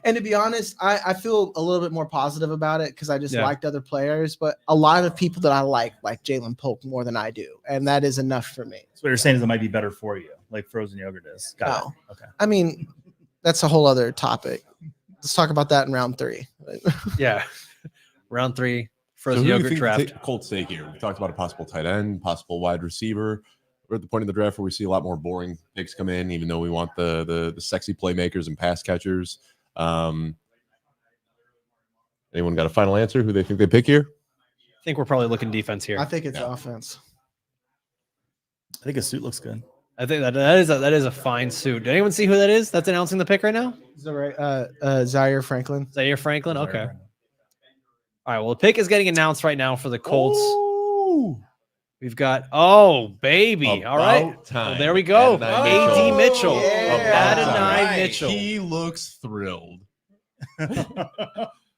and to be honest, I feel a little bit more positive about it because I just liked other players. But a lot of people that I like Jaylen Polk more than I do, and that is enough for me. so what you're saying is it might be better for you, like frozen yogurt is. Got No. it. Okay. I mean, that's a whole other topic. Let's talk about that in round 3. Yeah. Round 3, So frozen who do you yogurt think draft. the Colts take here? We talked about a possible tight end, possible wide receiver. We're at the point in the draft where we see a lot more boring picks come in, even though we want the sexy playmakers and pass catchers. Anyone got a final answer? Who they think they pick here? I think we're probably looking defense here. I think it's offense. I think a suit looks good. I think that is a fine suit. Did anyone see who that is? That's announcing the pick right now? Is that right? Zaire Franklin. Zaire Franklin? Okay. All right. Well, the pick is getting announced right now for the Colts. Ooh, We've got, oh, baby. All right. about time. Well, there we go. Adonai AD Mitchell. Yeah. Adonai Right. Mitchell. He looks thrilled.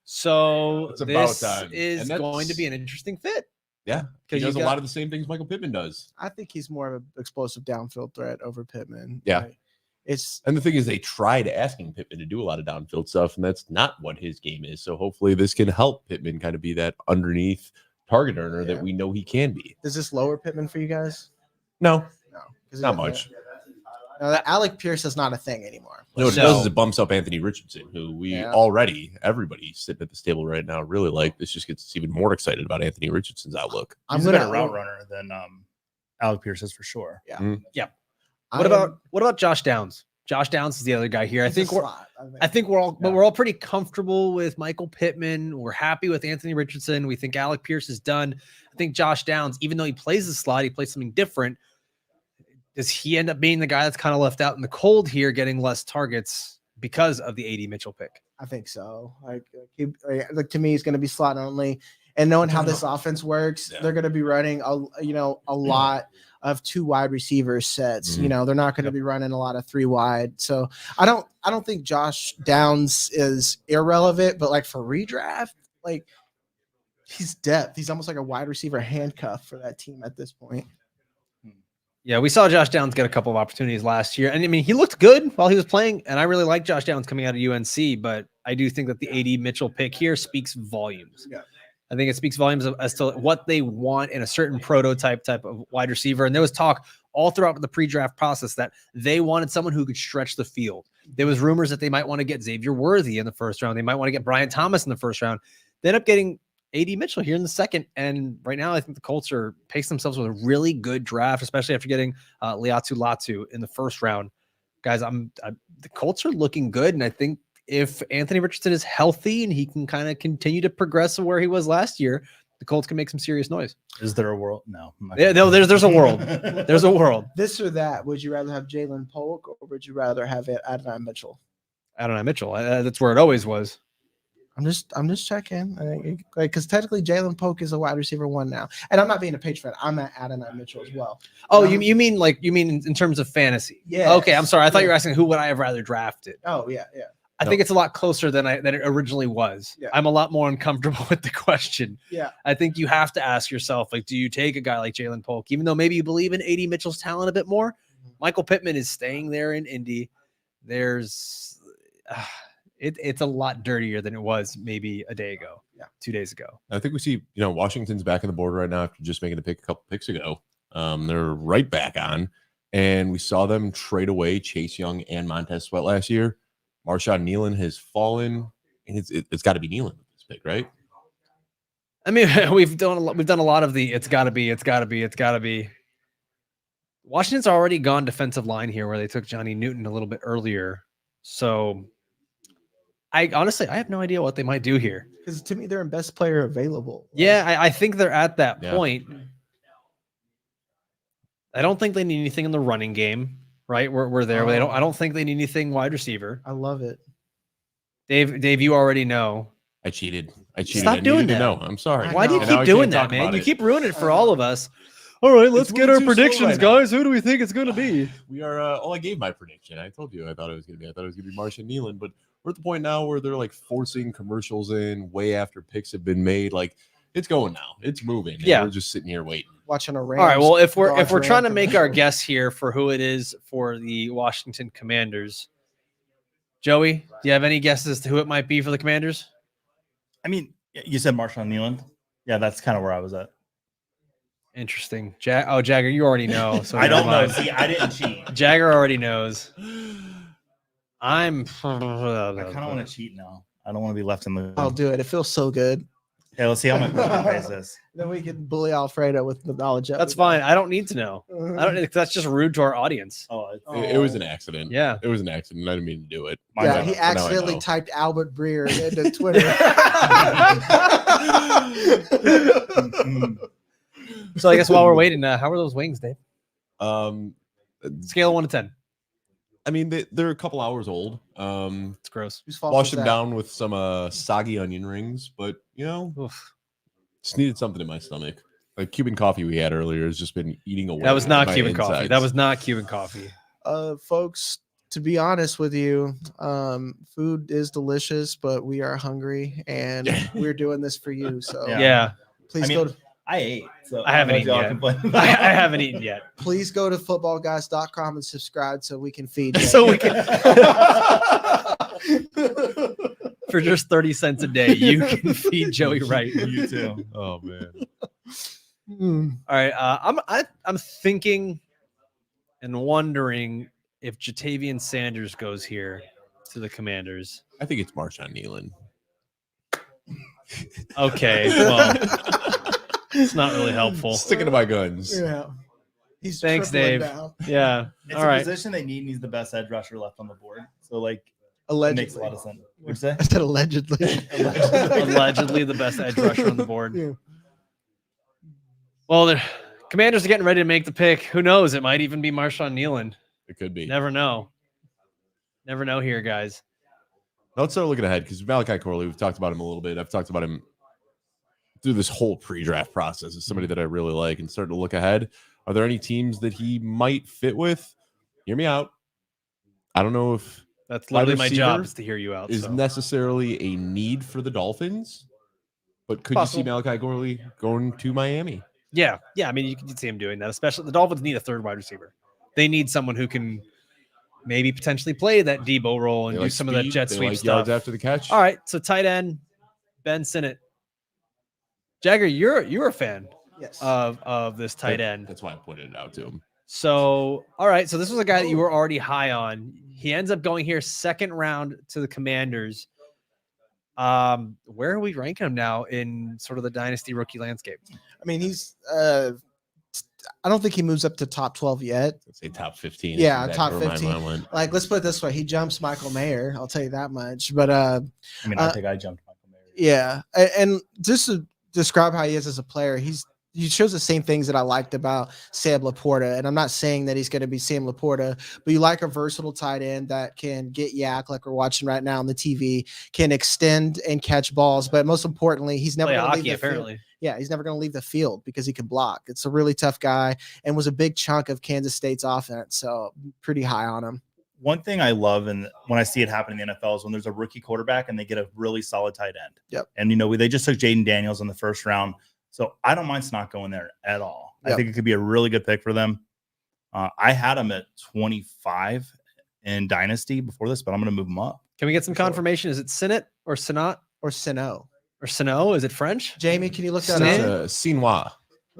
So It's about this time. is And that's- going to be an interesting fit. Yeah, he Because does you a got- lot of the same things Michael Pittman does. I think he's more of an explosive downfield threat over Pittman. Yeah. Like, it's And the thing is, they tried asking Pittman to do a lot of downfield stuff, and that's not what his game is. So hopefully this can help Pittman kind of be that underneath target earner Yeah. that we know he can be. does this lower Pittman for you guys? No, No, 'Cause not it- much. No, that Alec Pierce is not a thing anymore. No, what it No. does is it bumps up Anthony Richardson, who we Yeah. everybody sitting at this table right now really like. This just gets us even more excited about Anthony Richardson's outlook. I'm He's a gonna better route runner than Alec Pierce is for sure. I What am- about Josh Downs? Josh Downs is the other guy here. I he's a think we're slot, I think we're all pretty comfortable with Michael Pittman. We're happy with Anthony Richardson. We think Alec Pierce is done. I think Josh Downs, even though he plays the slot, he plays something different. Does he end up being the guy that's kind of left out in the cold here, getting less targets because of the AD Mitchell pick? I think so. Like to me, he's going to be slot only. And knowing how this offense works, Yeah. they're going to be running a lot of 2 wide receiver sets. Mhm. You know, they're not going to be running a lot of 3 wide. So I don't think Josh Downs is irrelevant, but like for redraft, like he's depth. He's almost like a wide receiver handcuff for that team at this point. Yeah, we saw Josh Downs get a couple of opportunities last year. And I mean, he looked good while he was playing. And I really like Josh Downs coming out of UNC, but I do think that the AD Mitchell pick here speaks volumes. Yeah. I think it speaks volumes as to what they want in a certain prototype type of wide receiver. And there was talk all throughout the pre-draft process that they wanted someone who could stretch the field. There was rumors that they might want to get Xavier Worthy in the first round. They might want to get Brian Thomas in the first round. They end up getting AD Mitchell here in the second. And right now, I think the Colts are pacing themselves with a really good draft, especially after getting Liatu Latu in the first round. Guys, the Colts are looking good. And I think if Anthony Richardson is healthy and he can kind of continue to progress to where he was last year, the Colts can make some serious noise. Is there a world? No. I'm not Yeah, gonna- no, there's a world. There's a world. This or that? Would you rather have Jaylen Polk or would you rather have Adonai Mitchell? Adonai Mitchell. That's where it always was. I'm just checking. Because technically Jaylen Polk is a wide receiver 1 now, and I'm not being a Patriot fan. I'm at Adonai Mitchell as well. Oh, you mean in terms of fantasy? Yeah. Okay, I'm sorry. I thought you were asking who would I have rather drafted. Oh yeah. I think it's a lot closer than it originally was. Yeah. I'm a lot more uncomfortable with the question. Yeah. I think you have to ask yourself, like, do you take a guy like Jaylen Polk, even though maybe you believe in AD Mitchell's talent a bit more? Michael Pittman is staying there in Indy. There's it's a lot dirtier than it was maybe a day ago. Yeah. 2 days ago. I think we see, Washington's back on the board right now after just making the pick a couple picks ago. They're right back on, and we saw them trade away Chase Young and Montez Sweat last year. Marshawn Nealon has fallen, and it's got to be Nealon with this pick, right? I mean, we've done a lot of the it's got to be. Washington's already gone defensive line here, where they took Johnny Newton a little bit earlier. So, I have no idea what they might do here. Because to me, they're in best player available. Yeah, I think they're at that Yeah. point. I don't think they need anything in the running game, right? We're there. Oh. I don't think they need anything wide receiver. I love it. Dave, you already know. I cheated. Stop I doing needed to that. know. I'm sorry. Why do you And now keep I doing can't that, talk man? about You it. keep ruining it for I all know. of us. All right, let's It's get moving our too slow predictions, right now. guys. Who do we think it's going to be? We are. I gave my prediction. I told you I thought it was going to be. I thought it was going to be Marshawn Nealon, but we're at the point now where they're like forcing commercials in way after picks have been made. Like it's going now. It's moving. and Yeah. we're just sitting here waiting. Watching a Rams. All right. Well, if we're Dodger trying to anthem. make our guess here for who it is for the Washington Commanders, Joey, do you have any guesses to who it might be for the Commanders? I mean, you said Marshawn Nealon. Yeah, that's kind of where I was at. Interesting. Jagger, you already know. So I don't never know. mind. See, I didn't cheat. Jagger already knows. I'm. I kind of want to cheat now. I don't want to be left in the. I'll do it. It feels so good. Okay, let's see how my question pays this. Then we can bully Alfredo with the knowledge. That's fine. I don't need to know. I don't. That's just rude to our audience. Oh, It was an accident. Yeah. It was an accident. I didn't mean to do it. My Yeah, bad. he But now I accidentally know. typed Albert Breer into Twitter. So I guess while we're waiting, how are those wings, Dave? Um, Scale of 1 to 10. I mean, they're a couple hours old. It's gross. Whose fault Washed was them that? down with some soggy onion rings, but Oof. just needed something in my stomach. Like Cuban coffee we had earlier has just been eating away. That was not my Cuban coffee. insides. That was not Cuban coffee. Folks, to be honest with you, food is delicious, but we are hungry and we're doing this for you. So Yeah. please I mean, go to I ate. So I haven't don't know eaten what y'all yet. complain I about. haven't eaten yet. please go to footballguys.com and subscribe so we can feed you. So we can, for just 30 cents a day, you can feed Joey Wright. You too. Oh man. All right. I'm thinking and wondering if Jatavian Sanders goes here to the Commanders. I think it's Marshawn Nealon. Okay. Well, it's not really helpful. Sticking to my guns. Yeah. He's Thanks, tripling Dave. down. Yeah. It's All a right. position they need. He's the best edge rusher left on the board. So like, it Allegedly. makes a lot of sense. What'd you say? I said allegedly. Allegedly the best edge rusher on the board. Yeah. Well, the Commanders are getting ready to make the pick. Who knows? It might even be Marshawn Nealon. It could be. Never know. Never know here, guys. Now let's start looking ahead because Malachi Corley, we've talked about him a little bit. I've talked about him through this whole pre-draft process as somebody that I really like and starting to look ahead. Are there any teams that he might fit with? Hear me out. I don't know if That's Wide literally my job receiver is to hear you out. is so. necessarily a need for the Dolphins, but could Possible. you see Malachi Corley going to Miami? Yeah. I mean, you can see him doing that. Especially the Dolphins need a third wide receiver. They need someone who can maybe potentially play that Debo role and They do like some of that speed, jet they sweep like stuff. yards after the catch. All right, so tight end Ben Sinnott. Jagger, you're a fan Yes. of this tight end. That's why I pointed it out to him. So, all right, so this was a guy that you were already high on. He ends up going here second round to the Commanders. Where are we ranking him now in sort of the dynasty rookie landscape? I mean, he's I don't think he moves up to top 12 yet. Let's say top 15. Yeah, That's top where my 15. mind went. Like, let's put it this way. He jumps Michael Mayer. I'll tell you that much. But I mean, I think I jumped Michael Mayer. yeah. And just describe how he is as a player, he shows the same things that I liked about Sam Laporta. And I'm not saying that he's going to be Sam Laporta, but you like a versatile tight end that can get yak like we're watching right now on the TV, can extend and catch balls. But most importantly, he's never Play going to leave hockey, the apparently. field. Yeah, he's never going to leave the field because he can block. It's a really tough guy and was a big chunk of Kansas State's offense. So pretty high on him. One thing I love, and when I see it happen in the NFL, is when there's a rookie quarterback and they get a really solid tight end. Yep. And, they just took Jaden Daniels in the first round. So I don't mind Snot going there at all. Yep. I think it could be a really good pick for them. I had him at 25 in Dynasty before this, but I'm going to move him up. Can we get some confirmation? Is it Sinnott or Sinat Or Sino. or Sino? Is it French? Jamie, can you look that Snit? up? Sinois.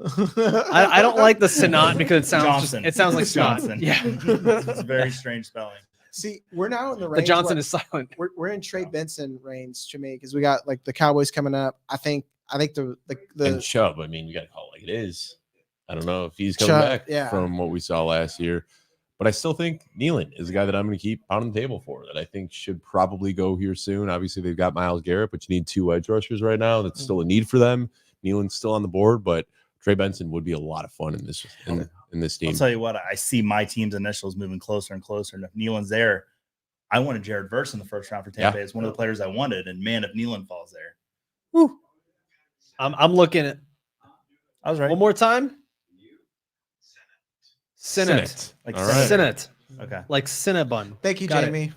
I don't like the Sinat because it sounds Johnson. it sounds like snot. Johnson. Yeah. It's a very strange spelling. See, we're now in the The range. Johnson is silent. We're in Trey Benson range to me because we got like the Cowboys coming up. I think the And Chubb, I mean, you got to call it like it is. I don't know if he's coming Chubb, back yeah. from what we saw last year, but I still think Nealon is a guy that I'm going to keep on the table for that I think should probably go here soon. Obviously, they've got Myles Garrett, but you need 2 edge rushers right now. That's still a need for them. Nealon's still on the board, but Trey Benson would be a lot of fun in this team. I'll tell you what, I see my team's initials moving closer and closer. And if Nealon's there, I wanted Jared Verse in the first round for Tampa Bay. It's one of the players I wanted. And man, if Nealon falls there. Whew. I'm looking at I was right. one more time. Sinnott. Like All right. Sinnott. Okay. Like Cinnabon. Thank you, Got it. Jamie.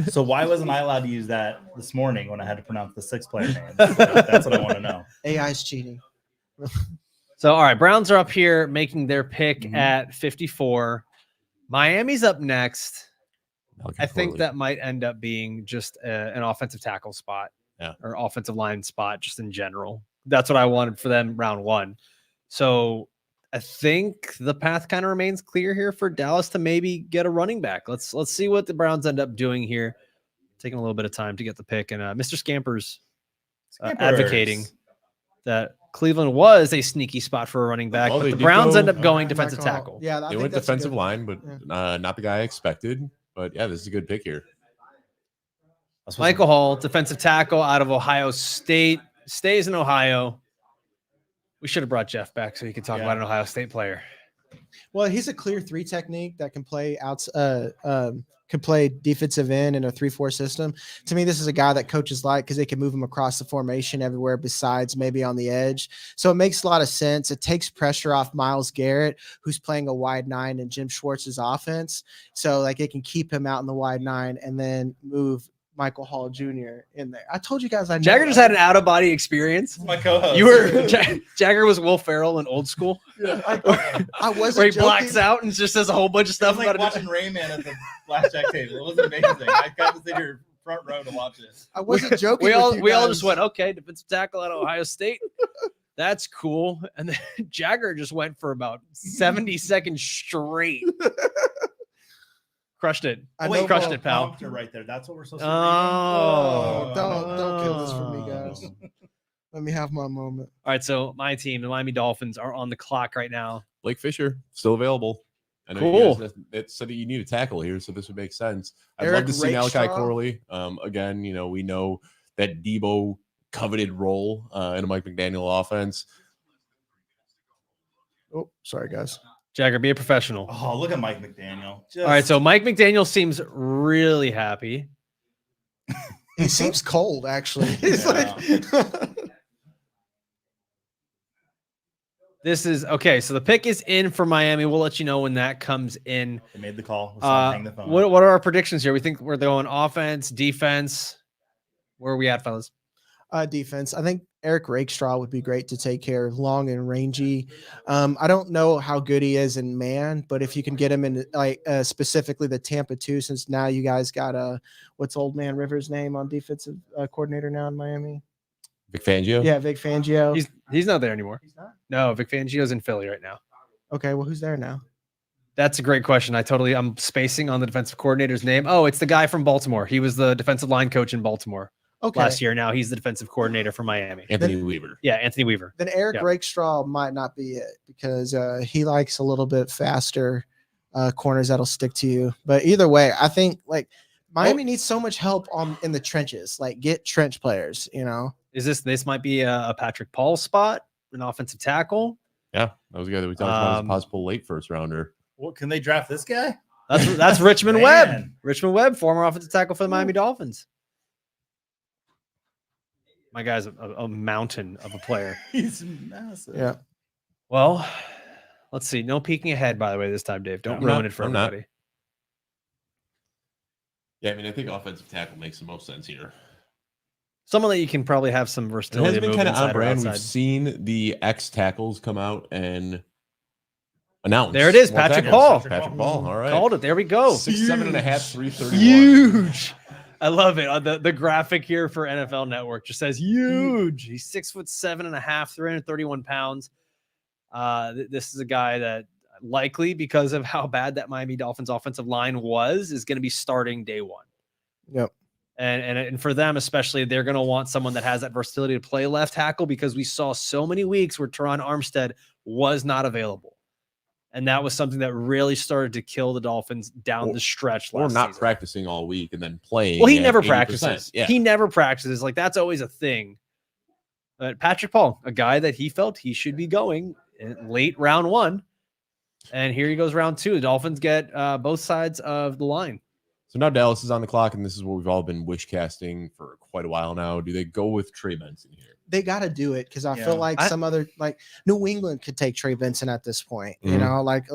So why wasn't I allowed to use that this morning when I had to pronounce the 6 player name? That's what I want to know. AI is cheating. So, all right, Browns are up here making their pick Mhm. at 54. Miami's up next. Malik I think Corley. that might end up being just an offensive tackle spot, Yeah. or offensive line spot, just in general. That's what I wanted for them round 1. So I think the path kind of remains clear here for Dallas to maybe get a running back. Let's see what the Browns end up doing here. Taking a little bit of time to get the pick, and Mr. Scampers advocating that Cleveland was a sneaky spot for a running back, Oh, but they the did Browns go- end up going Michael defensive Hall. tackle. Yeah, I They think went that's a defensive good- line, but not the guy I expected. But yeah, this is a good pick here. Michael Hall, defensive tackle out of Ohio State, stays in Ohio. We should have brought Jeff back so he could talk Yeah. about an Ohio State player. Well, he's a clear 3 technique that can play can play defensive end in a 3-4 system. To me, this is a guy that coaches like because they can move him across the formation everywhere besides maybe on the edge. So it makes a lot of sense. It takes pressure off Myles Garrett, who's playing a wide 9 in Jim Schwartz's offense. So like it can keep him out in the wide 9 and then move Michael Hall Jr. in there. I told you guys I know Jagger just had an out of body experience. My co-host. You were Jagger was Will Ferrell in Old School, I wasn't where he joking. blacks out and just says a whole bunch of It stuff was like about it. watching Rayman at the blackjack table. It was amazing. I got to sit here front row to watch this. I wasn't joking. We all with you just guys. went, okay, defensive tackle out of Ohio State. That's cool. And then Jagger just went for about 70 seconds straight. Crushed it. I Wait, know crushed Bo- it, pal. Prompter right there. That's what we're supposed to Oh, Don't kill this for me, guys. Let me have my moment. All right, so my team, the Miami Dolphins, are on the clock right now. Blake Fisher still available. I know Cool. you guys, it said that you need a tackle here, so this would make sense. I'd Eric love to see Malachi Rakestraw. Corley. Again, we know that Debo coveted role in a Mike McDaniel offense. Oh, sorry, guys. Jagger, be a professional. Oh, look at Mike McDaniel. Just, All right, so Mike McDaniel seems really happy. He seems cold, actually. He's Yeah. like, This is okay. So the pick is in for Miami. We'll let you know when that comes in. they made the call. Let's not hang the phone. What are our predictions here? We think we're going offense, defense. Where are we at, fellas? defense. I think Eric Rakestraw would be great to take care of, long and rangy. I don't know how good he is in man, but if you can get him in specifically the Tampa 2, since now you guys got what's old man Rivers' name on defensive coordinator now in Miami? Vic Fangio. Yeah, Vic Fangio. He's not there anymore. He's not? No, Vic Fangio's in Philly right now. Okay, well, who's there now? That's a great question. I'm spacing on the defensive coordinator's name. Oh, it's the guy from Baltimore. He was the defensive line coach in Baltimore Okay. last year. Now he's the defensive coordinator for Miami. Anthony Weaver. Yeah, Anthony Weaver. Then Eric Yeah. Rakestraw might not be it because he likes a little bit faster corners that'll stick to you. But either way, I think like Miami needs so much help in the trenches. Like get trench players, This might be a Patrick Paul spot, an offensive tackle. Yeah, that was a guy that we talked about as a possible late first rounder. What, can they draft this guy? That's Richmond Webb. Man. Richmond Webb, former offensive tackle for the Miami Dolphins. My guy's a mountain of a player. He's massive. Yeah. Well, let's see. No peeking ahead, by the way, this time, Dave. Don't ruin it for I'm not. everybody. Yeah, I mean, I think offensive tackle makes the most sense here. Someone that you can probably have some It versatility. has been move kind of inside on or brand. We've outside. seen the ex tackles come out and announce. There it is, more Patrick tackles. Paul. Patrick Paul. All right. Called it. There we go. 6'7.5", 331. Huge. I love it. The graphic here for NFL Network just says huge. He's 6'7.5", 331 pounds. This is a guy that likely, because of how bad that Miami Dolphins offensive line was, is going to be starting day one. Yep. And for them especially, they're going to want someone that has that versatility to play left tackle, because we saw so many weeks where Teron Armstead was not available. And that was something that really started to kill the Dolphins down the stretch Or last not season. practicing all week and then playing. Well, he at never 80%. practices. Yeah. He never practices. Like, that's always a thing. But Patrick Paul, a guy that he felt he should be going in late round one. And here he goes round two. The Dolphins get both sides of the line. So now Dallas is on the clock, and this is what we've all been wish casting for quite a while now. Do they go with Trey Benson here? They got to do it because I Yeah. feel like some other, like New England could take Trey Benson at this point. You Mhm. know, like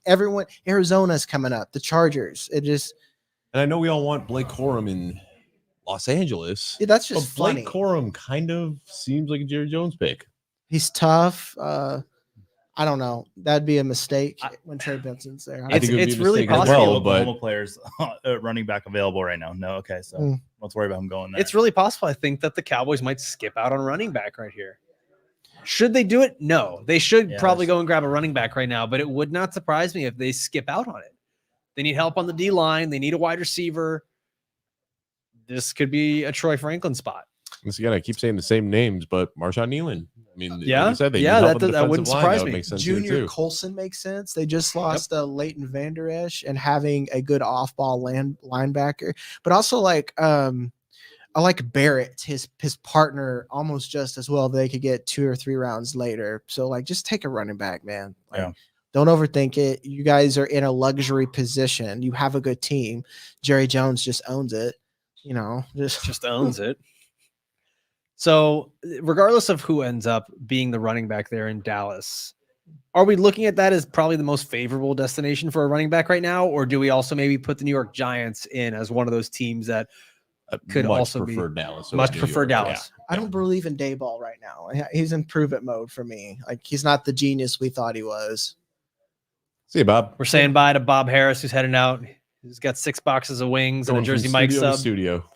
everyone, Arizona's coming up, the Chargers. It just, And I know we all want Blake Corum in Los Angeles. yeah, that's But just funny. Blake Corum kind of seems like a Jerry Jones pick. He's tough. I don't know. That'd be a mistake when Trey Benson's there. I think it would it's be a really mistake as possible. well, Oklahoma but players running back available right now. No, okay, so Mm. let's worry about him going there. It's really possible. I think that the Cowboys might skip out on running back right here. Should they do it? No. They should Yeah, probably go and grab a running back right now, but it would not surprise me if they skip out on it. They need help on the D line. They need a wide receiver. This could be a Troy Franklin spot. once again, I keep saying the same names, but Marshawn Kneeland. I mean, like Yeah, you said, they yeah, need help that- on the that wouldn't defensive line. surprise That would me. make sense here, Junior too. Colson makes sense. They just lost Leighton Vander Esch and having a good off-ball linebacker, but also like I like Barrett, his partner, almost just as well. They could get 2 or 3 rounds later. So like, just take a running back, man. Like, Yeah. Don't overthink it. You guys are in a luxury position. You have a good team. Jerry Jones just owns it. You know, Just owns it. So regardless of who ends up being the running back there in Dallas, are we looking at that as probably the most favorable destination for a running back right now? Or do we also maybe put the New York Giants in as one of those teams that could Much also be- prefer Dallas. over much New prefer York. Dallas? I don't believe in Dayball right now. He's in prove-it mode for me. Like, he's not the genius we thought he was. See you, Bob. We're saying bye to Bob Harris, who's heading out. He's got 6 boxes of wings and a Going from Jersey Mike studio to sub. studio.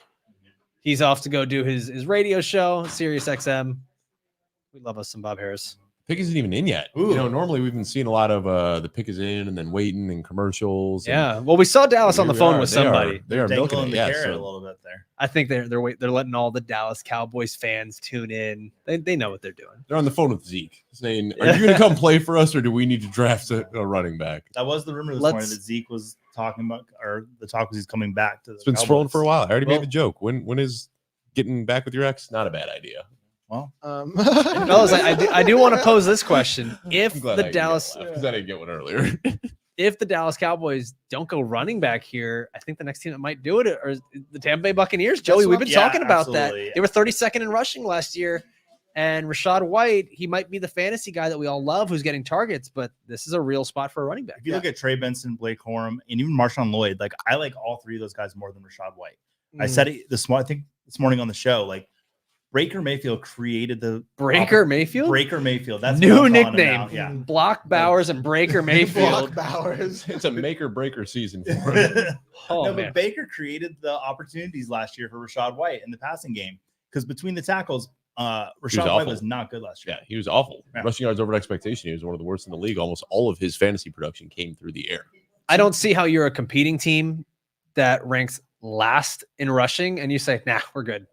He's off to go do his radio show, Sirius XM. We love us some Bob Harris. Pick isn't even in yet. Ooh. You know, normally we've been seeing a lot of the pick is in and then waiting and commercials. and Yeah. Well, we saw Dallas on the here we phone are. with They are- somebody. They are milking dangling it. the Yeah, carrot a so little bit there. I think they're letting all the Dallas Cowboys fans tune in. They know what they're doing. they're on the phone with Zeke saying, "Are you going to come play for us, or do we need to draft a running back?" That was the rumor this Let's- morning that Zeke was talking about, or the talk was he's coming back to the It's been scrolling for a while. I already Well- made the joke. When is getting back with your ex not a bad idea? Well, Fellas, I do want to pose this question: If I'm glad the Dallas because I didn't get one earlier. if the Dallas Cowboys don't go running back here, I think the next team that might do it are the Tampa Bay Buccaneers. Joey, what we've been I'm- talking Yeah, about absolutely. that. They were 32nd in rushing last year, and Rashad White, he might be the fantasy guy that we all love who's getting targets, but this is a real spot for a running back. if you look at Trey Benson, Blake Corum, and even Marshawn Lloyd, like I like all 3 of those guys more than Rashad White. I said it I think this morning on the show, like Baker Mayfield created the Breaker Mayfield, Breaker Mayfield. That's new what I'm calling him nickname. now, Yeah. Block Bowers and Breaker Mayfield. Block Bowers. It's a make or breaker season for him. Oh, no, man. but Baker created the opportunities last year for Rashad White in the passing game because between the tackles, Rashad White awful. was not good last year. Yeah, he was awful. Yeah. Rushing yards over expectation. He was one of the worst in the league. Almost all of his fantasy production came through the air. I don't see how you're a competing team that ranks last in rushing and you say, nah, we're good.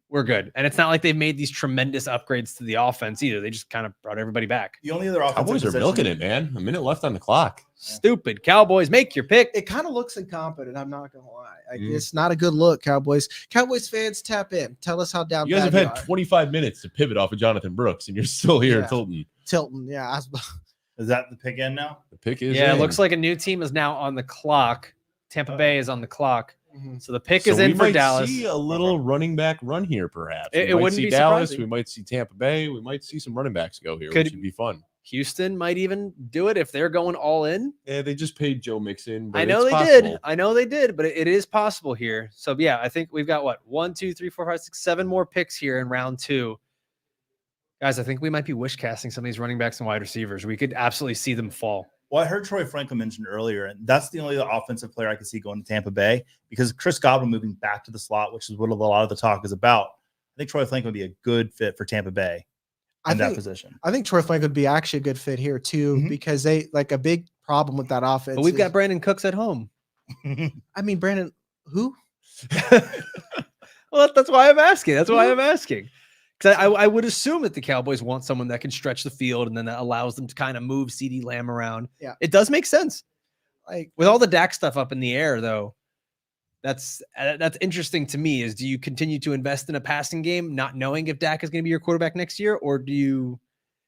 we're good. And it's not like they've made these tremendous upgrades to the offense either. They just kind of brought everybody back. The only other offensive Cowboys are possession- milking it, man. A minute left on the clock. Stupid. Cowboys, make your pick. It kind of looks incompetent. I'm not gonna lie. Like, Mm. It's not a good look, Cowboys. Cowboys fans, tap in. Tell us how down You guys have bad had you are. 25 minutes to pivot off of Jonathan Brooks, and you're still here Yeah. tilting. Tilton. Yeah, Is that the pick in now? The pick is Yeah, in. it looks like a new team is now on the clock. Tampa Bay is on the clock. Mhm. So the pick So is we in for might Dallas. see a little running back run here, perhaps. It We might wouldn't see be Dallas. surprising. We might see Tampa Bay. We might see some running backs go here, Could- which would be fun. Houston might even do it if they're going all in. Yeah, they just paid Joe Mixon. But I know it's they possible. did. I know they did, but it is possible here. So yeah, I think we've got what 1, 2, 3, 4, 5, 6, 7 more picks here in round 2. Guys, I think we might be wish casting some of these running backs and wide receivers. We could absolutely see them fall. Well, I heard Troy Franklin mentioned earlier, and that's the only offensive player I could see going to Tampa Bay because Chris Godwin moving back to the slot, which is what a lot of the talk is about. I think Troy Franklin would be a good fit for Tampa Bay in that position. I think Troy Frank would be actually a good fit here too, Mhm. because they like a big problem with that offense. But we've is- got Brandon Cooks at home. I mean, Brandon, who? Well, that's why I'm asking. That's why I'm asking. Because I would assume that the Cowboys want someone that can stretch the field and then that allows them to kind of move CeeDee Lamb around. Yeah. It does make sense. Like, With all the Dak stuff up in the air, though, that's interesting to me. Is do you continue to invest in a passing game, not knowing if Dak is going to be your quarterback next year, or do you?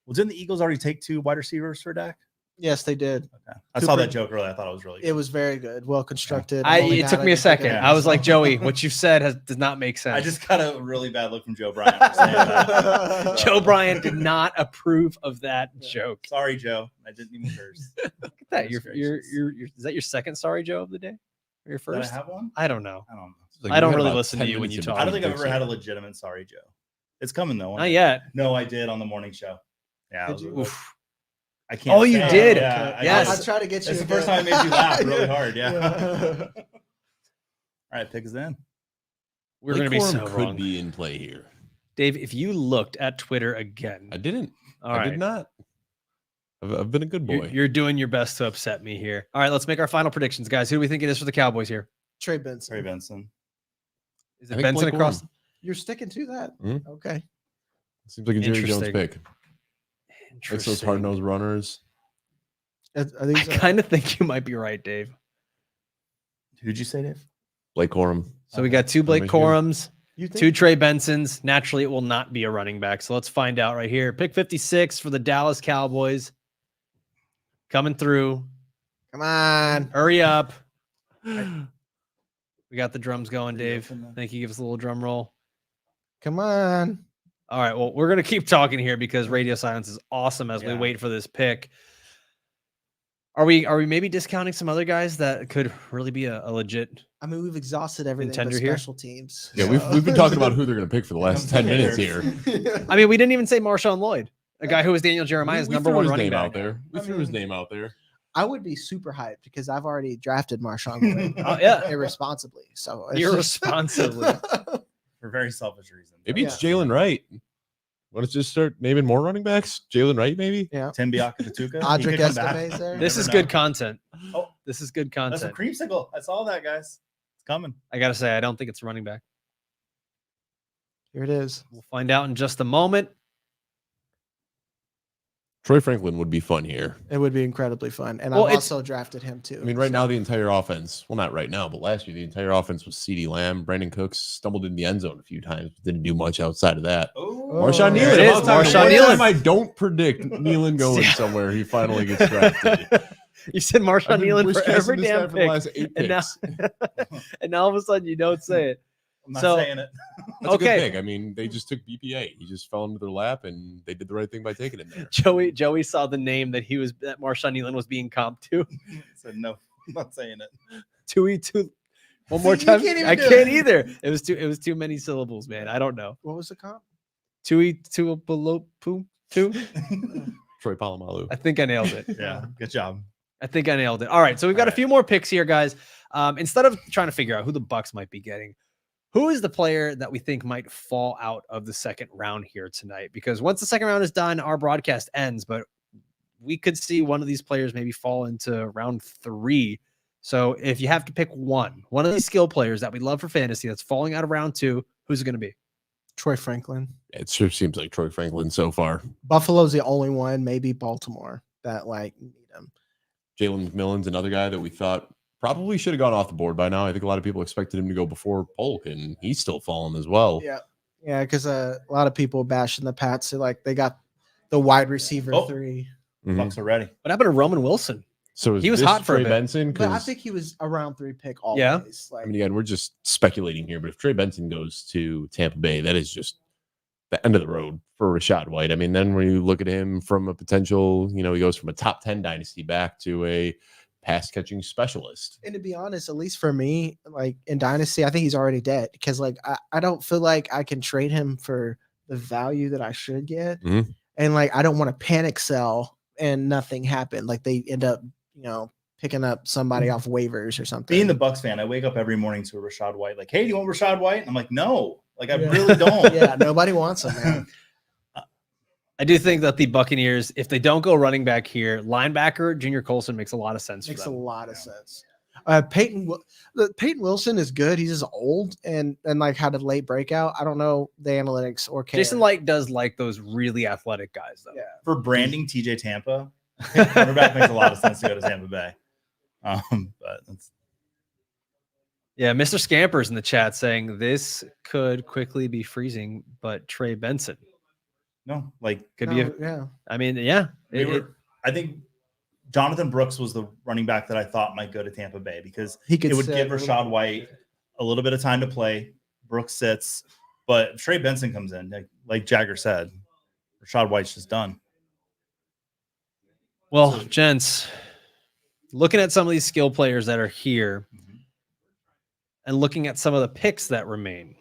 Well, didn't the Eagles already take 2 wide receivers for Dak? yes, they did. Okay. I saw Cooper- that joke earlier. I thought it was really good. It was very good, well constructed. I'm only It mad took I me a didn't pick it second. up. I was like, Joey, what you've said does not make sense. I just got a really bad look from Joe Bryant for saying that. Joe Bryant did not approve of that joke. Sorry, Joe. I didn't even curse. Look at that. Goodness You're, gracious. is that your second sorry Joe of the day? Or your Did I first? have one? I don't know. I don't know. Like, I we don't had really about listen to 10 you when minutes you in talk. I don't think I've between ever had a picks legitimate sorry, Joe. It's coming though. Not yet. No, I did on the morning show. Yeah. Did it you? was- Oof. I can't. Oh, you say it. did? Yeah, I Yes. did. I'll try to get you. It's the again. first time I made you laugh really hard. Yeah. All right, pick is in. We're going to be Blake so Corum could wrong. be in play here. Dave, if you looked at Twitter again, I didn't. all I right. did not. I've been a good boy. You're doing your best to upset me here. All right, let's make our final predictions, guys. Who do we think it is for the Cowboys here? Trey Benson. Trey Benson. Is I it think Benson Blake across? Corum. You're sticking to that. Mhm. Okay. Seems like a Jerry Jones Interesting. pick. It's those hard nosed runners. I I think kind of think you might be right, Dave. Who'd you say, Dave? Blake Corum. So we got 2 Blake Michigan. Corums, you 2 Trey Bensons. Naturally, it will not be a running back. So let's find out right here. Pick 56 for the Dallas Cowboys. Coming through. Come on. Hurry up. We got the drums going, Dave. I think you give us a little drum roll. Come on. All right. Well, we're going to keep talking here because radio silence is awesome as we Yeah. wait for this pick. Are we maybe discounting some other guys that could really be a legit? I mean, we've exhausted everything but Contender here? special teams. Yeah, so- we've been talking about who they're going to pick for the last 10 minutes here. I mean, we didn't even say Marshawn Lloyd, a guy who was Daniel Jeremiah's we number threw one his running name back. out there. We threw his name out there. I would be super hyped because I've already drafted Marshawn Lloyd Oh, yeah. irresponsibly. So it's Irresponsibly. For very selfish reasons. Maybe it's Jalen Wright. Want to just start naming more running backs? Jalen Wright, maybe? yeah. Tim Biakatuka. Audric Estebe's there. This Never is know. good content. Oh, This is good that's a content. creamsicle. I saw that, guys. It's coming. I got to say, I don't think it's a running back. Here it is. We'll find out in just a moment. Troy Franklin would be fun here. It would be incredibly fun. And Well, I've it's- also drafted him too. I mean, right now, the entire offense, well, not right now, but last year, the entire offense was CeeDee Lamb. Brandon Cooks stumbled in the end zone a few times, but didn't do much outside of that. Oh, Marshawn there Nealon. it is, about time. Marshawn One Nealon. time I don't predict Nealon going Yeah. somewhere. He finally gets drafted. You said Marshawn I've been Nealon wish for casting every this guy damn for the pick. last 8 And now, picks. and now all of a sudden you don't say it. I'm not So- saying it. That's a Okay. good pick. I mean, they just took BPA. He just fell into their lap, and they did the right thing by taking him there. Joey saw the name that Marshawn Nealon was being comped to. Said no. I'm not saying it. Two. One more See, you time. can't even I do can't it. either. It was too many syllables, man. I don't know. What was the comp? Two below poo. Troy Polamalu. I think I nailed it. Yeah. Good job. I think I nailed it. All right, so we've got All a right. few more picks here, guys. Instead of trying to figure out who the Bucks might be getting, who is the player that we think might fall out of the second round here tonight? Because once the second round is done, our broadcast ends, but we could see one of these players maybe fall into round 3. So if you have to pick one of these skill players that we love for fantasy that's falling out of round 2, who's it going to be? Troy Franklin. It sure seems like Troy Franklin so far. Buffalo's the only one, maybe Baltimore, that like need him. Jalen McMillan's another guy that we thought probably should have gone off the board by now. I think a lot of people expected him to go before Polk, and he's still falling as well. Yeah, because a lot of people bashing the Pats. So like they got the wide receiver 3. Mhm. Bucks are ready. What happened to Roman Wilson? So is He was this hot for a Trey bit. Benson. But I 'Cause, think he was around 3 pick always. Yeah. Like, I mean, again, we're just speculating here, but if Trey Benson goes to Tampa Bay, that is just the end of the road for Rachaad White. I mean, then when you look at him from a potential, he goes from a top 10 dynasty back to a pass catching specialist. and to be honest, at least for me, like in Dynasty, I think he's already dead because like I don't feel like I can trade him for the value that I should get. Mhm. And like I don't want to panic sell and nothing happened. Like they end up, picking up somebody off waivers or something. Being the Bucks fan, I wake up every morning to a Rachaad White. Like, hey, do you want Rachaad White? And I'm like, no. Like, I Yeah. really don't. Yeah, nobody wants him, man. I do think that the Buccaneers, if they don't go running back here, linebacker Junior Colson makes a lot of sense. Makes for a them. lot of sense. Peyton Wilson is good. He's just old and like had a late breakout. I don't know the analytics or care. Jason Light does like those really athletic guys, though. Yeah. For branding TJ Tampa, quarterback makes a lot of sense to go to Tampa Bay. But that's Yeah, Mr. Scamper's in the chat saying this could quickly be freezing, but Trey Benson no, like could be. yeah. I mean, yeah. I think Jonathan Brooks was the running back that I thought might go to Tampa Bay because He could it would sit give a little Rachaad bit. White a little bit of time to play. Brooks sits, but if Trey Benson comes in, like Jagger said, Rachaad White's just done. Well, gents, looking at some of these skill players that are here and looking at some of the picks that remain,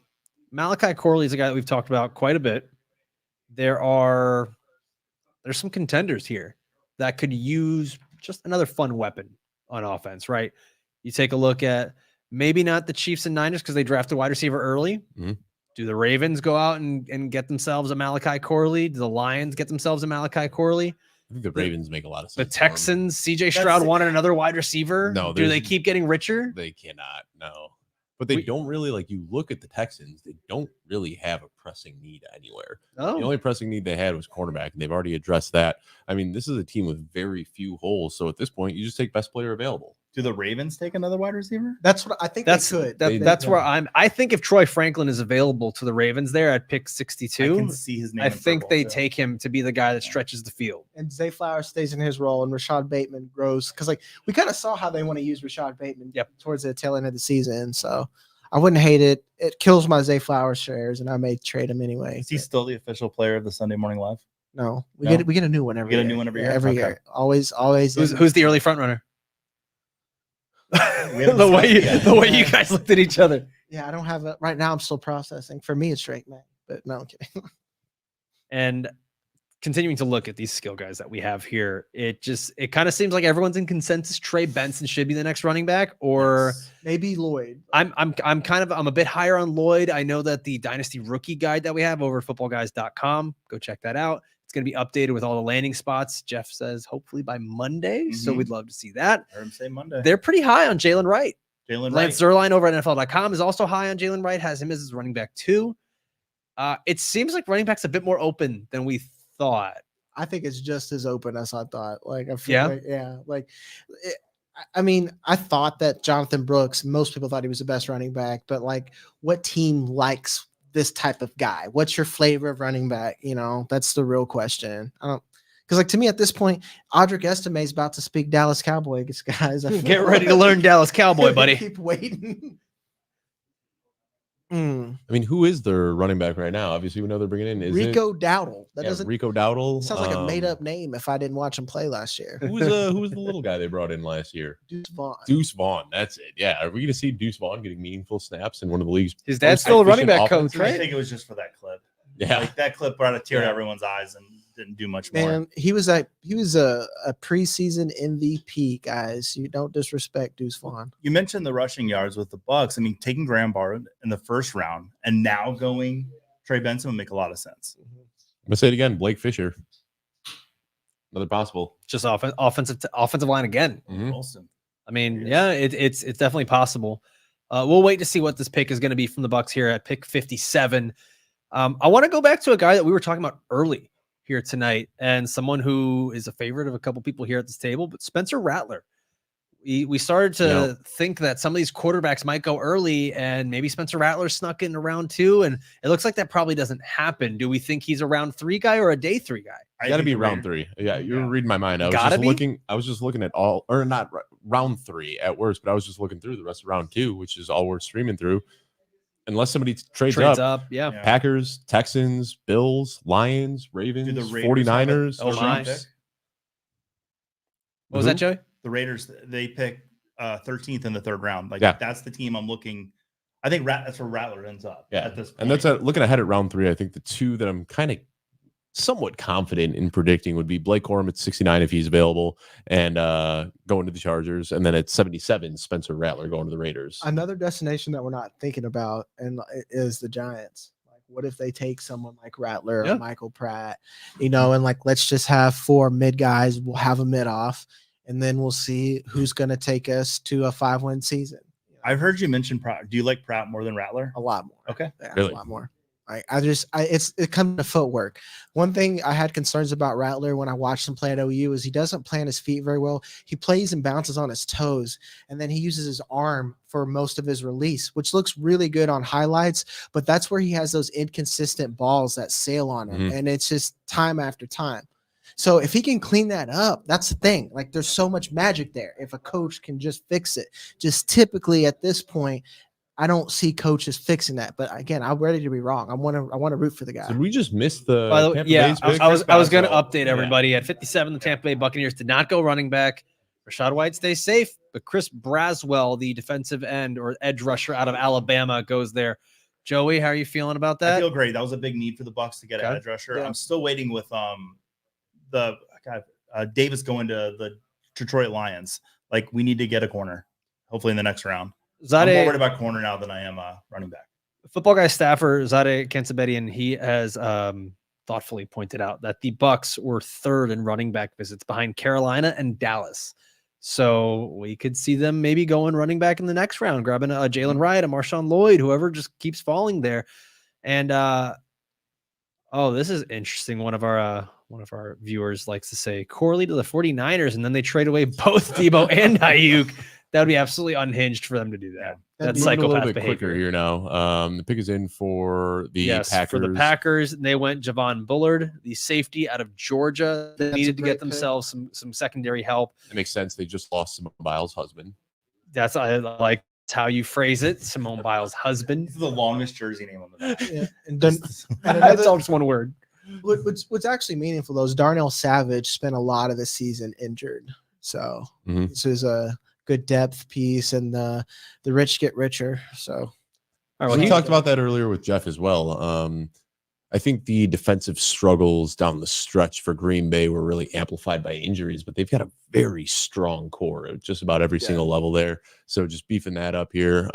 Malachi Corley is a guy that we've talked about quite a bit. There's some contenders here that could use just another fun weapon on offense, right? You take a look at maybe not the Chiefs and Niners because they drafted a wide receiver early. Mhm. Do the Ravens go out and get themselves a Malachi Corley? Do the Lions get themselves a Malachi Corley? I think the Ravens make a lot of The sense. for him. Texans, CJ Stroud wanted another wide receiver. No, do they there's- keep getting richer? They cannot, no. But they don't really, like, you look at the Texans, they don't really have a pressing need anywhere. The Oh, only pressing need they had was cornerback, and they've already addressed that. I mean, this is a team with very few holes. So at this point, you just take best player available. Do the Ravens take another wide receiver? That's what I think that's they could. that's where I think if Troy Franklin is available to the Ravens there at pick I 62, can see his name. I in think purple, they too. take him to be the guy that stretches the field. And Zay Flowers stays in his role and Rashad Bateman grows because like we kind of saw how they want to use Rashad Bateman towards the tail end of the season. So I wouldn't hate it. It kills my Zay Flowers shares and I may trade him anyway. Is he still the official player of the Sunday Morning Live? No, we No? get a new one every You get a year. new one every Yeah, year? Every Okay. year. Always. Who's the early front runner? haven't the way discussed it yet. the way you guys looked at each other. Yeah, I don't have it right now. I'm still processing. For me, it's Drake May, but no, I'm kidding. And continuing to look at these skill guys that we have here, it kind of seems like everyone's in consensus. Trey Benson should be the next running back, or Maybe Lloyd. I'm a bit higher on Lloyd. I know that the Dynasty Rookie Guide that we have over at footballguys.com, go check that out. It's going to be updated with all the landing spots. Jeff says hopefully by Monday, so Mhm. we'd love to see that. I heard him say Monday. They're pretty high on Jalen Wright. Jalen Lance Wright. Zerline over at NFL.com is also high on Jalen Wright, has him as his running back too. It seems like running back's a bit more open than we thought. I think it's just as open as I thought. Like I feel Yeah? like I mean, I thought that Jonathan Brooks, most people thought he was the best running back, but like what team likes this type of guy? What's your flavor of running back? That's the real question. I don't because like to me at this point, Audric Estime is about to speak Dallas Cowboys, guys. I feel Get ready to learn Dallas Cowboy, buddy. Keep waiting. I mean, who is their running back right now? Obviously, we know they're bringing in Rico Dowdle. That doesn't Rico Dowdle. sounds like a made up name if I didn't watch him play last year. Who was the little guy they brought in last year? Deuce Vaughn. Deuce Vaughn. That's it. Yeah. Are we going to see Deuce Vaughn getting meaningful snaps in one of the league's? His dad's most still a running efficient back coach, offenses? I right? think it was just for that clip. Yeah. Like that clip brought a tear to Yeah. everyone's eyes and didn't do much more. Man, he was a preseason MVP, guys. You don't disrespect Deuce Vaughn. You mentioned the rushing yards with the Bucks. I mean, taking Graham Barr in the first round and now going Trey Benson would make a lot of sense. I'm going to say it again. Blake Fisher. Another possible. Just offensive line again. Mhm. Wilson. I mean, yeah, it's definitely possible. We'll wait to see what this pick is going to be from the Bucks here at pick 57. I want to go back to a guy that we were talking about early here tonight, and someone who is a favorite of a couple people here at this table, but Spencer Rattler. We started to think that some of these quarterbacks might go early, and maybe Spencer Rattler snuck in round 2, and it looks like that probably doesn't happen. Do we think he's a round 3 guy or a day 3 guy? I got to be round 3. Yeah, you're reading my mind. I was just looking at round 3 at worst, but I was just looking through the rest of round 2, which is all we're streaming through. Unless somebody trades up. Yeah. Packers, Texans, Bills, Lions, Ravens, 49ers. Oh my. What was that, Joey? The Raiders, they pick 13th in the 3rd round. Like that's the team I'm looking. I think that's where Rattler ends up. Yeah, at this point. And that's looking ahead at round 3. I think the 2 that I'm kind of somewhat confident in predicting would be Blake Corum at 69 if he's available, and going to the Chargers, and then at 77, Spencer Rattler going to the Raiders. Another destination that we're not thinking about and is the Giants. Like, what if they take someone like Rattler or Michael Pratt, and like let's just have 4 mid guys. We'll have a mid off. And then we'll see who's going to take us to a 5-win season. I've heard you mention Pratt. Do you like Pratt more than Rattler? A lot more. Okay. Yeah, really? A lot more. It comes to footwork. One thing I had concerns about Rattler when I watched him play at OU is he doesn't plant his feet very well. He plays and bounces on his toes, and then he uses his arm for most of his release, which looks really good on highlights, but that's where he has those inconsistent balls that sail on him, and it's just time after time. So if he can clean that up, that's the thing. Like, there's so much magic there. If a coach can just fix it, just typically at this point, I don't see coaches fixing that. But again, I'm ready to be wrong. I want to root for the guy. Did we just miss the? By the way, Tampa yeah, Bay's pick? I was going to update everybody. At 57, the Tampa Bay Buccaneers did not go running back. Rashad White stays safe, but Chris Braswell, the defensive end or edge rusher out of Alabama, goes there. Joey, how are you feeling about that? I feel great. That was a big need for the Bucs to get an edge rusher. Yeah. I'm still waiting with Davis going to the Detroit Lions. Like, we need to get a corner, hopefully in the next round. I'm more worried about corner now than I am running back. Football guy staffer Zade Kansabedian, he has thoughtfully pointed out that the Bucs were 3rd in running back visits behind Carolina and Dallas. So we could see them maybe going running back in the next round, grabbing a Jalen Wright, a Marshawn Lloyd, whoever just keeps falling there. And this is interesting. One of our viewers likes to say Corley to the 49ers, and then they trade away both Debo and Ayuk. That would be absolutely unhinged for them to do that. That's psychopath a little bit behavior. quicker here now. The pick is in for the Packers. For the Packers, they went Javon Bullard, the safety out of Georgia. They needed to get themselves some secondary help. It makes sense. They just lost Simone Biles' husband. I like how you phrase it. Simone Biles' husband. This is the longest jersey name on the back. Yeah. And That's all just one word. What's actually meaningful though is Darnell Savage spent a lot of the season injured. So this is a good depth piece, and the rich get richer. So, all right, well, we talked about that earlier with Jeff as well. I think the defensive struggles down the stretch for Green Bay were really amplified by injuries, but they've got a very strong core at just about every single level there. So just beefing that up here.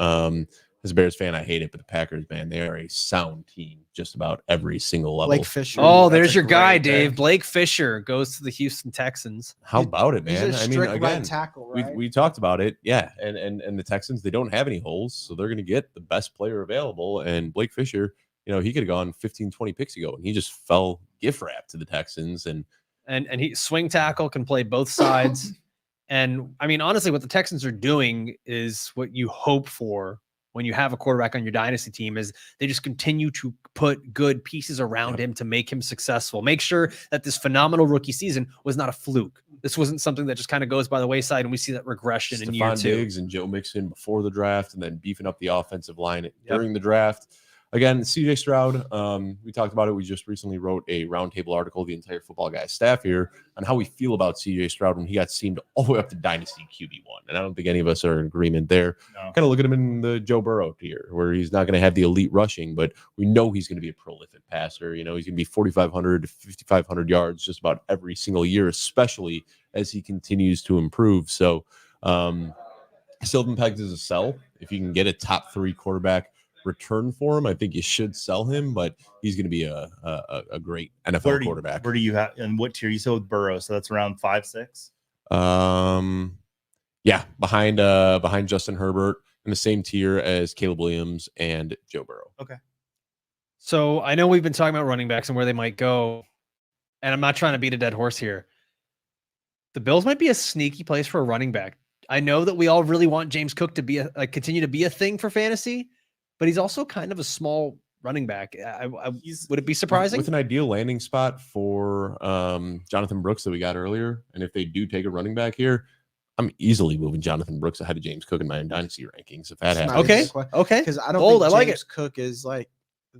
As a Bears fan, I hate it, but the Packers, man, they are a sound team just about every single level. Blake Fisher. Oh, there's your guy, Dave. Blake Fisher goes to the Houston Texans. How about it, man? He's a strict right tackle, right? we talked about it. Yeah. And the Texans, they don't have any holes, so they're going to get the best player available. And Blake Fisher, he could have gone 15, 20 picks ago, and he just fell gift wrap to the Texans. And he swing tackle, can play both sides. And I mean, honestly, what the Texans are doing is what you hope for when you have a quarterback on your dynasty team, is they just continue to put good pieces around him to make him successful. Make sure that this phenomenal rookie season was not a fluke. This wasn't something that just kind of goes by the wayside, and we see that regression in year 2. Diggs and Joe Mixon before the draft, and then beefing up the offensive line during the draft. Again, CJ Stroud, we talked about it. We just recently wrote a roundtable article, the entire Football Guys staff here, on how we feel about CJ Stroud when he got steamed all the way up to Dynasty QB1. And I don't think any of us are in agreement there. No. Kind of look at him in the Joe Burrow tier, where he's not going to have the elite rushing, but we know he's going to be a prolific passer. He's going to be 4,500 to 5,500 yards just about every single year, especially as he continues to improve. So Sylvan pegged as a sell. If you can get a top 3 quarterback return for him, I think you should sell him, but he's going to be a great NFL quarterback. Where do you have, and what tier? You said with Burrow, so that's around 5, 6. Behind Justin Herbert, in the same tier as Caleb Williams and Joe Burrow. Okay. So I know we've been talking about running backs and where they might go, and I'm not trying to beat a dead horse here. The Bills might be a sneaky place for a running back. I know that we all really want James Cook to be continue to be a thing for fantasy, but he's also kind of a small running back. Would it be surprising? With an ideal landing spot for Jonathan Brooks that we got earlier, and if they do take a running back here, I'm easily moving Jonathan Brooks ahead of James Cook in my Dynasty rankings if that It's not happens. Okay. Because I don't Bold, think I like James Cook is like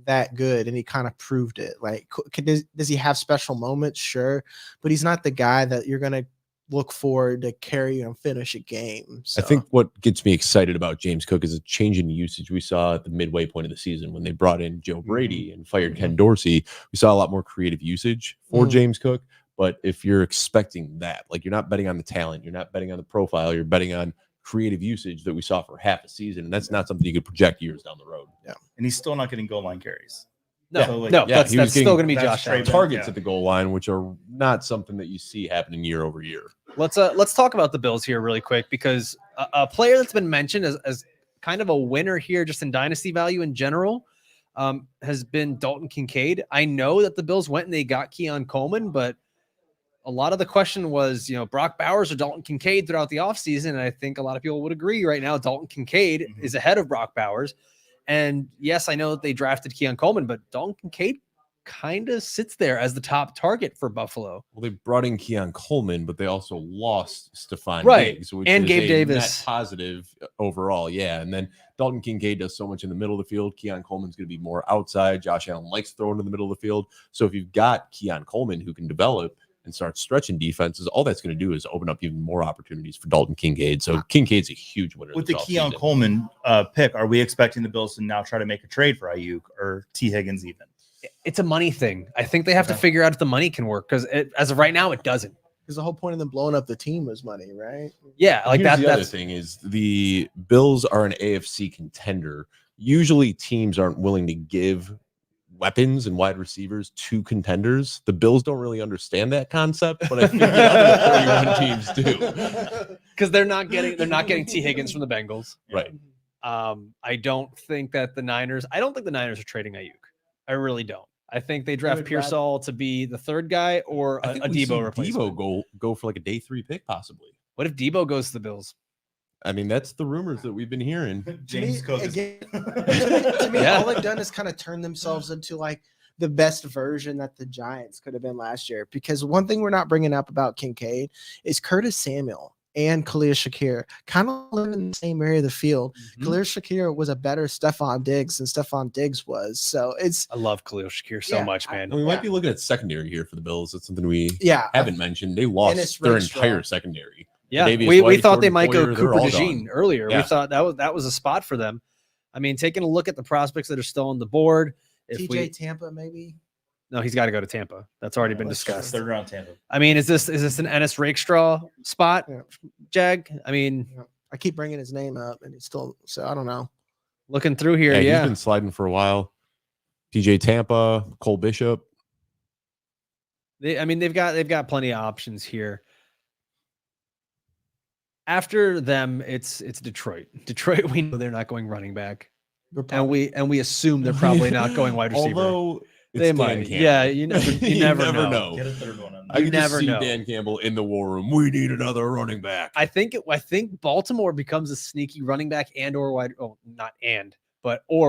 that good, and he kind of proved it. Like, does he have special moments? Sure, but he's not the guy that you're gonna look forward to carry and finish a game. So. I think what gets me excited about James Cook is a change in usage we saw at the midway point of the season when they brought in Joe Brady and fired Ken Dorsey. We saw a lot more creative usage for James Cook. But if you're expecting that, like you're not betting on the talent, you're not betting on the profile, you're betting on creative usage that we saw for half a season, and that's not something you could project years down the road. Yeah, And he's still not getting goal line carries. No, So, like, no, yeah, that's he was still getting- going to be that's Josh Allen. Trey- Targets Yeah. at the goal line, which are not something that you see happening year over year. Let's talk about the Bills here really quick, because a player that's been mentioned as kind of a winner here just in dynasty value in general has been Dalton Kincaid. I know that the Bills went and they got Keon Coleman, but a lot of the question was, Brock Bowers or Dalton Kincaid throughout the offseason. And I think a lot of people would agree right now Dalton Kincaid is ahead of Brock Bowers. And yes, I know that they drafted Keon Coleman, but Dalton Kincaid kind of sits there as the top target for Buffalo. Well, they brought in Keon Coleman, but they also lost Stephon Right. Diggs, which And is Gabe a Davis. net positive overall. Yeah. And then Dalton Kincaid does so much in the middle of the field. Keon Coleman's going to be more outside. Josh Allen likes throwing in the middle of the field. So if you've got Keon Coleman who can develop and start stretching defenses, all that's going to do is open up even more opportunities for Dalton Kincaid. So Kincaid's a huge winner. With this the Keon offseason. Coleman pick, are we expecting the Bills to now try to make a trade for Ayuk or T. Higgins even? It's a money thing. I think they have to figure out if the money can work, because as of right now, it doesn't. because the whole point of them blowing up the team was money, right? Yeah, like Here's that. the other That's thing is the Bills are an AFC contender. Usually teams aren't willing to give weapons and wide receivers to contenders. The Bills don't really understand that concept, but I think the other 41 teams do. because they're not getting T. Higgins from the Bengals. Right. I don't think that the Niners. I don't think the Niners are trading Ayuk. I really don't. I think they draft would Pearsall to be the third guy or a I think we see Debo replacement. Debo go for like a day 3 pick possibly. What if Debo goes to the Bills? I mean, that's the rumors that we've been hearing. James Cook is To me, Yeah. all they've done is kind of turn themselves into like the best version that the Giants could have been last year. Because one thing we're not bringing up about Kincaid is Curtis Samuel and Khalil Shakir kind of live in the same area of the field. Khalil Shakir was a better Stephon Diggs than Stephon Diggs was. So it's I love Khalil Shakir so Yeah, much, man. And we might be looking at secondary here for the Bills. That's something we yeah. haven't mentioned. They it's lost their Rick entire Straw. secondary. Yeah, Davius we White, thought they Jordan might go Poyer, they're Cooper all DeJean gone. earlier. Yeah. We thought that was a spot for them. I mean, taking a look at the prospects that are still on the board. If TJ Tampa, maybe. no, he's got to go to Tampa. That's already been That's true. discussed. third round Tampa. I mean, is this an Ennis Rakestraw spot, Yeah. Jag? I mean, I keep bringing his name up, and it's still so I don't know. looking through here, He's yeah. been sliding for a while. TJ Tampa, Cole Bishop. They've got plenty of options here. After them, it's Detroit. Detroit, we know they're not going running back, We're and we assume they're probably not going wide receiver. Although it's They Dan might. Campbell. Yeah, you never know. Get a third one on I You can just never see know. Dan Campbell in the war room. We need another running back. I think Baltimore becomes a sneaky running back or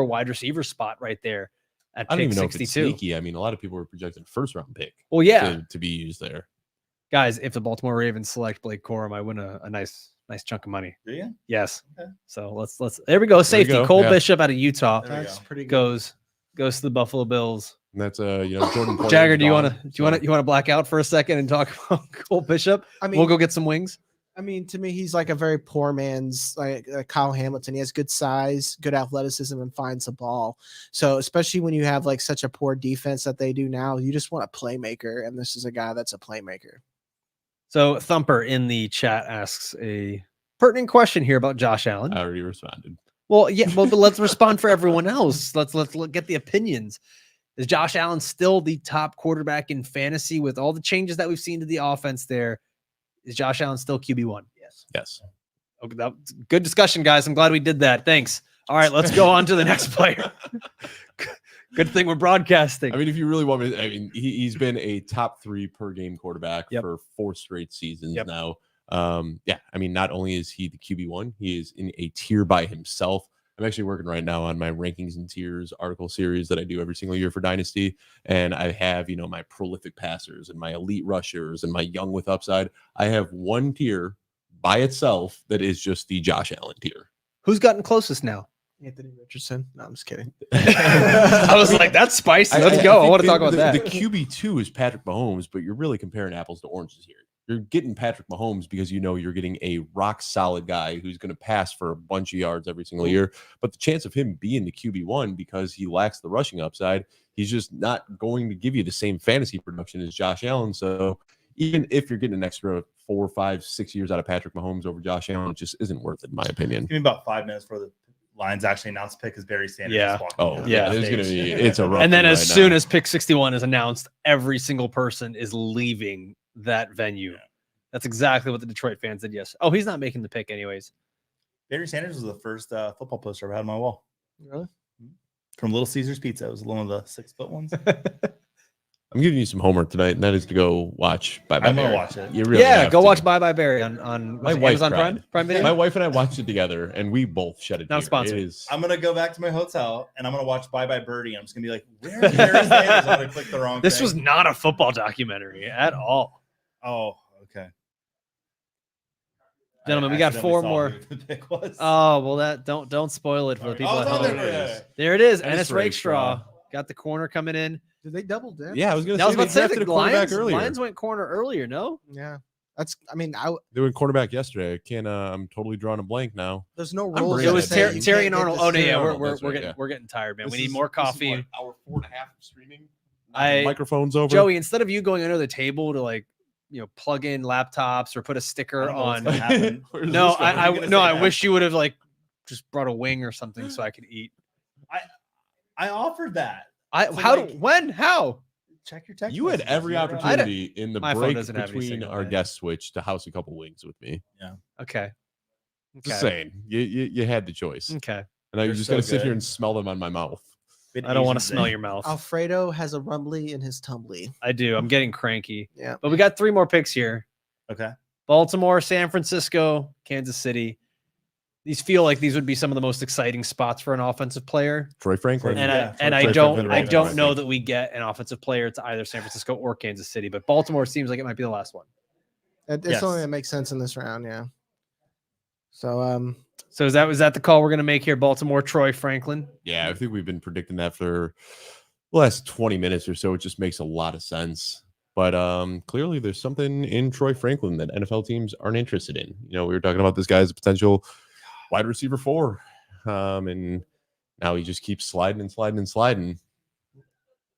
wide receiver spot right there at I don't pick even know if 62. it's sneaky. I mean, a lot of people were projecting first round pick Well, yeah, to be used there. guys, if the Baltimore Ravens select Blake Corum, I win a nice chunk of money. Do you? Yes. Okay. So let's there we go. Safety. go, Cole yeah. Bishop out of Utah There we That's go. pretty good. goes to the Buffalo Bills. And that's Jordan Poyer Jagger, is do you gone, want so- to black out for a second and talk about Cole Bishop? I mean, We'll go get some wings. I mean, to me, he's like a very poor man's like Kyle Hamilton. He has good size, good athleticism, and finds the ball. So, especially when you have like such a poor defense that they do now, you just want a playmaker, and this is a guy that's a playmaker. So Thumper in the chat asks a pertinent question here about Josh Allen. I already responded. Well, yeah, but let's respond for everyone else. Let's get the opinions. Is Josh Allen still the top quarterback in fantasy with all the changes that we've seen to the offense there? Is Josh Allen still QB1? Yes. Yes. Okay, that's good discussion, guys. I'm glad we did that. Thanks. All right, let's go on to the next player. Good thing we're broadcasting. I mean, if you really want me, I mean, he's been a top 3 per game quarterback for 4 straight seasons now. Yeah, I mean, not only is he the QB1, he is in a tier by himself. I'm actually working right now on my rankings and tiers article series that I do every single year for Dynasty. And I have, you know, my prolific passers and my elite rushers and my young with upside. I have one tier by itself that is just the Josh Allen tier. Who's gotten closest now? Anthony Richardson. No, I'm just kidding. I was like, that's spicy. Let's go. I want to talk about that. The QB2 is Patrick Mahomes, but you're really comparing apples to oranges here. You're getting Patrick Mahomes because you know you're getting a rock solid guy who's going to pass for a bunch of yards every single year. But the chance of him being the QB1 because he lacks the rushing upside, he's just not going to give you the same fantasy production as Josh Allen. So even if you're getting an extra 4, 5, 6 years out of Patrick Mahomes over Josh Allen, it just isn't worth it, in my opinion. Give me about 5 minutes for the Lions actually announced pick as Barry Sanders. Yeah. is walking Oh, down yeah. the It's going to stage. be, it's a rough And then one as right soon now. as pick 61 is announced, every single person is leaving that venue. Yeah. That's exactly what the Detroit fans did. Yes. Oh, he's not making the pick anyways. Barry Sanders was the first football poster I had on my wall. Really? From Little Caesars Pizza. It was one of the 6-foot ones. I'm giving you some homework tonight, and that is to go watch Bye Bye I'm gonna Barry. watch it. You really Yeah, have go to. watch Bye Bye Barry on My was it wife Amazon cried. Prime? Prime Video? My wife and I watched it together, and we both shed a tear. Not sponsored. It is- I'm gonna go back to my hotel and I'm gonna watch Bye Bye Birdie. I'm just gonna be like, where is Barry Sanders? I'm gonna click the wrong This thing. was not a football documentary at all. Oh, okay. Gentlemen, I we got accidentally 4 saw more. who the pick was. Oh, well, that don't spoil it for the Sorry. people Oh, at it's on home. there. There it is. Ennis Ennis Rakestraw. Rakestraw got the corner coming in. Did they double dip? Yeah, I was going That was to about say to they say drafted the a cornerback Lions, earlier. Lions went corner earlier, no? Yeah. That's. I mean, They went cornerback yesterday. I can't. I'm totally drawing a blank now. there's no I'm rules. bringing It that was that say back. you Terry can't and get Arnold. the Oh, no, yeah, steal. Arnold, we're that's right, getting we're getting tired, man. We This need is- more this is coffee. what, hour 4.5 of streaming. I- Microphones over. Joey, instead of you going under the table to like, plug in laptops or put a I sticker don't know what's on. gonna happen. Where's No, this going? What are you gonna no, say I now? wish you would have like just brought a wing or something so I could eat. I offered that. So, How like- when? How? Check your text. You had messages. every You're right. opportunity in the My phone break doesn't have any between signal, our man. guest switch to house a couple wings with me. Okay. Just saying, you had the choice, Okay. and now you're They're just so gonna sit here good. and smell them on my mouth. Been I don't want to Asian smell thing. your mouth. Alfredo has a rumbly in his tumbly. I do. I'm getting cranky. Yeah. But we got 3 more picks here. Okay. Baltimore, San Francisco, Kansas City. These feel like these would be some of the most exciting spots for an offensive player. Troy Franklin. And Yeah, I Troy don't Franklin I Ravens, don't I know think. that we get an offensive player to either San Francisco or Kansas City, but Baltimore seems like it might be the last one. It's Yes. only that makes sense in this round. Yeah. So So is that the call we're gonna make here? Baltimore, Troy Franklin. Yeah, I think we've been predicting that for the last 20 minutes or so. It just makes a lot of sense. But clearly there's something in Troy Franklin that NFL teams aren't interested in. You know, we were talking about this guy as a potential wide receiver 4. And now he just keeps sliding and sliding and sliding.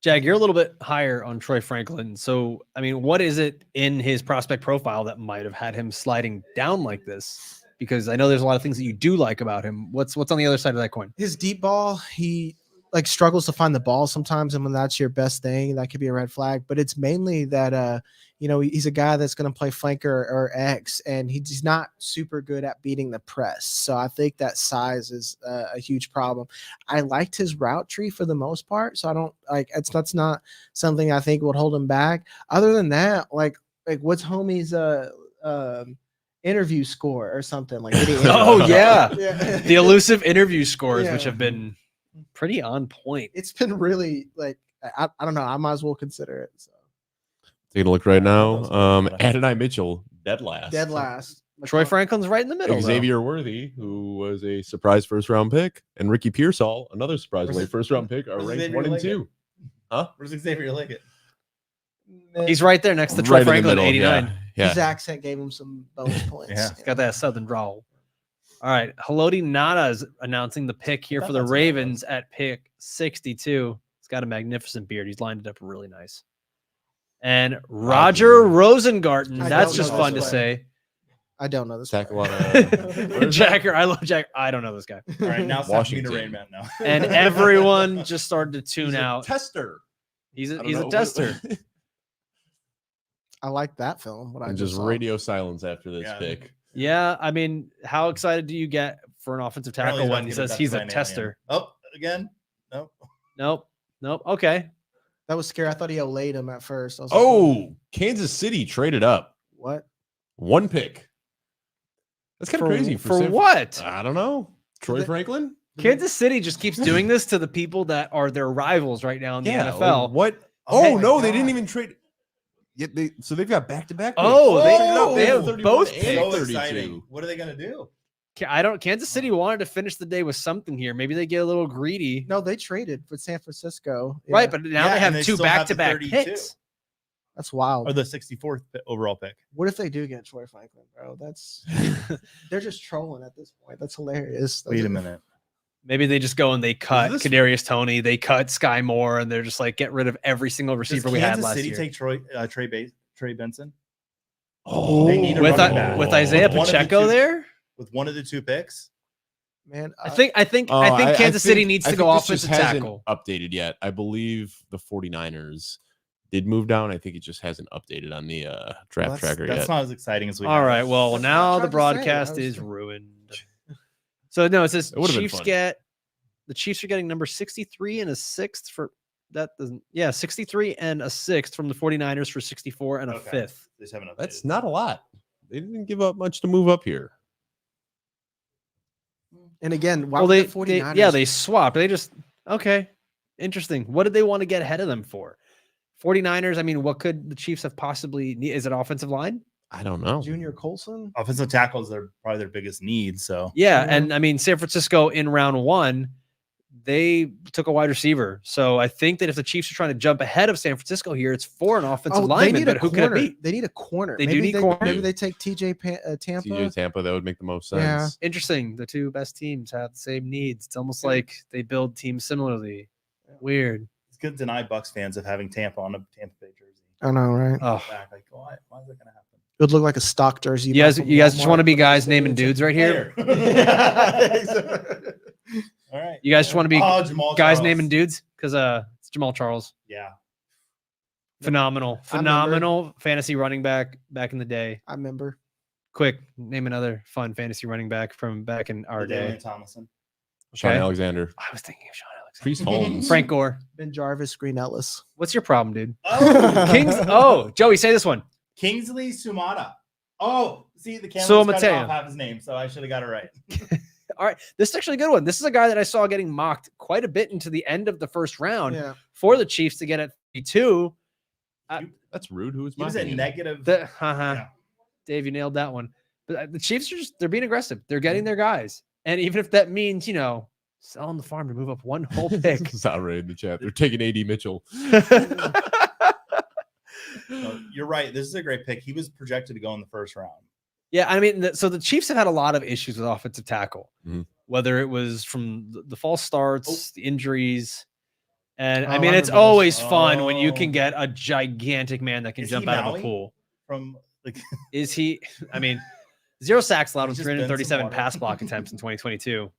Jag, you're a little bit higher on Troy Franklin. So, I mean, what is it in his prospect profile that might have had him sliding down like this? Because I know there's a lot of things that you do like about him. What's on the other side of that coin? his deep ball, he like struggles to find the ball sometimes, and when that's your best thing, that could be a red flag. But it's mainly that he's a guy that's going to play flanker or X, and he's not super good at beating the press. So I think that size is a huge problem. I liked his route tree for the most part, so I don't like that's not something I think would hold him back. Other than that, like what's homie's interview score or something like? Oh, yeah. Yeah. The elusive interview scores, which Yeah. have been pretty on point. It's been really like I don't know. I might as well consider it. So. Taking a look right now. Those ones. Adonai Mitchell, dead last. Dead last. Troy Franklin's right in the middle. though. Xavier Worthy, who was a surprise first round pick, and Ricky Pearsall, another surprise Where's late first round pick, are where's ranked Xavier 1 and Liggett? 2. Huh? Where's Xavier Liggett? He's right there next to Troy Right in the Franklin, middle, 89. Yeah. His accent gave him some bonus points. Yeah. He's got that southern drawl. All right. Haloti Nada is announcing the pick here for the That's what it Ravens at pick 62. He's got a magnificent beard. He's lined it up really nice. And Roger Rosengarten. I That's don't just know fun this to player. say. I don't know this. Tack a player. lot of Jacker. I love Jacker. I don't know this guy. All right, now it's time for me to Washington. Rain Man now. And everyone just started to tune He's a out. tester. He's I don't a know. tester. I like that film. What I And just just saw. radio silence after this Yeah. pick. Yeah. I mean, how excited do you get for an offensive Apparently tackle he's about when to he give it says back he's to a Ryan tester? Alien. Oh, again? Nope. Nope. Nope. Okay. That was scary. I thought he outlaid him at first. I was like, Kansas City traded up what? 1 pick. That's kind of crazy For San- what? I don't know. Troy Franklin. Kansas City just keeps doing this to the people that are their rivals right now in the Like, NFL. what? Oh Oh my no, they God. didn't even trade. Yeah, so they've got back-to-back. Oh, picks. they have 31 both and picks. So 32. exciting. What are they gonna do? Kansas City wanted to finish the day with something here. Maybe they get a little greedy. No, they traded for San Francisco. Yeah. Right, but now Yeah, they and have they 2 still have the back-to-back 32. picks. That's wild. Or the 64th overall pick? What if they do get Troy Franklin, bro? That's they're just trolling at this point. That's hilarious. Wait a minute. Maybe they just go and they cut this- Kadarius Toney, they cut Sky Moore, and they're just like, get rid of every single receiver Does we had Kansas last City year. take Trey Benson Oh, They need a with, running back. with Isaiah With one of the Pacheco two- there, with one of the 2 picks? Man, I think Kansas City needs to go offensive tackle. Updated yet? I believe the 49ers did move down. I think it just hasn't updated on the draft tracker That's yet. not as exciting as we. All have. right, well That's now what the I'm trying to say. broadcast I was- is ruined. So no, it says It would've been Chiefs fun. get the Chiefs are getting number 63 and a 6th for that doesn't 63 and a 6th from the 49ers for 64 and a Okay. 5th. They just haven't updated. That's not a lot. They didn't give up much to move up here. and again, why Well, would they, the 49ers? they swapped. They just okay, interesting. What did they want to get ahead of them for? 49ers. I mean, what could the Chiefs have possibly need? Is it offensive line? I don't know. Junior Colson. Offensive tackles are probably their biggest need. So Yeah, Yeah. and I mean, San Francisco in round 1, they took a wide receiver. So I think that if the Chiefs are trying to jump ahead of San Francisco here, it's for an offensive they lineman. need a But who corner. could it be? They need a corner. They do need corner. Maybe they take TJ Tampa. TJ Tampa, that would make the most sense. Yeah. Interesting. The 2 best teams have the same needs. It's almost like they build teams similarly. Weird. it's good to deny Bucks fans of having Tampa on a Tampa Bay jersey. I know, right? Oh, Back, like, why is that going to happen? It would look like a stock jersey. you guys just want to be guys naming dudes right here. All right. You guys just want to be Oh, Jamal guys Charles. naming dudes because it's Jamal Charles. Yeah. Phenomenal fantasy running back in the day. I remember. Quick, name another fun fantasy running back from back in our day. Damian Tomlinson. Sean Okay. Alexander. I was thinking of Sean Alexander. Priest Holmes. Frank Gore. Ben Jarvis, Green Ellis. What's your problem, dude? Oh, Kings. Oh, Joey, say this one. Kingsley Sumata. Oh, see, the camera cut Suamataia. off half his name, so I should have got it right. All right, this is actually a good one. This is a guy that I saw getting mocked quite a bit into the end of the first round Yeah. for the Chiefs to get at 32. That's rude. Who was He was at mocking him? negative. Yeah. Dave, you nailed that one. But the Chiefs are they're being aggressive. They're getting their guys. And even if that means, selling the farm to move up one whole pick. Sorry in the chat. They're taking AD Mitchell. No, you're right. This is a great pick. He was projected to go in the first round. Yeah, I mean, so the Chiefs have had a lot of issues with offensive tackle, Mhm. whether it was from the false starts, the injuries. And Oh, I mean, I it's remember this. always fun when you can Oh. get a gigantic man that can Is jump he out of a Maui? pool. From like Is he? I mean, 0 sacks allowed with He's just been some 337 water. pass block attempts in 2022.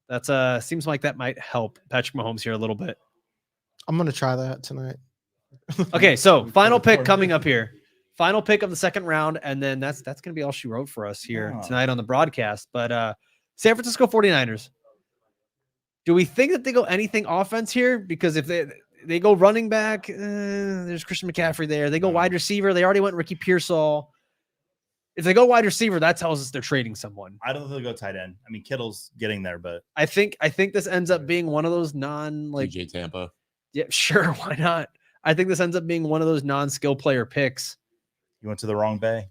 That's seems like that might help Patrick Mahomes here a little bit. I'm gonna try that tonight. Okay, so final pick coming up here. Final pick of the second round, and then that's gonna be all she wrote for us here Oh. tonight on the broadcast. But San Francisco 49ers. Do we think that they go anything offense here? Because if they go running back, there's Christian McCaffrey there. They go wide receiver. They already went Ricky Pearsall. If they go wide receiver, that tells us they're trading someone. I don't think they'll go tight end. I mean, Kittle's getting there, but I think this ends up being one of those TJ Tampa. yeah, sure, why not? I think this ends up being one of those non-skill player picks. you went to the wrong bay.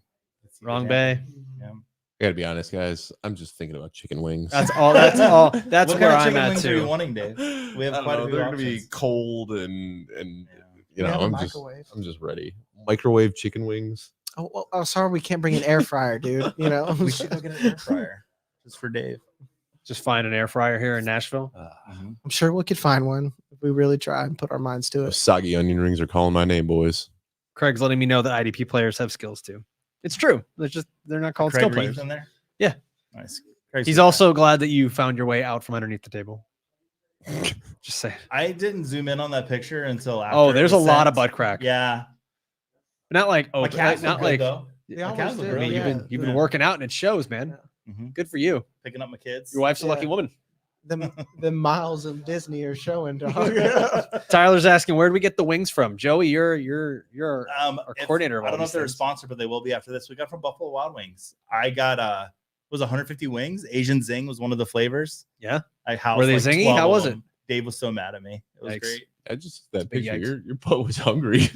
Wrong bay. Yeah. I gotta be honest, guys. I'm just thinking about chicken wings. That's all. That's all. That's What where kind of I'm chicken at wings are you too. wanting, Dave? We have I don't quite a know, few they're gonna be options. cold and Yeah. you We have know, a I'm microwave. just ready. Microwave chicken wings. Oh, sorry, we can't bring an air fryer, dude. You know, We should go get an air fryer just for Dave. Just find an air fryer here in Nashville. I'm sure we could find one if we really try and put our minds to Those it. soggy onion rings are calling my name, boys. Craig's letting me know that IDP players have skills too. It's true. They're not called skill Craig players. Reeves in there. Yeah. Nice. Craig's He's good guy. also glad that you found your way out from underneath the table. Just say. I didn't zoom in on that picture until after. Oh, it there's a was lot of sent. butt crack. Yeah. Not like My calves not look like. good, though. They My almost calves look did, I mean, really you've good. been working out and it shows, man. Mhm. Good for you. Picking up my kids. Your wife's a lucky Yeah. woman. the miles of Disney are showing, dog. Tyler's asking, where do we get the wings from? Joey, you're our coordinator. Of I all don't know these if they're a things. sponsor, but they will be after this. We got from Buffalo Wild Wings. I got was 150 wings. Asian Zing was one of the flavors. Yeah. I housed Were they like zingy? 12 How of was them. Dave was so mad at me. It was Yikes. great. I just that Big picture. yikes. Your butt was hungry.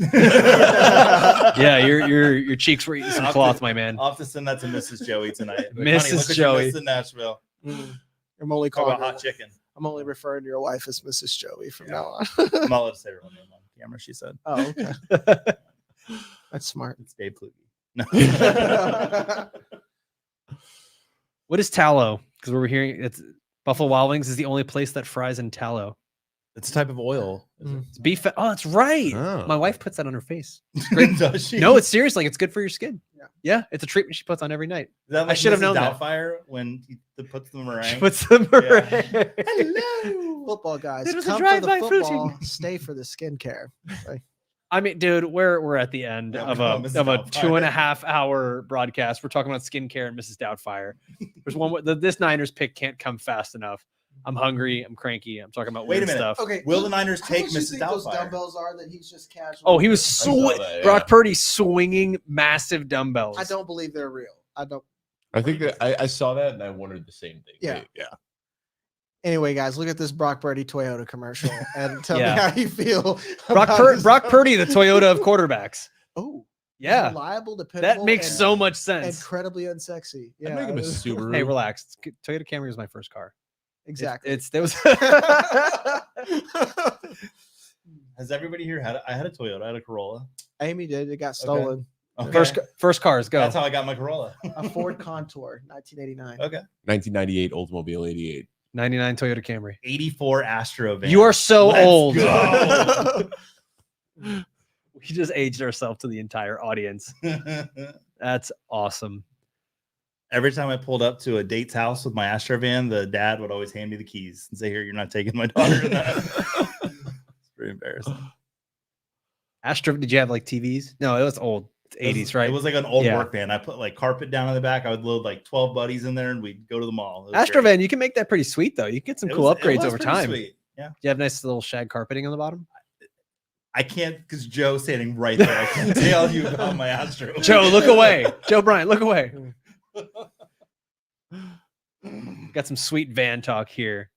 Yeah, your cheeks were eating some cloth, my man. I'll have to send that to Mrs. Joey tonight. Like, Mrs. honey, look what you Joey. missed in Nashville. I'm only Talk calling about hot chicken. I'm only referring to your wife as Mrs. Joey from now on. I'm not allowed to say her real name on camera. She said Oh, okay. That's smart. it's Dave Kluge. No. What is tallow? Because we're hearing it's Buffalo Wild Wings is the only place that fries in tallow. It's a type of oil. It's beef. Oh, that's right. Oh. My wife puts that on her face. Does she? No, it's serious. Like it's good for your skin. Yeah. Yeah, it's a treatment she puts on every night. Is that I like should have Mrs. known that. Doubtfire when he puts the meringue. She puts the meringue. Hello. Football guys, It was a come for the drive-by football, fruiting. stay for the skincare. Like, I mean, dude, we're at the end Yeah, of we know a Mrs. of a Doubtfire. 2.5 hour broadcast. We're talking about skincare and Mrs. Doubtfire. There's one. This Niners pick can't come fast enough. I'm hungry. I'm cranky. I'm talking about Wait a weird minute. stuff. okay, Will the Niners how take much do you Mrs. think those Doubtfire? dumbbells are that he's just casual? Oh, he was saw that, yeah. Brock Purdy swinging massive dumbbells. I don't believe they're real. I don't. I think that I saw that and I wondered the same thing. Yeah. Yeah. Anyway, guys, look at this Brock Purdy Toyota commercial and tell Yeah. me how you feel. Brock, about this- Brock Purdy, the Toyota of quarterbacks. Oh, Yeah, reliable, dependable. that makes and so much sense. incredibly unsexy. I'd Yeah, make him a Subaru. Hey, relax. Toyota Camry was my first car. exactly. It's there was. Has everybody here had? I had a Toyota. I had a Corolla. Amy did. It got stolen. Okay. First cars go. That's how I got my Corolla. A Ford Contour, 1989. Okay. 1998 Oldsmobile 88. 99 Toyota Camry. 84 Astro van. You are so Let's old. go. We just aged ourselves to the entire audience. That's awesome. Every time I pulled up to a date's house with my Astro van, the dad would always hand me the keys and say, "Here, you're not taking my daughter to that." It's pretty embarrassing. Astro, did you have like TVs? No, it was old. It's 80s, right? It was like an old Yeah. work van. I put like carpet down in the back. I would load like 12 buddies in there and we'd go to the mall. It was Astro great. van, you can make that pretty sweet though. You can get some It cool was- it upgrades was over pretty time. sweet. Yeah. You have nice little shag carpeting on the bottom. I can't because Joe's standing right there. I can't tell you about my Astro. Joe, look away. Joe Bryant, look away. Got some sweet van talk here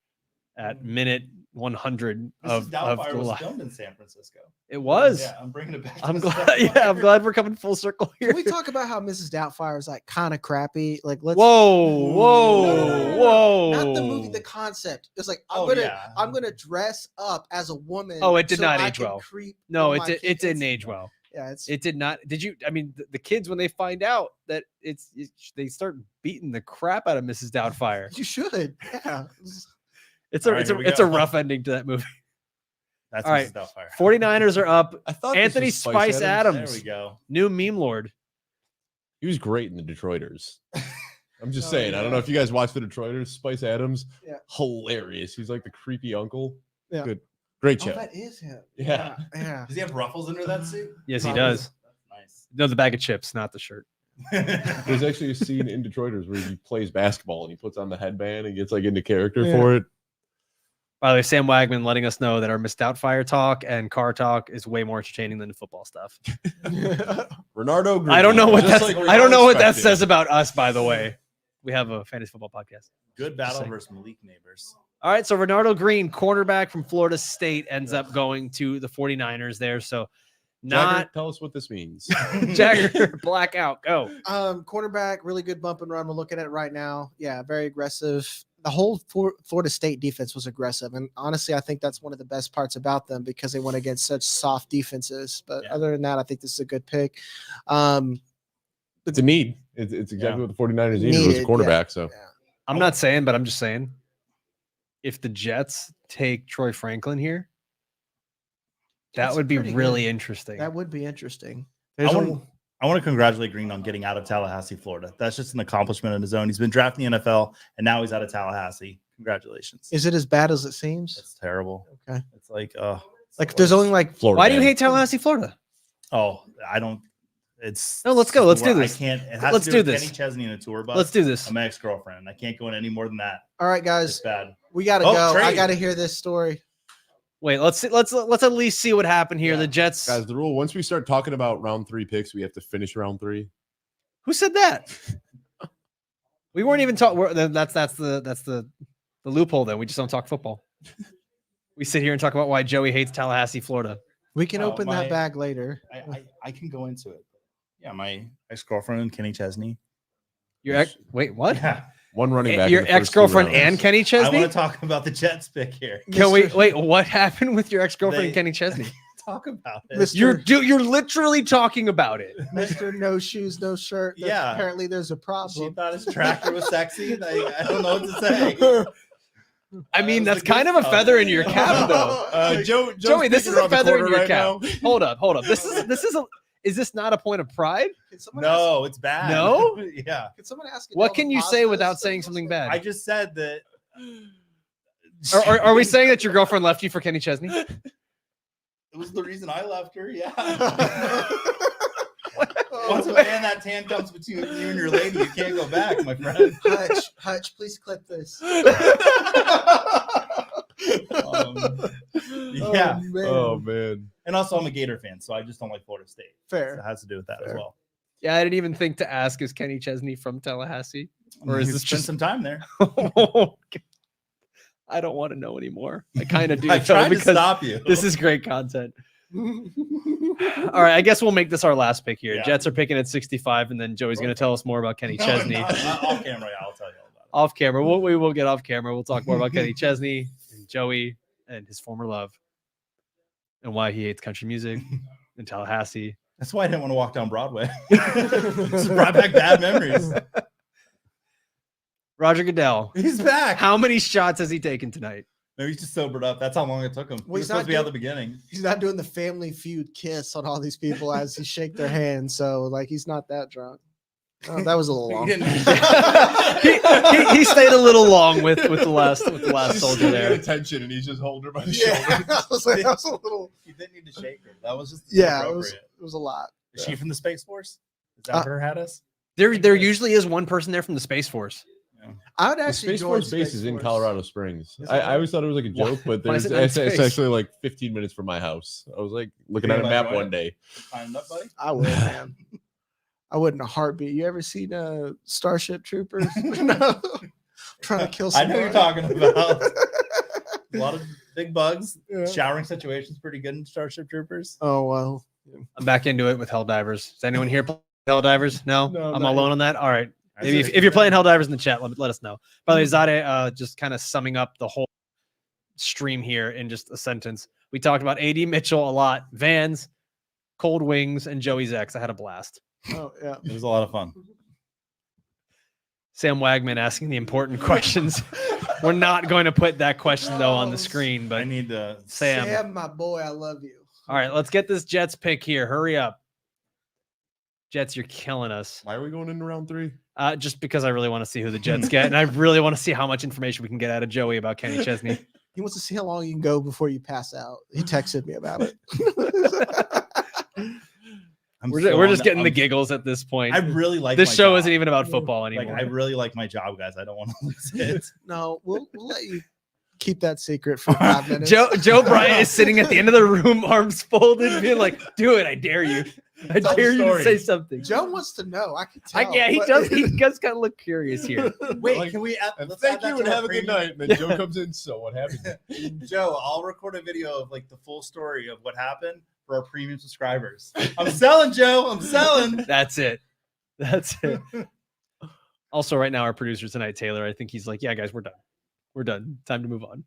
at minute 100 Mrs. of Doubtfire the was live. filmed in San Francisco. It was. Yeah, I'm bringing it back. to I'm Mrs. glad. Doubtfire. Yeah, I'm glad we're coming full circle here. Can we talk about how Mrs. Doubtfire is like kind of crappy? Like, let's. Whoa, whoa, No. whoa! Not the movie, the concept. It's like Oh, yeah. I'm gonna dress up as a woman. Oh, it did so not I age can well. creep No, on it my did. It kids. didn't age well. Yeah, it's It did not. Did you? I mean, the kids when they find out that they start beating the crap out of Mrs. Doubtfire. you should. Yeah. It's All a right, it's a here we it's a go. rough ending to that movie. That's All right. Mrs. Doubtfire. 49ers are up. I thought this Anthony was Spice There Adams, we go. new meme lord. He was great in the Detroiters. I'm just Oh, saying. I don't know yeah. if you guys watched the Detroiters. Spice Adams, Yeah. hilarious. He's like the creepy uncle. Yeah. Good, great Oh, show. that is him. Yeah. Yeah. Does he have ruffles under that suit? Yes, he Probably. does. That's No, the bag of chips, not the shirt. nice. There's actually a scene in Detroiters where he plays basketball and he puts on the headband and gets like into character Yeah. for it. By the way, Sam Wagman letting us know that our Miss Doubtfire talk and car talk is way more entertaining than the football stuff. Renardo. I don't know what Just that's. like we I don't all know what that expected. says about us. By the way, we have a fantasy football podcast. Good battle saying. versus Malik Nabers. All right, so Renardo Green, cornerback from Florida State, ends up going to the 49ers there. So Jagger, not tell us what this means. Jagger blackout. Go. Quarterback, really good bump and run. We're looking at it right now. Yeah, very aggressive. The whole Florida State defense was aggressive, and honestly, I think that's one of the best parts about them because they went against such soft defenses. But Yeah. other than that, I think this is a good pick. It's a need. It's exactly what the 49ers needed was a Needed, quarterback. So I'm not saying, but I'm just saying, if the Jets take Troy Franklin here, that That's would be pretty really good. interesting. That would be interesting. I There's want, I want to congratulate Green on getting out of Tallahassee, Florida. That's just an accomplishment in his own. He's been drafted in the NFL, and now he's out of Tallahassee. Congratulations. Is it as bad as it seems? It's terrible. Okay. It's like, Like, there's only like Florida. Why do you man. hate Tallahassee, Florida? Oh, I don't. It's No, let's go. Let's do where this. I can't. It has Let's to do do with this. Kenny Chesney in a tour bus. Let's do this. I'm my ex-girlfriend. I can't go in any more than that. All right, It's guys, bad. we gotta Oh, go. I trade. gotta hear this story. Wait, let's at least see what happened here. Yeah. The Jets. Guys, the rule, once we start talking about round 3 picks, we have to finish round 3. Who said that? We weren't even talking. That's the loophole. Then we just don't talk football. We sit here and talk about why Joey hates Tallahassee, Florida. We can Oh, open my- that bag later. I can go into it. Yeah, my ex-girlfriend and Kenny Chesney. Wait, what? Yeah. One running back. Your in the first 2 ex-girlfriend rounds. and Kenny I Chesney? want to talk about the Jets pick here. Can we Mr. wait? What happened with your ex-girlfriend and They- Kenny Chesney? Talk about it. Mr. You're literally talking about it. Mr. No shoes, no shirt. Yeah. Apparently there's a She problem. thought his tractor was sexy. Like, I don't know what to say. I mean, That that's was the kind good of a stuff. feeder in your cap, though. Joey, Joey, this is a feather in your cap. Now. Hold up. Is this not a point of pride? Can someone No, it's bad. No? Yeah. Can someone ask? What Adele can to you pause say this? without saying something bad? I just said that. Are we saying that your girlfriend left you for Kenny Chesney? It was the reason I left her. Yeah. Once a man that tan comes between you and your lady, you can't go back, my friend. Hutch, please clip this. Yeah. man. Oh man. And also, I'm a Gator fan, so I just don't like Florida State. So Fair. it has to do with that as Fair. well. Yeah, I didn't even think to ask, is Kenny Chesney from Tallahassee? Or is He's this spent just some time there? I don't want to know anymore. I kind of do. I though, tried to because stop you. this is great content. All right, I guess we'll make this our last pick here. Yeah. Jets are picking at 65, and then Joey's going to tell us more about Kenny No, Chesney. not off camera. I'll tell you all about it. Off camera. We will get off camera. We'll talk more about Kenny Chesney and Joey and his former love and why he hates country music in Tallahassee. That's why I didn't want to walk down Broadway. Just brought back bad memories. Roger Goodell. He's back. How many shots has he taken tonight? No, he's just sobered up. That's how long it took him. Well, He was he's supposed not to be out doing- the beginning. He's not doing the Family Feud kiss on all these people as he shake their hands. So like he's not that drunk. Oh, that was a little long. He didn't- he stayed a little long with the last soldier there. Attention, and he's just holding her by the Yeah, shoulder. I was like, that was a little. He didn't need to shake her. That was just Yeah, it inappropriate. was a lot. Is she from the Space Force? Is that Uh, what her hat is? There usually is one person there from the Space Force. I would The actually Space join Force base Space is in Force. Colorado Springs. Is it I really? always thought it was like a joke, but Why is there's it not it's space? actually like 15 minutes from my house. I was like looking You at a might map join one it. day. Find up, buddy. I would, man. I would in a heartbeat. You ever seen Starship Troopers? No. Trying to kill I someone. know what you're talking about. A lot of big bugs. Yeah. Showering situations pretty good in Starship Troopers. Oh well. I'm back into it with Helldivers. Is anyone here play Helldivers? No, No, I'm not alone yet. on that. All right. I Maybe say- if you're playing Helldivers in the chat, let us know. By the way, Zade, just kind of summing up the whole stream here in just a sentence. We talked about AD Mitchell a lot, Vans, Cold Wings, and Joey's ex. I had a blast. Oh yeah. It was a lot of fun. Sam Wagman asking the important questions. We're not going to put that question though on the screen, I but need to. Sam. my boy, I love you. All right, let's get this Jets pick here. Hurry up. Jets, you're killing us. Why are we going into round 3? Just because I really want to see who the Jets get, and I really want to see how much information we can get out of Joey about Kenny Chesney. He wants to see how long you can go before you pass out. He texted me about it. We're just getting the giggles at this point. I really like This my show job. isn't even about football Like, anymore. I really like my job, guys. I don't want to lose it. No, we'll let you keep that secret for 5 minutes. Joe Bryant is sitting at the end of the room, arms folded, being like, "Do it! I dare you! I Tell the dare you to story. say something." Joe wants to know. I can tell. Yeah, he but- does. He does kind of look curious here. Wait, Like, can we add, And let's thank add that you to and our have a good premium? night. And then Joe comes in. So what happened? Joe, I'll record a video of like the full story of what happened for our premium subscribers. I'm selling, Joe. I'm selling. That's it. That's it. Also, right now, our producer tonight, Taylor, I think he's like, "Yeah, guys, we're done. We're done. Time to move on."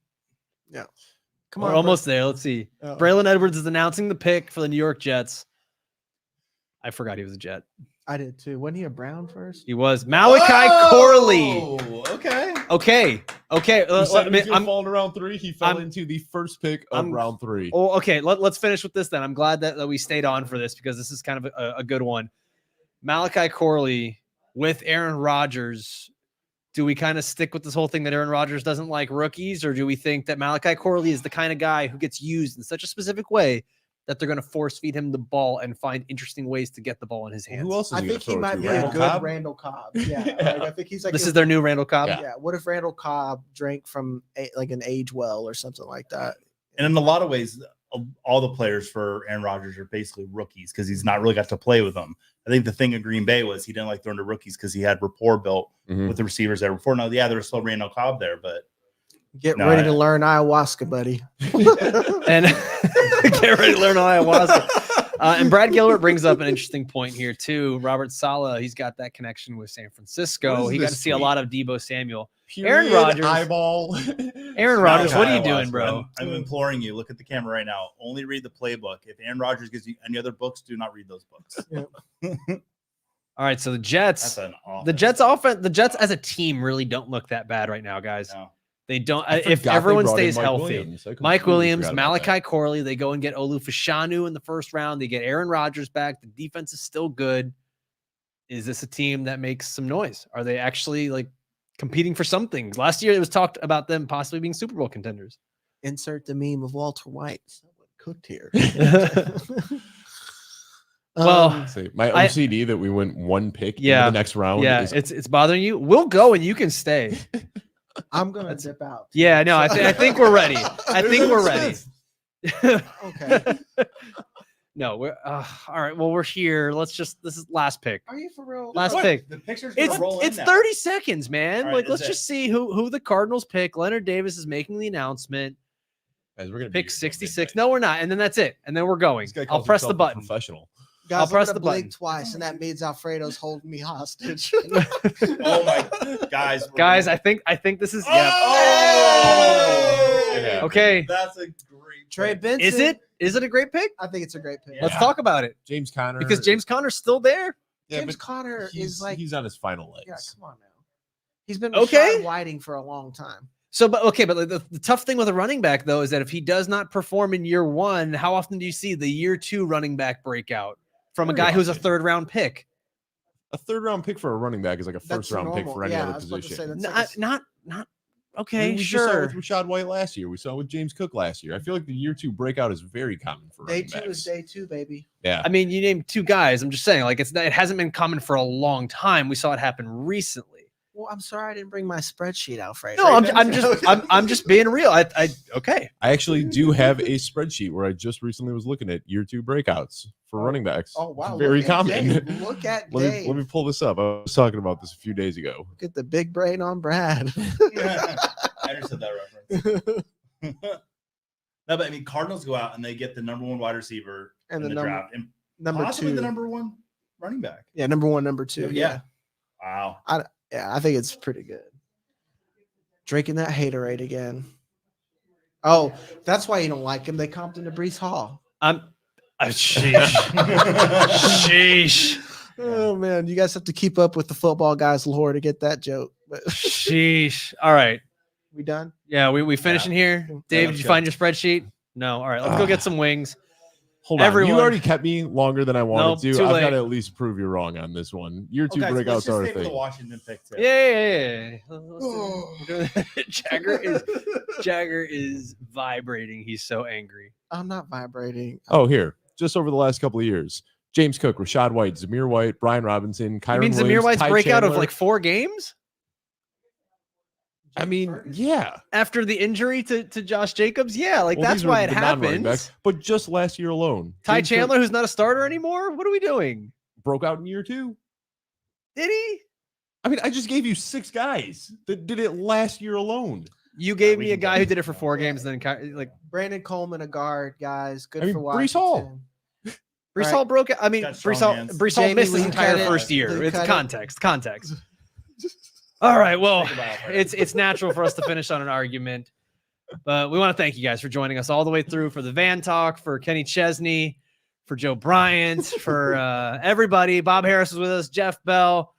Come We're on, almost there. Let's see. bro. Oh. Braylon Edwards is announcing the pick for the New York Jets. I forgot he was a Jet. I did too. Wasn't he a Brown first? He was Malachi Corley. Oh, okay. Okay. He said he was gonna I'm, fall in round 3. He fell I'm- into the first pick of I'm- round 3. oh, okay. Let's finish with this then. I'm glad that we stayed on for this because this is kind of a good one. Malachi Corley with Aaron Rodgers. Do we kind of stick with this whole thing that Aaron Rodgers doesn't like rookies, or do we think that Malachi Corley is the kind of guy who gets used in such a specific way that they're going to force feed him the ball and find interesting ways to get the ball in his hands. Who else is I he think he gonna might throw be to? a Randall good Cobb? Randall Cobb. Yeah, like, I think he's like This is their new Randall Cobb. Yeah. Yeah. What if Randall Cobb drank from like an age well or something like that? And in a lot of ways, all the players for Aaron Rodgers are basically rookies because he's not really got to play with them. I think the thing in Green Bay was he didn't like throwing to rookies because he had rapport built with the receivers there before. Now, yeah, there was still Randall Cobb there, but Get ready to learn ayahuasca, buddy. And get ready to learn ayahuasca. And Brad Gilbert brings up an interesting point here too. Robert Saleh, he's got that connection with San Francisco. He got to see a lot of Debo Samuel. Aaron Rodgers. Eyeball. Aaron Rodgers, what are you doing, bro? I'm imploring you. Look at the camera right now. Only read the playbook. If Aaron Rodgers gives you any other books, do not read those books. All right, so the Jets, That's an awful. the Jets as a team really don't look that bad right now, guys. No. They don't. I If forgot they everyone brought in stays Mike healthy, Williams. I Mike completely Williams, forgot about Malachi that. Corley, they go and get Olu Fashanu in the first round. They get Aaron Rodgers back. The defense is still good. Is this a team that makes some noise? Are they actually like competing for something? Last year, it was talked about them possibly being Super Bowl contenders. Insert the meme of Walter White. Someone cooked here. Well, See, my OCD that we went one pick in Yeah. the next round. yeah, is it's bothering you. We'll go and you can stay. I'm gonna dip out. Yeah, no, I think we're ready. I think we're ready. Okay. No, we're all right. Well, we're here. This is last pick. Are you for real? Last What? pick. The picture's It's gonna roll in it's now. 30 seconds, man. All right, Like, let's is just see who the Cardinals pick. Leonard Davis is making the announcement. Guys, we're gonna be Pick here till 66. midnight. No, we're not. And then that's it. And then we're going. This guy I'll calls press the himself a button. Professional. Guys, I'll press I'm the gonna blink button. twice, and that means Alfredo's holding me hostage. Oh my guys, we're Guys, gonna- I think this is Oh! Yeah. okay. That's a great Trey pick. Benson. Is it a great pick? I think it's a great pick. Let's talk about it. James Conner. Because James Conner's still there. Yeah, James but Conner he's, is like, he's on his final legs. yeah, come on now. He's been Okay. Rashad Whiting for a long time. So, but the tough thing with a running back though is that if he does not perform in year one, how often do you see the year two running back breakout from a Very guy who's a often. third round pick? A third round pick for a running back is like a That's first round pick normal. for any Yeah, I other was about to say position. that's like Not I okay, mean, we just saw it sure. with Rashad White last year. We saw it with James Cook last year. I feel like the year two breakout is very common for day running two is backs. day two, baby. Yeah. I mean, you named two guys. I'm just saying, like it hasn't been common for a long time. We saw it happen recently. Well, I'm sorry I didn't bring my spreadsheet, Alfred. No, I'm just being real. Okay. I actually do have a spreadsheet where I just recently was looking at year two breakouts for running backs. Oh wow, It's very look at common. Dave. Look at Dave. Let me pull this up. I was talking about this a few days ago. Look at the big brain on Brad. I understood that reference. No, but I mean, Cardinals go out and they get the number one wide receiver And in the the draft, and number possibly two. the number one running back. Yeah, number one, number two. Yeah. Wow. Yeah, I think it's pretty good. Drinking that haterade again. Oh, that's why you don't like him. They comped him to Brees Hall. Sheesh. Sheesh. Oh man, you guys have to keep up with the football guys lore to get that joke. But Sheesh. All right. we done? Yeah, we finishing here. Dave, did you find your spreadsheet? No. All right, let's go get some wings. Hold on. Everyone- You already kept me longer than I wanted Nope, to. too I've late. got to at least prove you wrong on this one. Year two Okay, let's breakouts just are a stay for the thing. Washington pick too. Yeah. Jagger is vibrating. He's so angry. I'm not vibrating. Oh, here. Just over the last couple of years. James Cook, Rashad White, Zamir White, Brian Robinson, Kyron You mean Zamir Williams, White's Ty breakout of Chandler. like 4 games I mean, yeah. after the injury to Josh Jacobs? Yeah, like Well, that's these were why it the non-running happens. backs, but just last year alone. Ty James Cook Chandler, who's not a starter anymore? What are we doing? broke out in year two. Did he? I mean, I just gave you 6 guys that did it last year alone. You gave we me a can guy go. who did it for 4 games, and then like Brandon Coleman, a guard, guys. Good I mean, for Brees Washington. Hall. Brees Right. Hall broke it. I mean, Got Brees strong Hall hands. Jamie, missed his we entire cut it. first year. We It's cut it. context. All right. Well, Think about it. it's natural for us to finish on an argument, but we want to thank you guys for joining us all the way through for the Van Talk, for Kenny Chesney, for Joe Bryant, for everybody. Bob Harris was with us, Jeff Bell,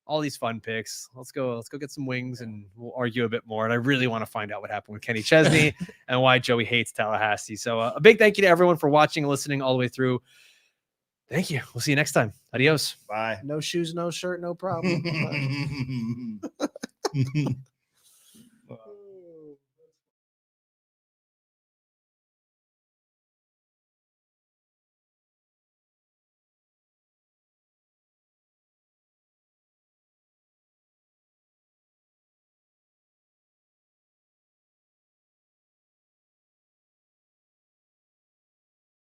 all these fun picks. Let's go get some wings and we'll argue a bit more. And I really want to find out what happened with Kenny Chesney and why Joey hates Tallahassee. So a big thank you to everyone for watching and listening all the way through. Thank you. We'll see you next time. Adios. Bye. No shoes, no shirt, no problem.